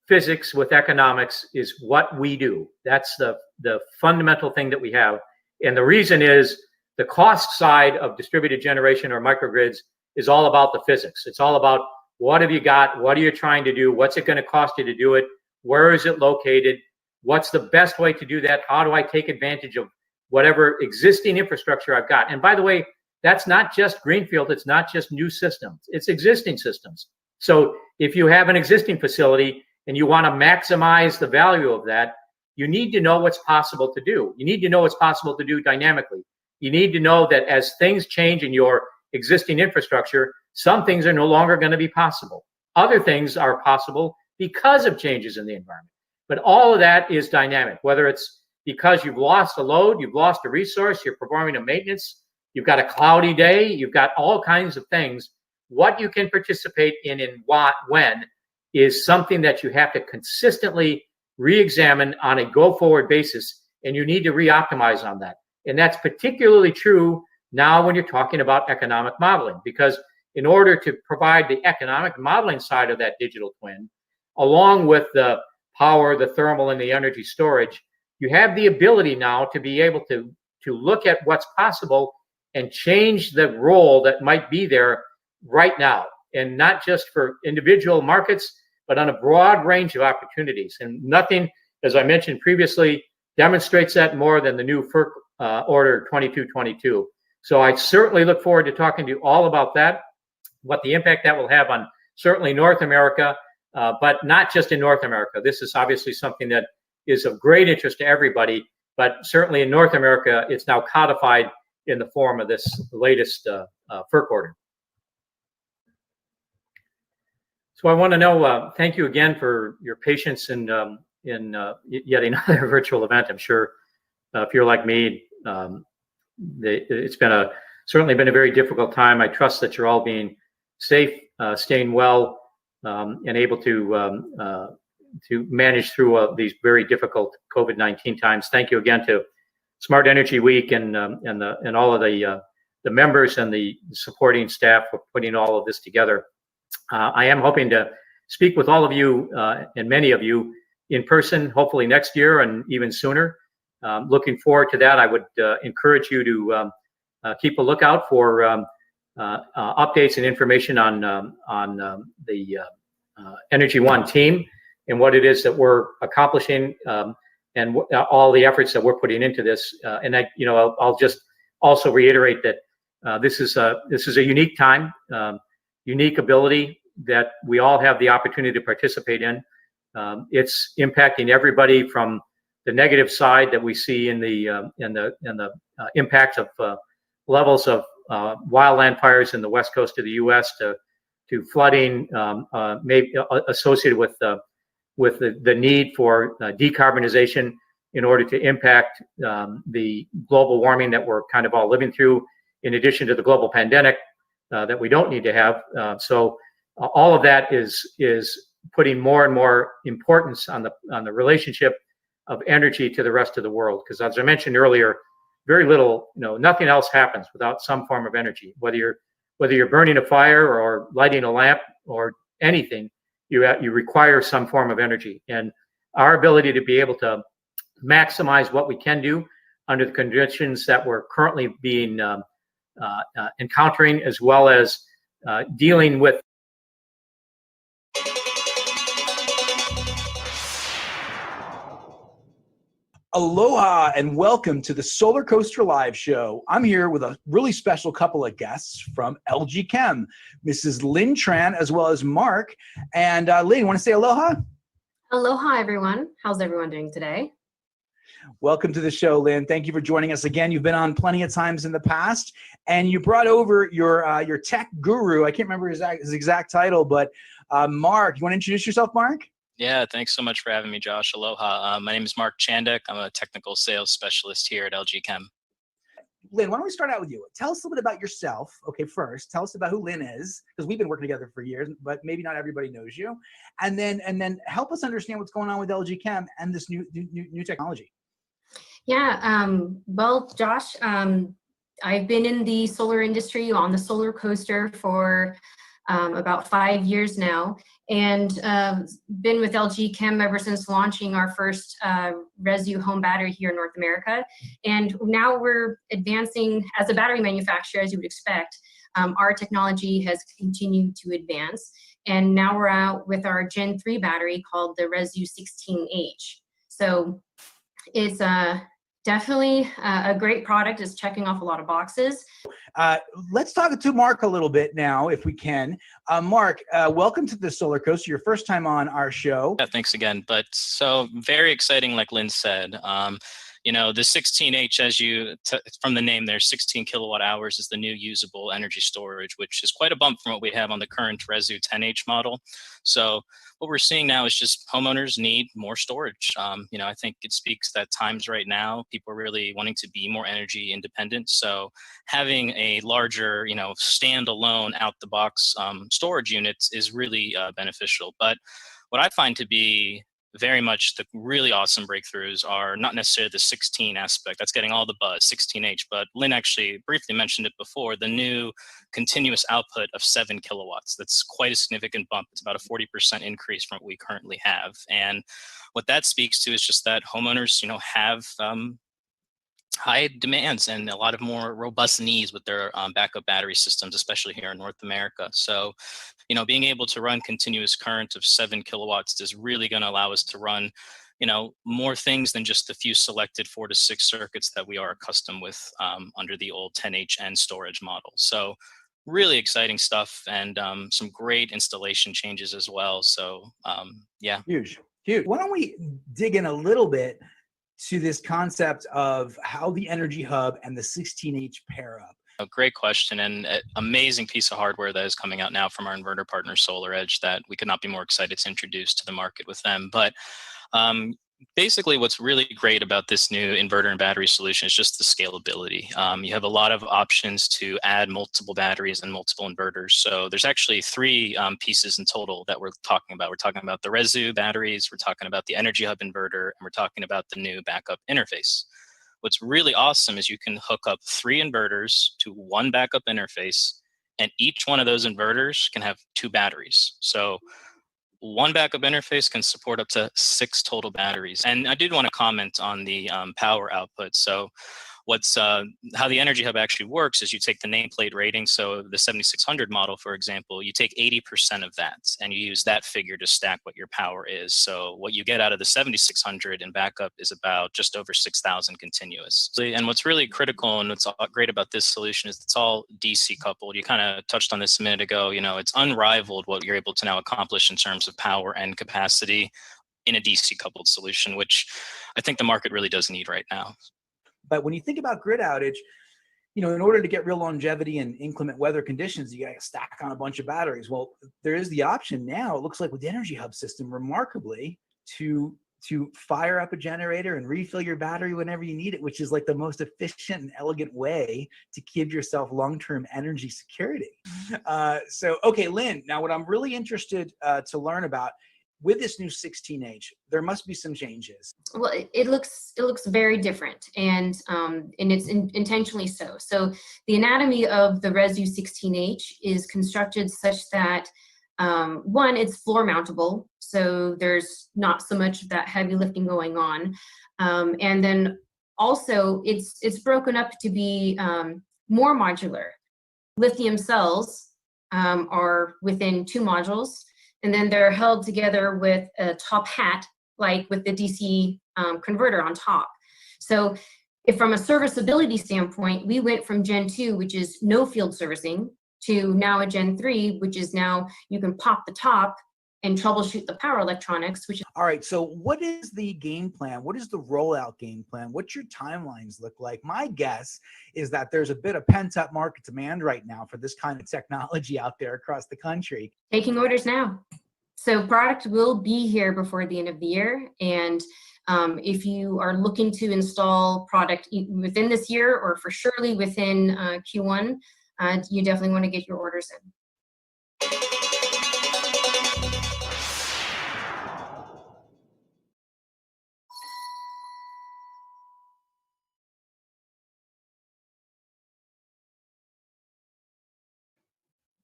physics with economics is what we do. That's the fundamental thing that we have. And the reason is the cost side of distributed generation or microgrids is all about the physics. It's all about what have you got? What are you trying to do? What's it going to cost you to do it? Where is it located? What's the best way to do that? How do I take advantage of whatever existing infrastructure I've got? And by the way, that's not just greenfield. It's not just new systems. It's existing systems. So if you have an existing facility and you want to maximize the value of that, you need to know what's possible to do. You need to know what's possible to do dynamically. You need to know that as things change in your existing infrastructure, some things are no longer going to be possible. Other things are possible because of changes in the environment. But all of that is dynamic, whether it's because you've lost a load, you've lost a resource, you're performing a maintenance, you've got a cloudy day, you've got all kinds of things. What you can participate in and what, when, is something that you have to consistently re-examine on a go-forward basis, and you need to re-optimize on that. And that's particularly true now when you're talking about economic modeling, because in order to provide the economic modeling side of that digital twin, along with the power, the thermal, and the energy storage, you have the ability now to be able to look at what's possible and change the role that might be there right now, and not just for individual markets, but on a broad range of opportunities. And nothing, as I mentioned previously, demonstrates that more than the new FERC Order 2222. So I certainly look forward to talking to you all about that, what the impact that will have on certainly North America, but not just in North America. This is obviously something that is of great interest to everybody, but certainly in North America, it's now codified in the form of this latest FERC order. So I want to know, thank you again for your patience in yet another virtual event. I'm sure if you're like me, it's been certainly been a very difficult time. I trust that you're all being safe, staying well, and able to manage through these very difficult COVID-19 times. Thank you again to Smart Energy Week and all of the members and the supporting staff for putting all of this together. I am hoping to speak with all of you and many of you in person, hopefully next year and even sooner. Looking forward to that. I would encourage you to keep a lookout for updates and information on the Energy One team and what it is that we're accomplishing and all the efforts that we're putting into this. And I'll just also reiterate that this is a unique time, unique ability that we all have the opportunity to participate in. It's impacting everybody from the negative side that we see in the impact of levels of wildland fires in the west coast of the U.S. to flooding, maybe associated with the need for decarbonization in order to impact the global warming that we're kind of all living through, in addition to the global pandemic that we don't need to have. So all of that is putting more and more importance on the relationship of energy to the rest of the world. Because as I mentioned earlier, very little, nothing else happens without some form of energy. Whether you're burning a fire or lighting a lamp or anything, you require some form of energy. And our ability to be able to maximize what we can do under the conditions that we're currently being encountering, as well as dealing with Aloha and welcome to the Solar Coaster Live Show. I'm here with a really special couple of guests from LG Chem, Mrs. Lynn Tran, as well as Mark. And Lynn, want to say aloha? Aloha, everyone. How's everyone doing today? Welcome to the show, Lynn. Thank you for joining us again. You've been on plenty of times in the past, and you brought over your tech guru. I can't remember his exact title, but Mark, you want to introduce yourself, Mark? Yeah, thanks so much for having me, Josh. Aloha. My name is Mark Chandek. I'm a technical sales specialist here at LG Chem. Lynn, why don't we start out with you? Tell us a little bit about yourself. Okay, first, tell us about who Lynn is, because we've been working together for years, but maybe not everybody knows you. And then help us understand what's going on with LG Chem and this new technology. Yeah, well, Josh, I've been in the solar industry on the solar coaster for about 5 years now, and been with LG Chem ever since launching our first Resu home battery here in North America. And now we're advancing as a battery manufacturer, as you would expect. Our technology has continued to advance, and now we're out with our Gen 3 battery called the Resu 16H. So it's definitely a great product. It's checking off a lot of boxes. Let's talk to Mark a little bit now, if we can. Mark, welcome to the Solar Coaster. Your first time on our show. Yeah, thanks again. But so very exciting, like Lynn said. You know, the 16H, as from the name there, 16 kilowatt hours is the new usable energy storage, which is quite a bump from what we have on the current Resu 10H model. So what we're seeing now is just homeowners need more storage. You know, I think it speaks that times right now, people are really wanting to be more energy independent. So having a larger, you know, standalone out the box storage units is really beneficial. But what I find to be very much the really awesome breakthroughs are not necessarily the 16 aspect. That's getting all the buzz, 16H. But Lynn actually briefly mentioned it before, the new continuous output of 7 kilowatts. That's quite a significant bump. It's about a 40% increase from what we currently have. And what that speaks to is just that homeowners, you know, have high demands and a lot of more robust needs with their backup battery systems, especially here in North America. So, you know, being able to run continuous current of 7 kilowatts is really going to allow us to run, you know, more things than just the few selected 4 to 6 circuits that we are accustomed with under the old 10H and storage model. So really exciting stuff, and some great installation changes as well. So yeah. Huge. Why don't we dig in a little bit to this concept of how the Energy Hub and the 16H pair up? A great question, and an amazing piece of hardware that is coming out now from our inverter partner SolarEdge that we could not be more excited to introduce to the market with them. But basically what's really great about this new inverter and battery solution is just the scalability. You have a lot of options to add multiple batteries and multiple inverters. So there's actually 3 pieces in total that we're talking about. We're talking about the Resu batteries, we're talking about the Energy Hub inverter, and we're talking about the new backup interface. What's really awesome is you can hook up 3 inverters to 1 backup interface, and each one of those inverters can have 2 batteries. So 1 backup interface can support up to 6 total batteries. And I did want to comment on the power output. So how the Energy Hub actually works is you take the nameplate rating. So the 7600 model, for example, you take 80% of that and you use that figure to stack what your power is. So what you get out of the 7600 in backup is about just over 6,000 continuous. And what's really critical and what's great about this solution is it's all DC coupled. You kind of touched on this a minute ago. You know, it's unrivaled what you're able to now accomplish in terms of power and capacity in a DC coupled solution, which I think the market really does need right now. But when you think about grid outage, you know, in order to get real longevity in inclement weather conditions, you got to stack on a bunch of batteries. Well, there is the option now, it looks like with the Energy Hub system, remarkably, to fire up a generator and refill your battery whenever you need it, which is like the most efficient and elegant way to give yourself long-term energy security. So, okay, Lynn, now what I'm really interested to learn about, with this new 16H, there must be some changes. Well, it looks very different, and it's intentionally so. So the anatomy of the Resu 16H is constructed such that one, it's floor mountable, so there's not so much of that heavy lifting going on, and then also it's broken up to be more modular. Lithium cells are within 2 modules. And then they're held together with a top hat, like with the DC converter on top. So if from a serviceability standpoint, we went from Gen 2, which is no field servicing, to now a Gen 3, which is now you can pop the top and troubleshoot the power electronics. All right, so what is the game plan? What is the rollout game plan? What's your timelines look like? My guess is that there's a bit of pent-up market demand right now for this kind of technology out there across the country. Taking orders now. So product will be here before the end of the year. And if you are looking to install product within this year or for surely within Q1, you definitely want to get your orders in.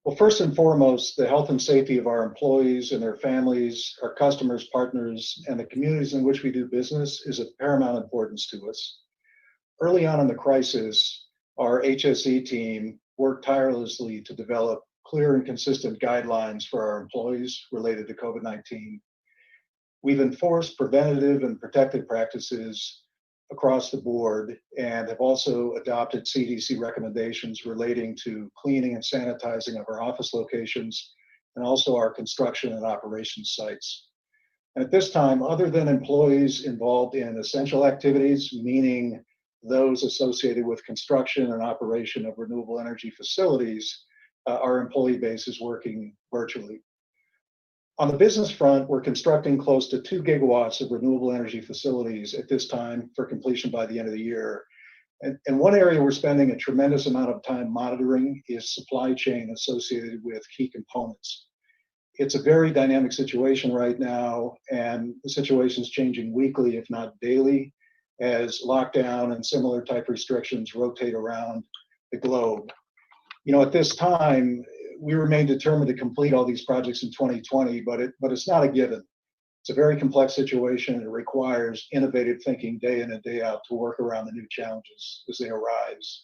Well, first and foremost, the health and safety of our employees and their families, our customers, partners, and the communities in which we do business is of paramount importance to us. Early on in the crisis, our HSE team worked tirelessly to develop clear and consistent guidelines for our employees related to COVID-19. We've enforced preventative and protective practices across the board and have also adopted CDC recommendations relating to cleaning and sanitizing of our office locations and also our construction and operations sites. And at this time, other than employees involved in essential activities, meaning those associated with construction and operation of renewable energy facilities, our employee base is working virtually. On the business front, we're constructing close to 2 gigawatts of renewable energy facilities at this time for completion by the end of the year. And one area we're spending a tremendous amount of time monitoring is supply chain associated with key components. It's a very dynamic situation right now, and the situation is changing weekly, if not daily, as lockdown and similar type restrictions rotate around the globe. At this time, we remain determined to complete all these projects in 2020, but it's not a given. It's a very complex situation, and it requires innovative thinking day in and day out to work around the new challenges as they arise.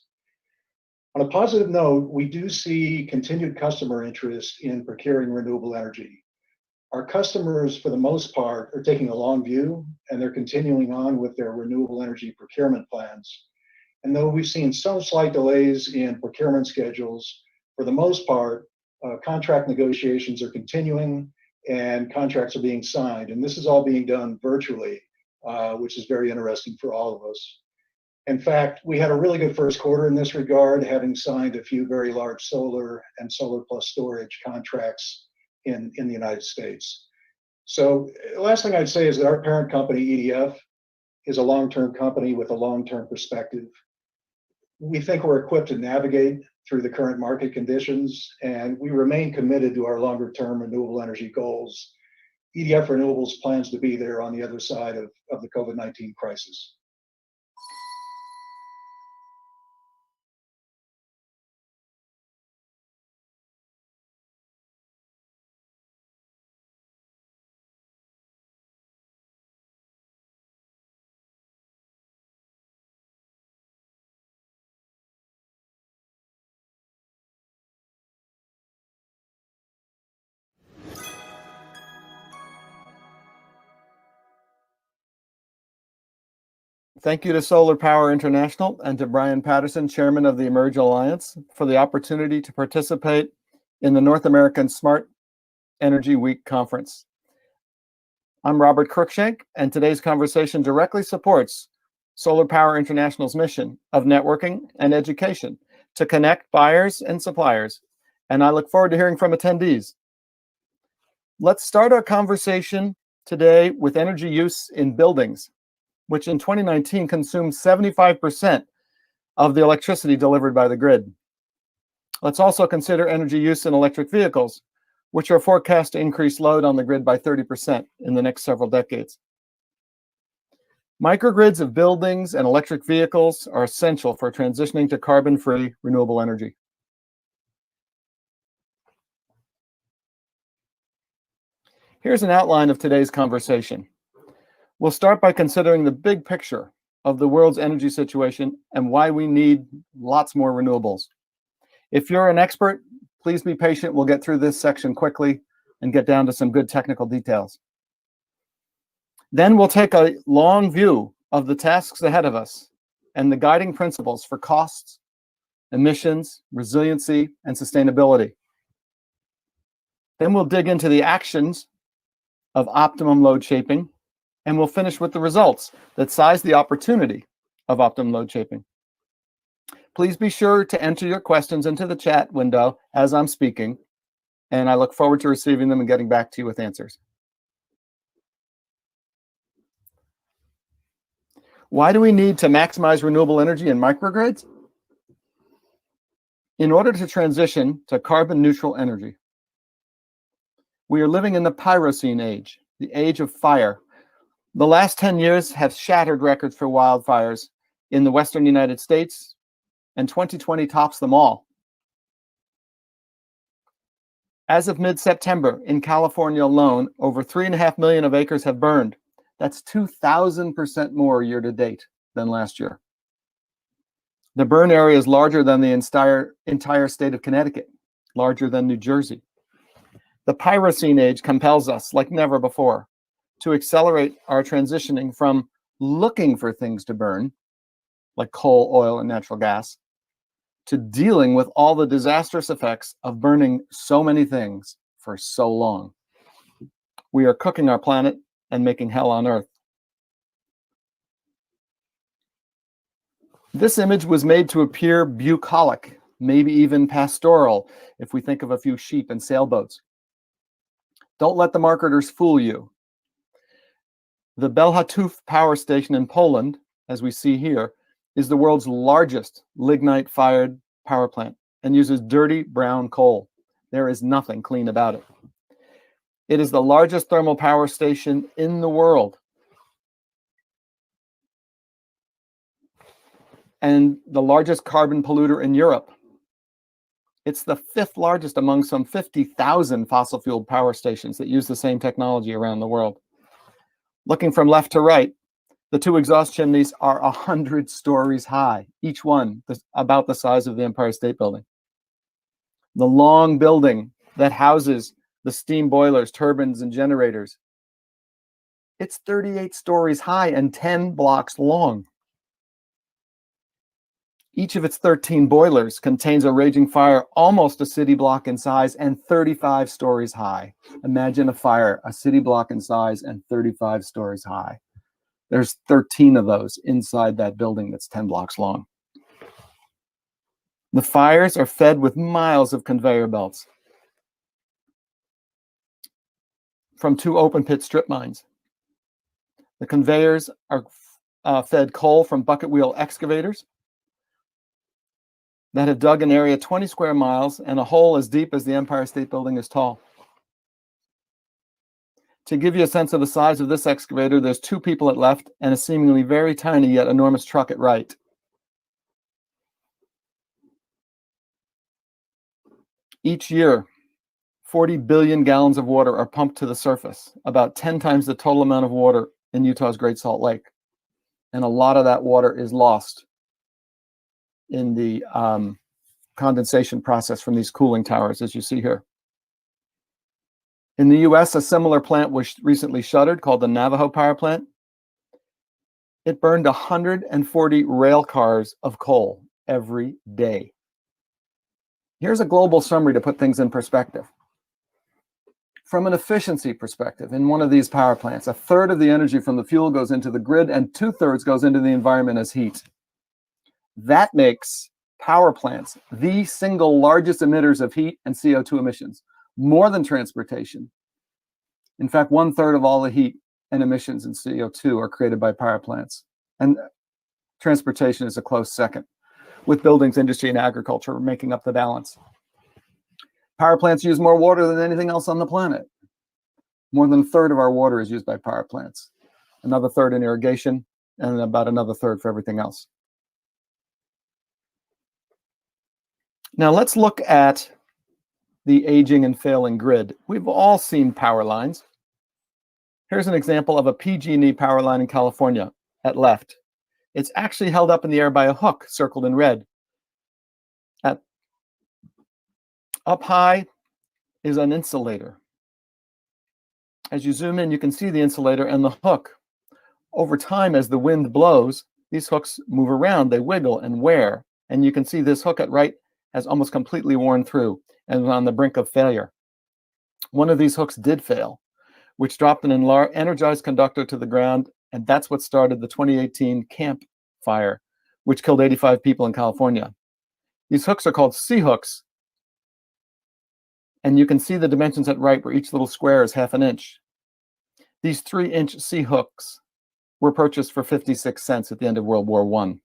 On a positive note, we do see continued customer interest in procuring renewable energy. Our customers, for the most part, are taking a long view, and they're continuing on with their renewable energy procurement plans. And though we've seen some slight delays in procurement schedules, for the most part, contract negotiations are continuing and contracts are being signed. And this is all being done virtually, which is very interesting for all of us. In fact, we had a really good first quarter in this regard, having signed a few very large solar and solar plus storage contracts in the United States. So the last thing I'd say is that our parent company, EDF, is a long-term company with a long-term perspective. We think we're equipped to navigate through the current market conditions, and we remain committed to our longer-term renewable energy goals. EDF Renewables plans to be there on the other side of the COVID-19 crisis. Thank you to Solar Power International and to Brian Patterson, Chairman of the Emerge Alliance, for the opportunity to participate in the North American Smart Energy Week conference. I'm Robert Cruikshank, and today's conversation directly supports Solar Power International's mission of networking and education to connect buyers and suppliers, and I look forward to hearing from attendees. Let's start our conversation today with energy use in buildings, which in 2019 consumed 75% of the electricity delivered by the grid. Let's also consider energy use in electric vehicles, which are forecast to increase load on the grid by 30% in the next several decades. Microgrids of buildings and electric vehicles are essential for transitioning to carbon-free renewable energy. Here's an outline of today's conversation. We'll start by considering the big picture of the world's energy situation and why we need lots more renewables. If you're an expert, please be patient. We'll get through this section quickly and get down to some good technical details. Then we'll take a long view of the tasks ahead of us and the guiding principles for costs, emissions, resiliency, and sustainability. Then we'll dig into the actions of optimum load shaping, and we'll finish with the results that size the opportunity of optimum load shaping. Please be sure to enter your questions into the chat window as I'm speaking. and I look forward to receiving them and getting back to you with answers. Why do we need to maximize renewable energy in microgrids? In order to transition to carbon neutral energy, we are living in the Pyrocene age, the age of fire. The last 10 years have shattered records for wildfires in the Western United States, and 2020 tops them all. As of mid-September, in California alone, over 3.5 million of acres have burned. That's 2,000% more year to date than last year. The burn area is larger than the entire state of Connecticut, larger than New Jersey. The Pyrocene age compels us, like never before, to accelerate our transitioning from looking for things to burn, like coal, oil, and natural gas, to dealing with all the disastrous effects of burning so many things for so long. We are cooking our planet and making hell on earth. This image was made to appear bucolic, maybe even pastoral, if we think of a few sheep and sailboats. Don't let the marketers fool you. The Bełchatów power station in Poland, as we see here, is the world's largest lignite-fired power plant and uses dirty brown coal. There is nothing clean about it. It is the largest thermal power station in the world, and the largest carbon polluter in Europe. It's the 5th largest among some 50,000 fossil fuel power stations that use the same technology around the world. Looking from left to right, the 2 exhaust chimneys are 100 stories high, each one about the size of the Empire State Building. The long building that houses the steam boilers, turbines, and generators, it's 38 stories high and 10 blocks long. Each of its 13 boilers contains a raging fire almost a city block in size and 35 stories high. Imagine a fire, a city block in size and 35 stories high. There's 13 of those inside that building that's 10 blocks long. The fires are fed with miles of conveyor belts from 2 open pit strip mines. The conveyors are fed coal from bucket wheel excavators that have dug an area 20 square miles and a hole as deep as the Empire State Building is tall. To give you a sense of the size of this excavator, there's 2 people at left and a seemingly very tiny yet enormous truck at right. Each year, 40 billion gallons of water are pumped to the surface, about 10 times the total amount of water in Utah's Great Salt Lake. And a lot of that water is lost in the condensation process from these cooling towers, as you see here. In the US, a similar plant was recently shuttered called the Navajo Power Plant. It burned 140 rail cars of coal every day. Here's a global summary to put things in perspective. From an efficiency perspective, in one of these power plants, 1/3 of the energy from the fuel goes into the grid and 2/3 goes into the environment as heat. That makes power plants the single largest emitters of heat and CO2 emissions, more than transportation. In fact, 1/3 of all the heat and emissions in CO2 are created by power plants. And transportation is a close second, with buildings, industry, and agriculture making up the balance. Power plants use more water than anything else on the planet. More than 1/3 of our water is used by power plants, another 1/3 in irrigation, and about another 1/3 for everything else. Now let's look at the aging and failing grid. We've all seen power lines. Here's an example of a PG&E power line in California at left. It's actually held up in the air by a hook circled in red. Up high is an insulator. As you zoom in, you can see the insulator and the hook. Over time, as the wind blows, these hooks move around, they wiggle and wear. And you can see this hook at right has almost completely worn through and is on the brink of failure. One of these hooks did fail, which dropped an energized conductor to the ground, and that's what started the 2018 Camp Fire, which killed 85 people in California. These hooks are called C hooks, And you can see the dimensions at right where each little square is 1/2 inch. These 3-inch C hooks were purchased for 56 cents at the end of World War I.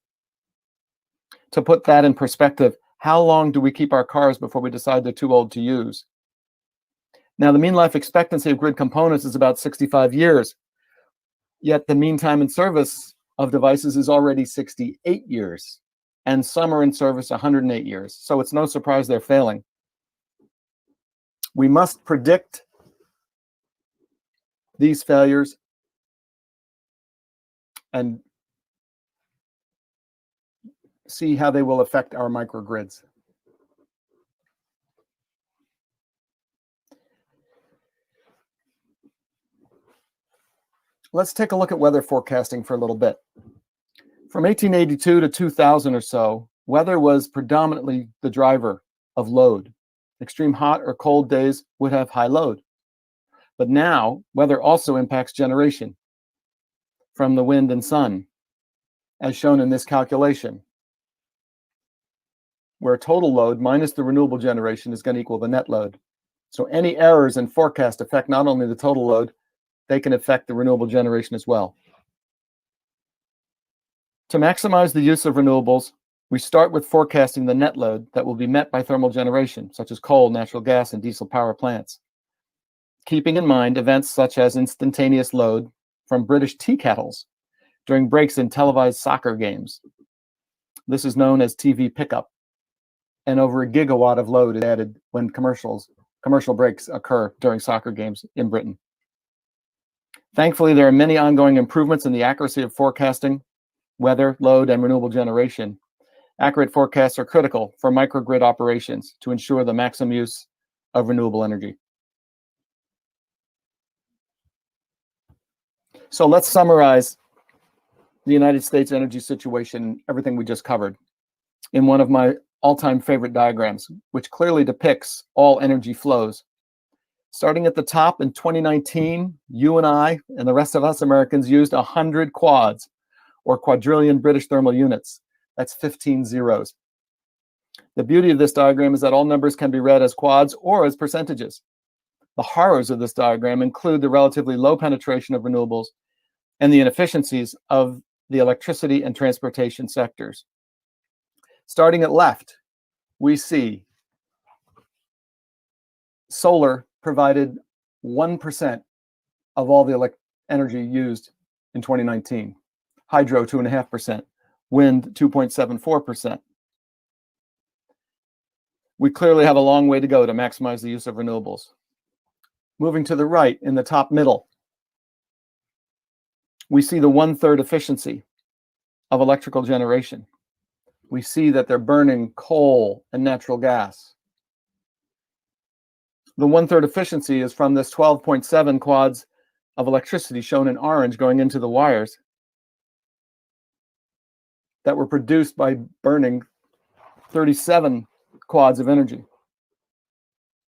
To put that in perspective, how long do we keep our cars before we decide they're too old to use? Now, the mean life expectancy of grid components is about 65 years, yet the mean time in service of devices is already 68 years, and some are in service 108 years, so it's no surprise they're failing. We must predict these failures and see how they will affect our microgrids. Let's take a look at weather forecasting for a little bit. From 1882 to 2000 or so, weather was predominantly the driver of load. Extreme hot or cold days would have high load. But now, weather also impacts generation from the wind and sun, as shown in this calculation, where total load minus the renewable generation is going to equal the net load. So any errors in forecast affect not only the total load, they can affect the renewable generation as well. To maximize the use of renewables, we start with forecasting the net load that will be met by thermal generation, such as coal, natural gas, and diesel power plants, keeping in mind events such as instantaneous load from British tea kettles during breaks in televised soccer games. This is known as TV pickup, and over 1 gigawatt of load is added when commercial breaks occur during soccer games in Britain. Thankfully, there are many ongoing improvements in the accuracy of forecasting, weather, load, and renewable generation. Accurate forecasts are critical for microgrid operations to ensure the maximum use of renewable energy. So let's summarize the United States energy situation, everything we just covered, in one of my all-time favorite diagrams, which clearly depicts all energy flows. Starting at the top in 2019, you and I and the rest of us Americans used 100 quads, or quadrillion British thermal units. That's 15 zeros. The beauty of this diagram is that all numbers can be read as quads or as percentages. The horrors of this diagram include the relatively low penetration of renewables and the inefficiencies of the electricity and transportation sectors. Starting at left, we see solar provided 1% of all the energy used in 2019. Hydro, 2.5%. Wind, 2.74%. We clearly have a long way to go to maximize the use of renewables. Moving to the right, in the top middle, we see the 1/3 efficiency of electrical generation. We see that they're burning coal and natural gas. The 1/3 efficiency is from this 12.7 quads of electricity shown in orange going into the wires that were produced by burning 37 quads of energy.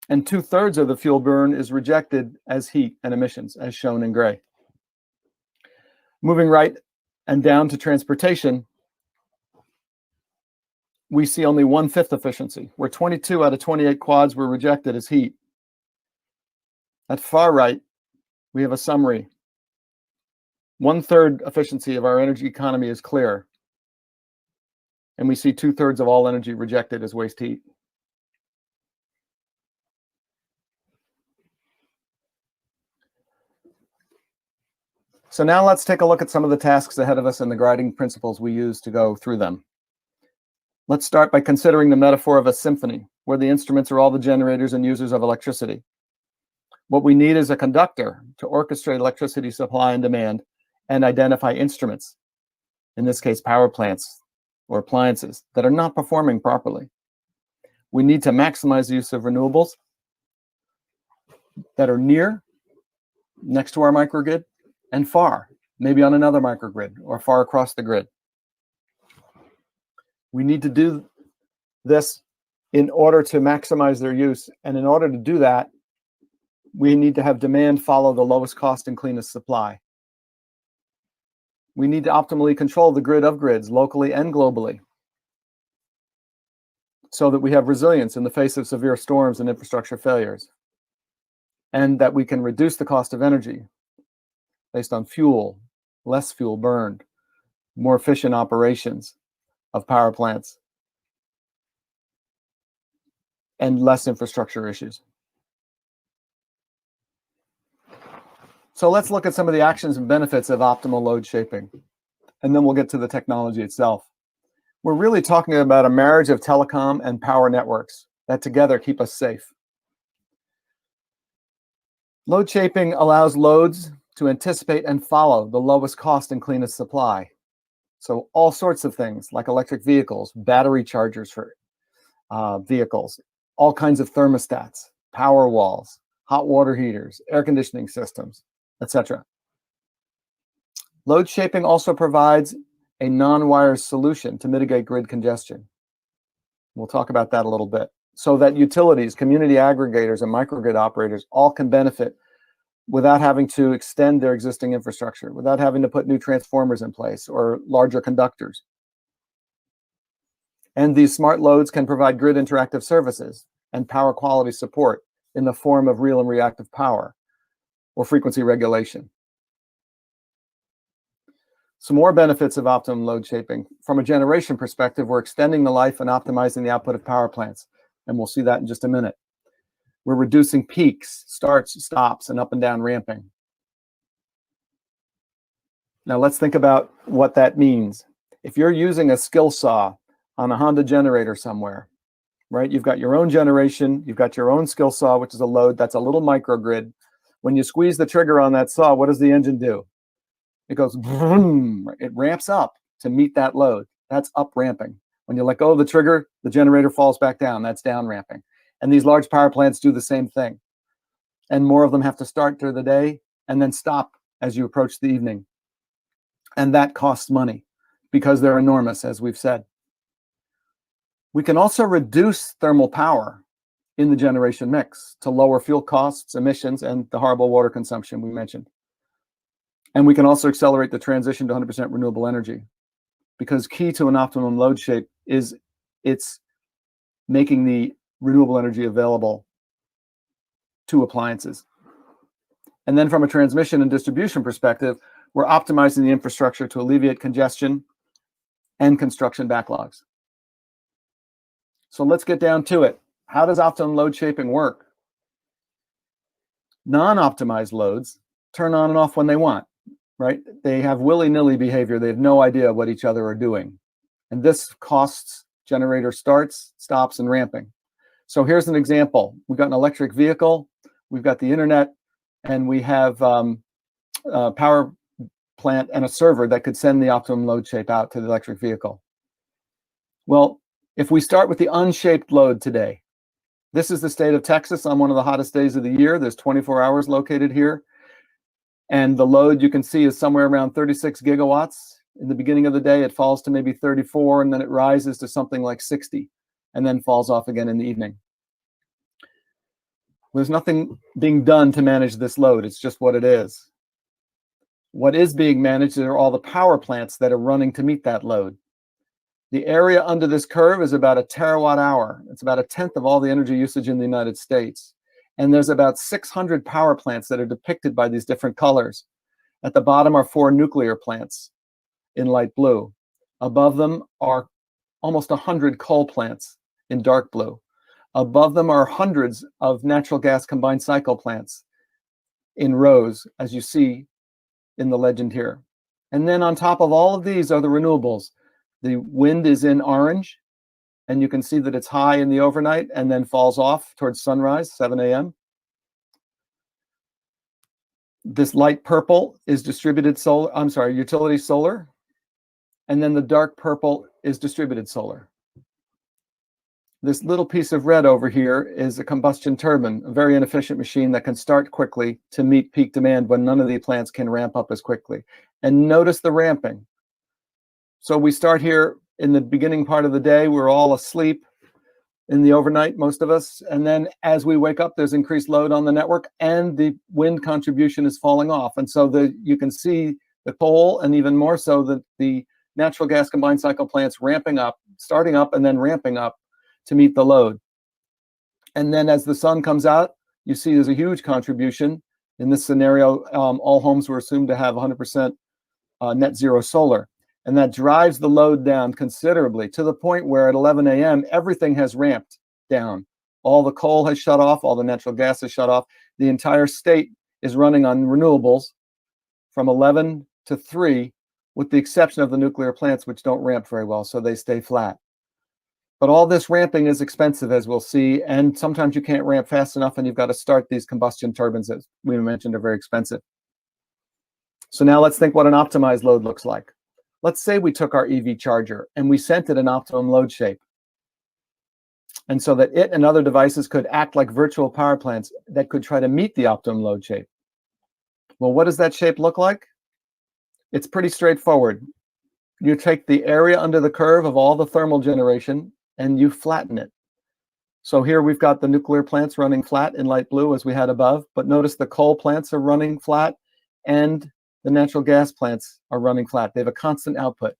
And 2/3 of the fuel burn is rejected as heat and emissions, as shown in gray. Moving right and down to transportation, we see only 1/5 efficiency, where 22 out of 28 quads were rejected as heat. At far right, we have a summary. 1/3 efficiency of our energy economy is clear. And we see 2/3 of all energy rejected as waste heat. So now let's take a look at some of the tasks ahead of us and the guiding principles we use to go through them. Let's start by considering the metaphor of a symphony, where the instruments are all the generators and users of electricity. What we need is a conductor to orchestrate electricity supply and demand and identify instruments, in this case power plants or appliances, that are not performing properly. We need to maximize the use of renewables that are near, next to our microgrid, and far, maybe on another microgrid or far across the grid. We need to do this in order to maximize their use. And in order to do that, we need to have demand follow the lowest cost and cleanest supply. We need to optimally control the grid of grids, locally and globally. so that we have resilience in the face of severe storms and infrastructure failures, and that we can reduce the cost of energy based on fuel, less fuel burned, more efficient operations of power plants, and less infrastructure issues. So let's look at some of the actions and benefits of optimal load shaping, and then we'll get to the technology itself. We're really talking about a marriage of telecom and power networks that together keep us safe. Load shaping allows loads to anticipate and follow the lowest cost and cleanest supply. So all sorts of things like electric vehicles, battery chargers for vehicles, all kinds of thermostats, power walls, hot water heaters, air conditioning systems, etc. Load shaping also provides a non-wires solution to mitigate grid congestion. We'll talk about that a little bit, so that utilities, community aggregators, and microgrid operators all can benefit without having to extend their existing infrastructure, without having to put new transformers in place or larger conductors. And these smart loads can provide grid interactive services and power quality support in the form of real and reactive power or frequency regulation. Some more benefits of optimum load shaping. From a generation perspective, we're extending the life and optimizing the output of power plants, and we'll see that in just a minute. We're reducing peaks, starts, stops, and up and down ramping. Now let's think about what that means. If you're using a skill saw on a Honda generator somewhere, right? You've got your own generation, you've got your own skill saw, which is a load that's a little microgrid. When you squeeze the trigger on that saw, what does the engine do? It goes, vroom, it ramps up to meet that load. That's up ramping. When you let go of the trigger, the generator falls back down. That's down ramping. And these large power plants do the same thing. And more of them have to start through the day and then stop as you approach the evening. And that costs money because they're enormous, as we've said. We can also reduce thermal power in the generation mix to lower fuel costs, emissions, and the horrible water consumption we mentioned. And we can also accelerate the transition to 100% renewable energy, because key to an optimum load shape is it's making the renewable energy available to appliances. And then from a transmission and distribution perspective, we're optimizing the infrastructure to alleviate congestion and construction backlogs. So let's get down to it. How does optimum load shaping work? Non-optimized loads turn on and off when they want, right? They have willy-nilly behavior. They have no idea what each other are doing. And this costs generator starts, stops, and ramping. So here's an example. We've got an electric vehicle, we've got the internet, and we have a power plant and a server that could send the optimum load shape out to the electric vehicle. Well, if we start with the unshaped load today, this is the state of Texas on one of the hottest days of the year. There's 24 hours located here. And the load you can see is somewhere around 36 gigawatts. In the beginning of the day, it falls to maybe 34, and then it rises to something like 60, and then falls off again in the evening. There's nothing being done to manage this load. It's just what it is. What is being managed are all the power plants that are running to meet that load. The area under this curve is about a terawatt hour. It's about a tenth of all the energy usage in the United States. And there's about 600 power plants that are depicted by these different colors. At the bottom are 4 nuclear plants in light blue. Above them are almost 100 coal plants in dark blue. Above them are hundreds of natural gas combined cycle plants in rows, as you see in the legend here. And then on top of all of these are the renewables. The wind is in orange, and you can see that it's high in the overnight and then falls off towards sunrise, 7 a.m. This light purple is distributed solar, utility solar. And then the dark purple is distributed solar. This little piece of red over here is a combustion turbine, a very inefficient machine that can start quickly to meet peak demand when none of the plants can ramp up as quickly. And notice the ramping. So we start here in the beginning part of the day. We're all asleep in the overnight, most of us. And then as we wake up, there's increased load on the network and the wind contribution is falling off. And so you can see the coal, and even more so the natural gas combined cycle plants ramping up, starting up and then ramping up to meet the load. And then as the sun comes out, you see there's a huge contribution. In this scenario, all homes were assumed to have 100% net zero solar. And that drives the load down considerably to the point where at 11 a.m., everything has ramped down. All the coal has shut off, all the natural gas has shut off. The entire state is running on renewables from 11 to 3, with the exception of the nuclear plants, which don't ramp very well, so they stay flat. But all this ramping is expensive, as we'll see, and sometimes you can't ramp fast enough, and you've got to start these combustion turbines, as we mentioned, are very expensive. So now let's think what an optimized load looks like. Let's say we took our EV charger and we sent it an optimum load shape, and so that it and other devices could act like virtual power plants that could try to meet the optimum load shape. Well, what does that shape look like? It's pretty straightforward. You take the area under the curve of all the thermal generation and you flatten it. So here we've got the nuclear plants running flat in light blue as we had above, but notice the coal plants are running flat and the natural gas plants are running flat. They have a constant output.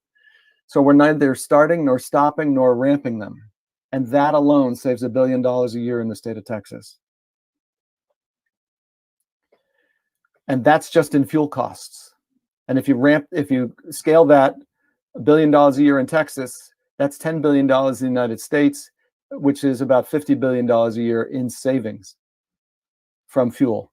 So we're neither starting nor stopping nor ramping them. And that alone saves $1 billion a year in the state of Texas. And that's just in fuel costs. And if you scale that $1 billion a year in Texas, that's $10 billion in the United States, which is about $50 billion a year in savings from fuel.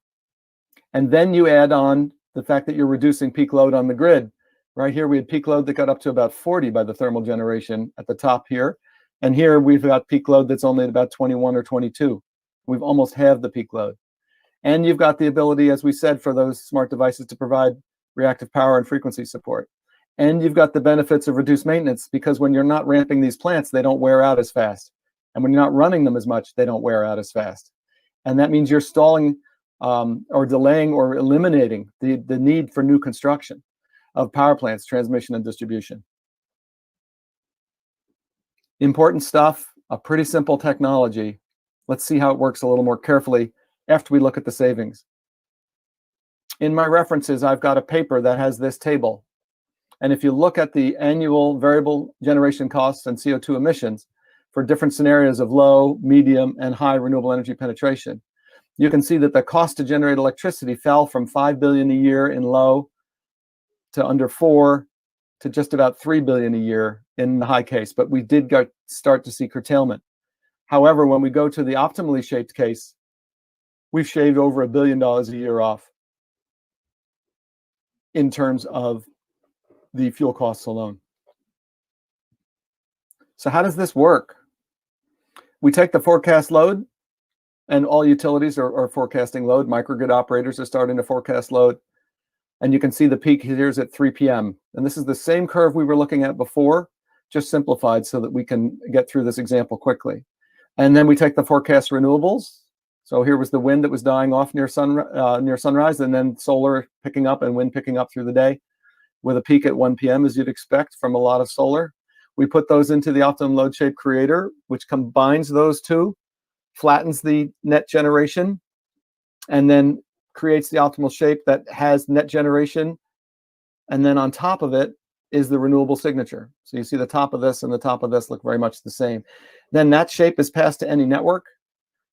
And then you add on the fact that you're reducing peak load on the grid. Right here, we had peak load that got up to about 40 by the thermal generation at the top here. And here we've got peak load that's only about 21 or 22. We've almost halved the peak load. And you've got the ability, as we said, for those smart devices to provide reactive power and frequency support. And you've got the benefits of reduced maintenance, because when you're not ramping these plants, they don't wear out as fast. And when you're not running them as much, they don't wear out as fast. And that means you're stalling or delaying or eliminating the need for new construction of power plants, transmission and distribution. Important stuff, a pretty simple technology. Let's see how it works a little more carefully after we look at the savings. In my references, I've got a paper that has this table. And if you look at the annual variable generation costs and CO2 emissions for different scenarios of low, medium, and high renewable energy penetration, you can see that the cost to generate electricity fell from $5 billion a year in low to under 4 to just about $3 billion a year in the high case. But we did start to see curtailment. However, when we go to the optimally shaped case, we've shaved over $1 billion a year off in terms of the fuel costs alone. So how does this work? We take the forecast load, and all utilities are forecasting load. Microgrid operators are starting to forecast load. And you can see the peak here is at 3 p.m. And this is the same curve we were looking at before, just simplified so that we can get through this example quickly. And then we take the forecast renewables. So here was the wind that was dying off near sunrise, and then solar picking up and wind picking up through the day, with a peak at 1 p.m. as you'd expect from a lot of solar. We put those into the optimum load shape creator, which combines those two, flattens the net generation, and then creates the optimal shape that has net generation. And then on top of it is the renewable signature. So you see the top of this and the top of this look very much the same. Then that shape is passed to any network,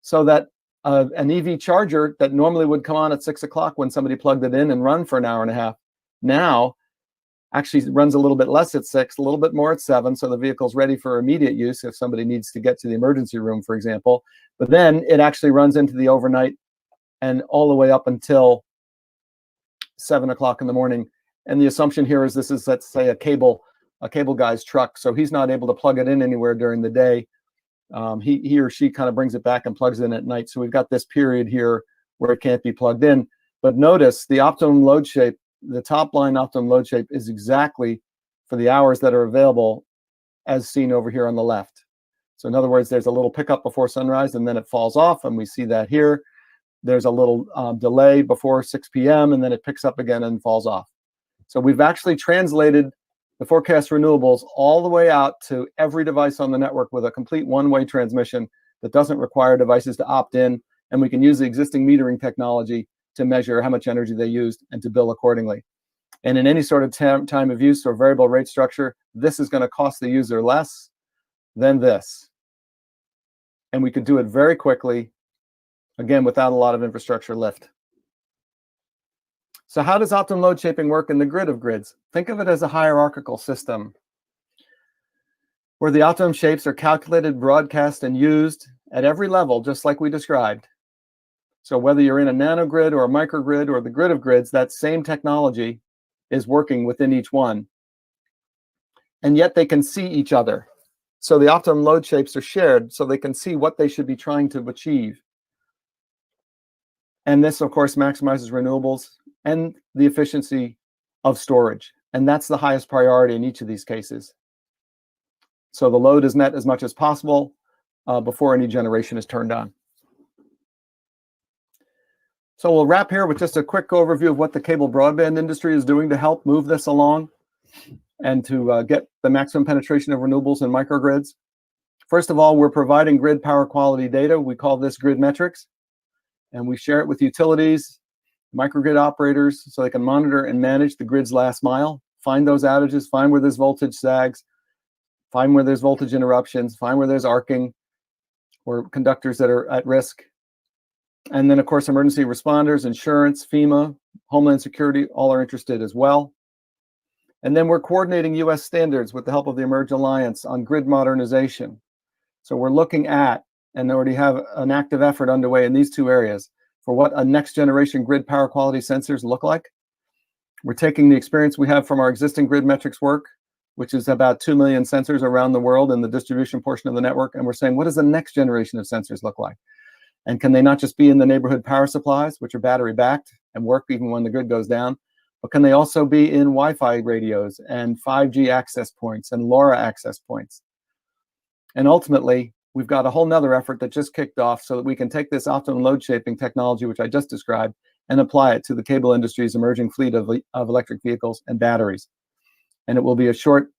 so that an EV charger that normally would come on at 6 o'clock when somebody plugged it in and run for an hour and a half, now actually runs a little bit less at 6, a little bit more at 7, so the vehicle's ready for immediate use if somebody needs to get to the emergency room, for example. But then it actually runs into the overnight and all the way up until 7 o'clock in the morning. And the assumption here is this is, let's say, a cable guy's truck, so he's not able to plug it in anywhere during the day. He or she kind of brings it back and plugs it in at night. So we've got this period here where it can't be plugged in. But notice the optimum load shape, the top line optimum load shape is exactly for the hours that are available as seen over here on the left. So in other words, there's a little pickup before sunrise and then it falls off, and we see that here. There's a little delay before 6 p.m. and then it picks up again and falls off. So we've actually translated the forecast renewables all the way out to every device on the network with a complete one-way transmission that doesn't require devices to opt in, and we can use the existing metering technology to measure how much energy they used and to bill accordingly. And in any sort of time of use or variable rate structure, this is going to cost the user less than this. and we could do it very quickly, again, without a lot of infrastructure lift. So how does optimum load shaping work in the grid of grids? Think of it as a hierarchical system where the optimum shapes are calculated, broadcast, and used at every level, just like we described. So whether you're in a nanogrid or a microgrid or the grid of grids, that same technology is working within each one. And yet they can see each other. So the optimum load shapes are shared so they can see what they should be trying to achieve. And this, of course, maximizes renewables and the efficiency of storage. And that's the highest priority in each of these cases. So the load is met as much as possible before any generation is turned on. So we'll wrap here with just a quick overview of what the cable broadband industry is doing to help move this along and to get the maximum penetration of renewables and microgrids. First of all, we're providing grid power quality data. We call this grid metrics, and we share it with utilities, microgrid operators, so they can monitor and manage the grid's last mile, find those outages, find where there's voltage sags, find where there's voltage interruptions, find where there's arcing or conductors that are at risk. And then, of course, emergency responders, insurance, FEMA, Homeland Security, all are interested as well. And then we're coordinating US standards with the help of the Emerge Alliance on grid modernization. So we're looking at, and already have an active effort underway in these two areas for what a next generation grid power quality sensors look like. We're taking the experience we have from our existing grid metrics work, which is about 2 million sensors around the world in the distribution portion of the network. And we're saying, what does the next generation of sensors look like? And can they not just be in the neighborhood power supplies, which are battery backed and work even when the grid goes down, but can they also be in Wi-Fi radios and 5G access points and LoRa access points? And ultimately, we've got a whole nother effort that just kicked off so that we can take this optimum load shaping technology, which I just described, and apply it to the cable industry's emerging fleet of electric vehicles and batteries. And it will be a short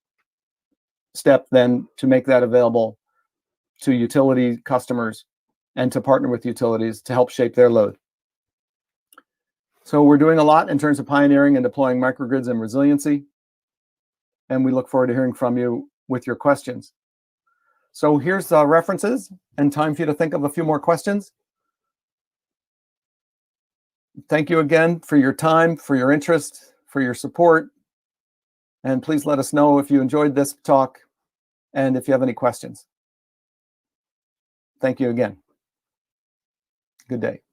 step then to make that available to utility customers and to partner with utilities to help shape their load. So we're doing a lot in terms of pioneering and deploying microgrids and resiliency. And we look forward to hearing from you with your questions. So here's references and time for you to think of a few more questions. Thank you again for your time, for your interest, for your support. And please let us know if you enjoyed this talk and if you have any questions. Thank you again. Good day.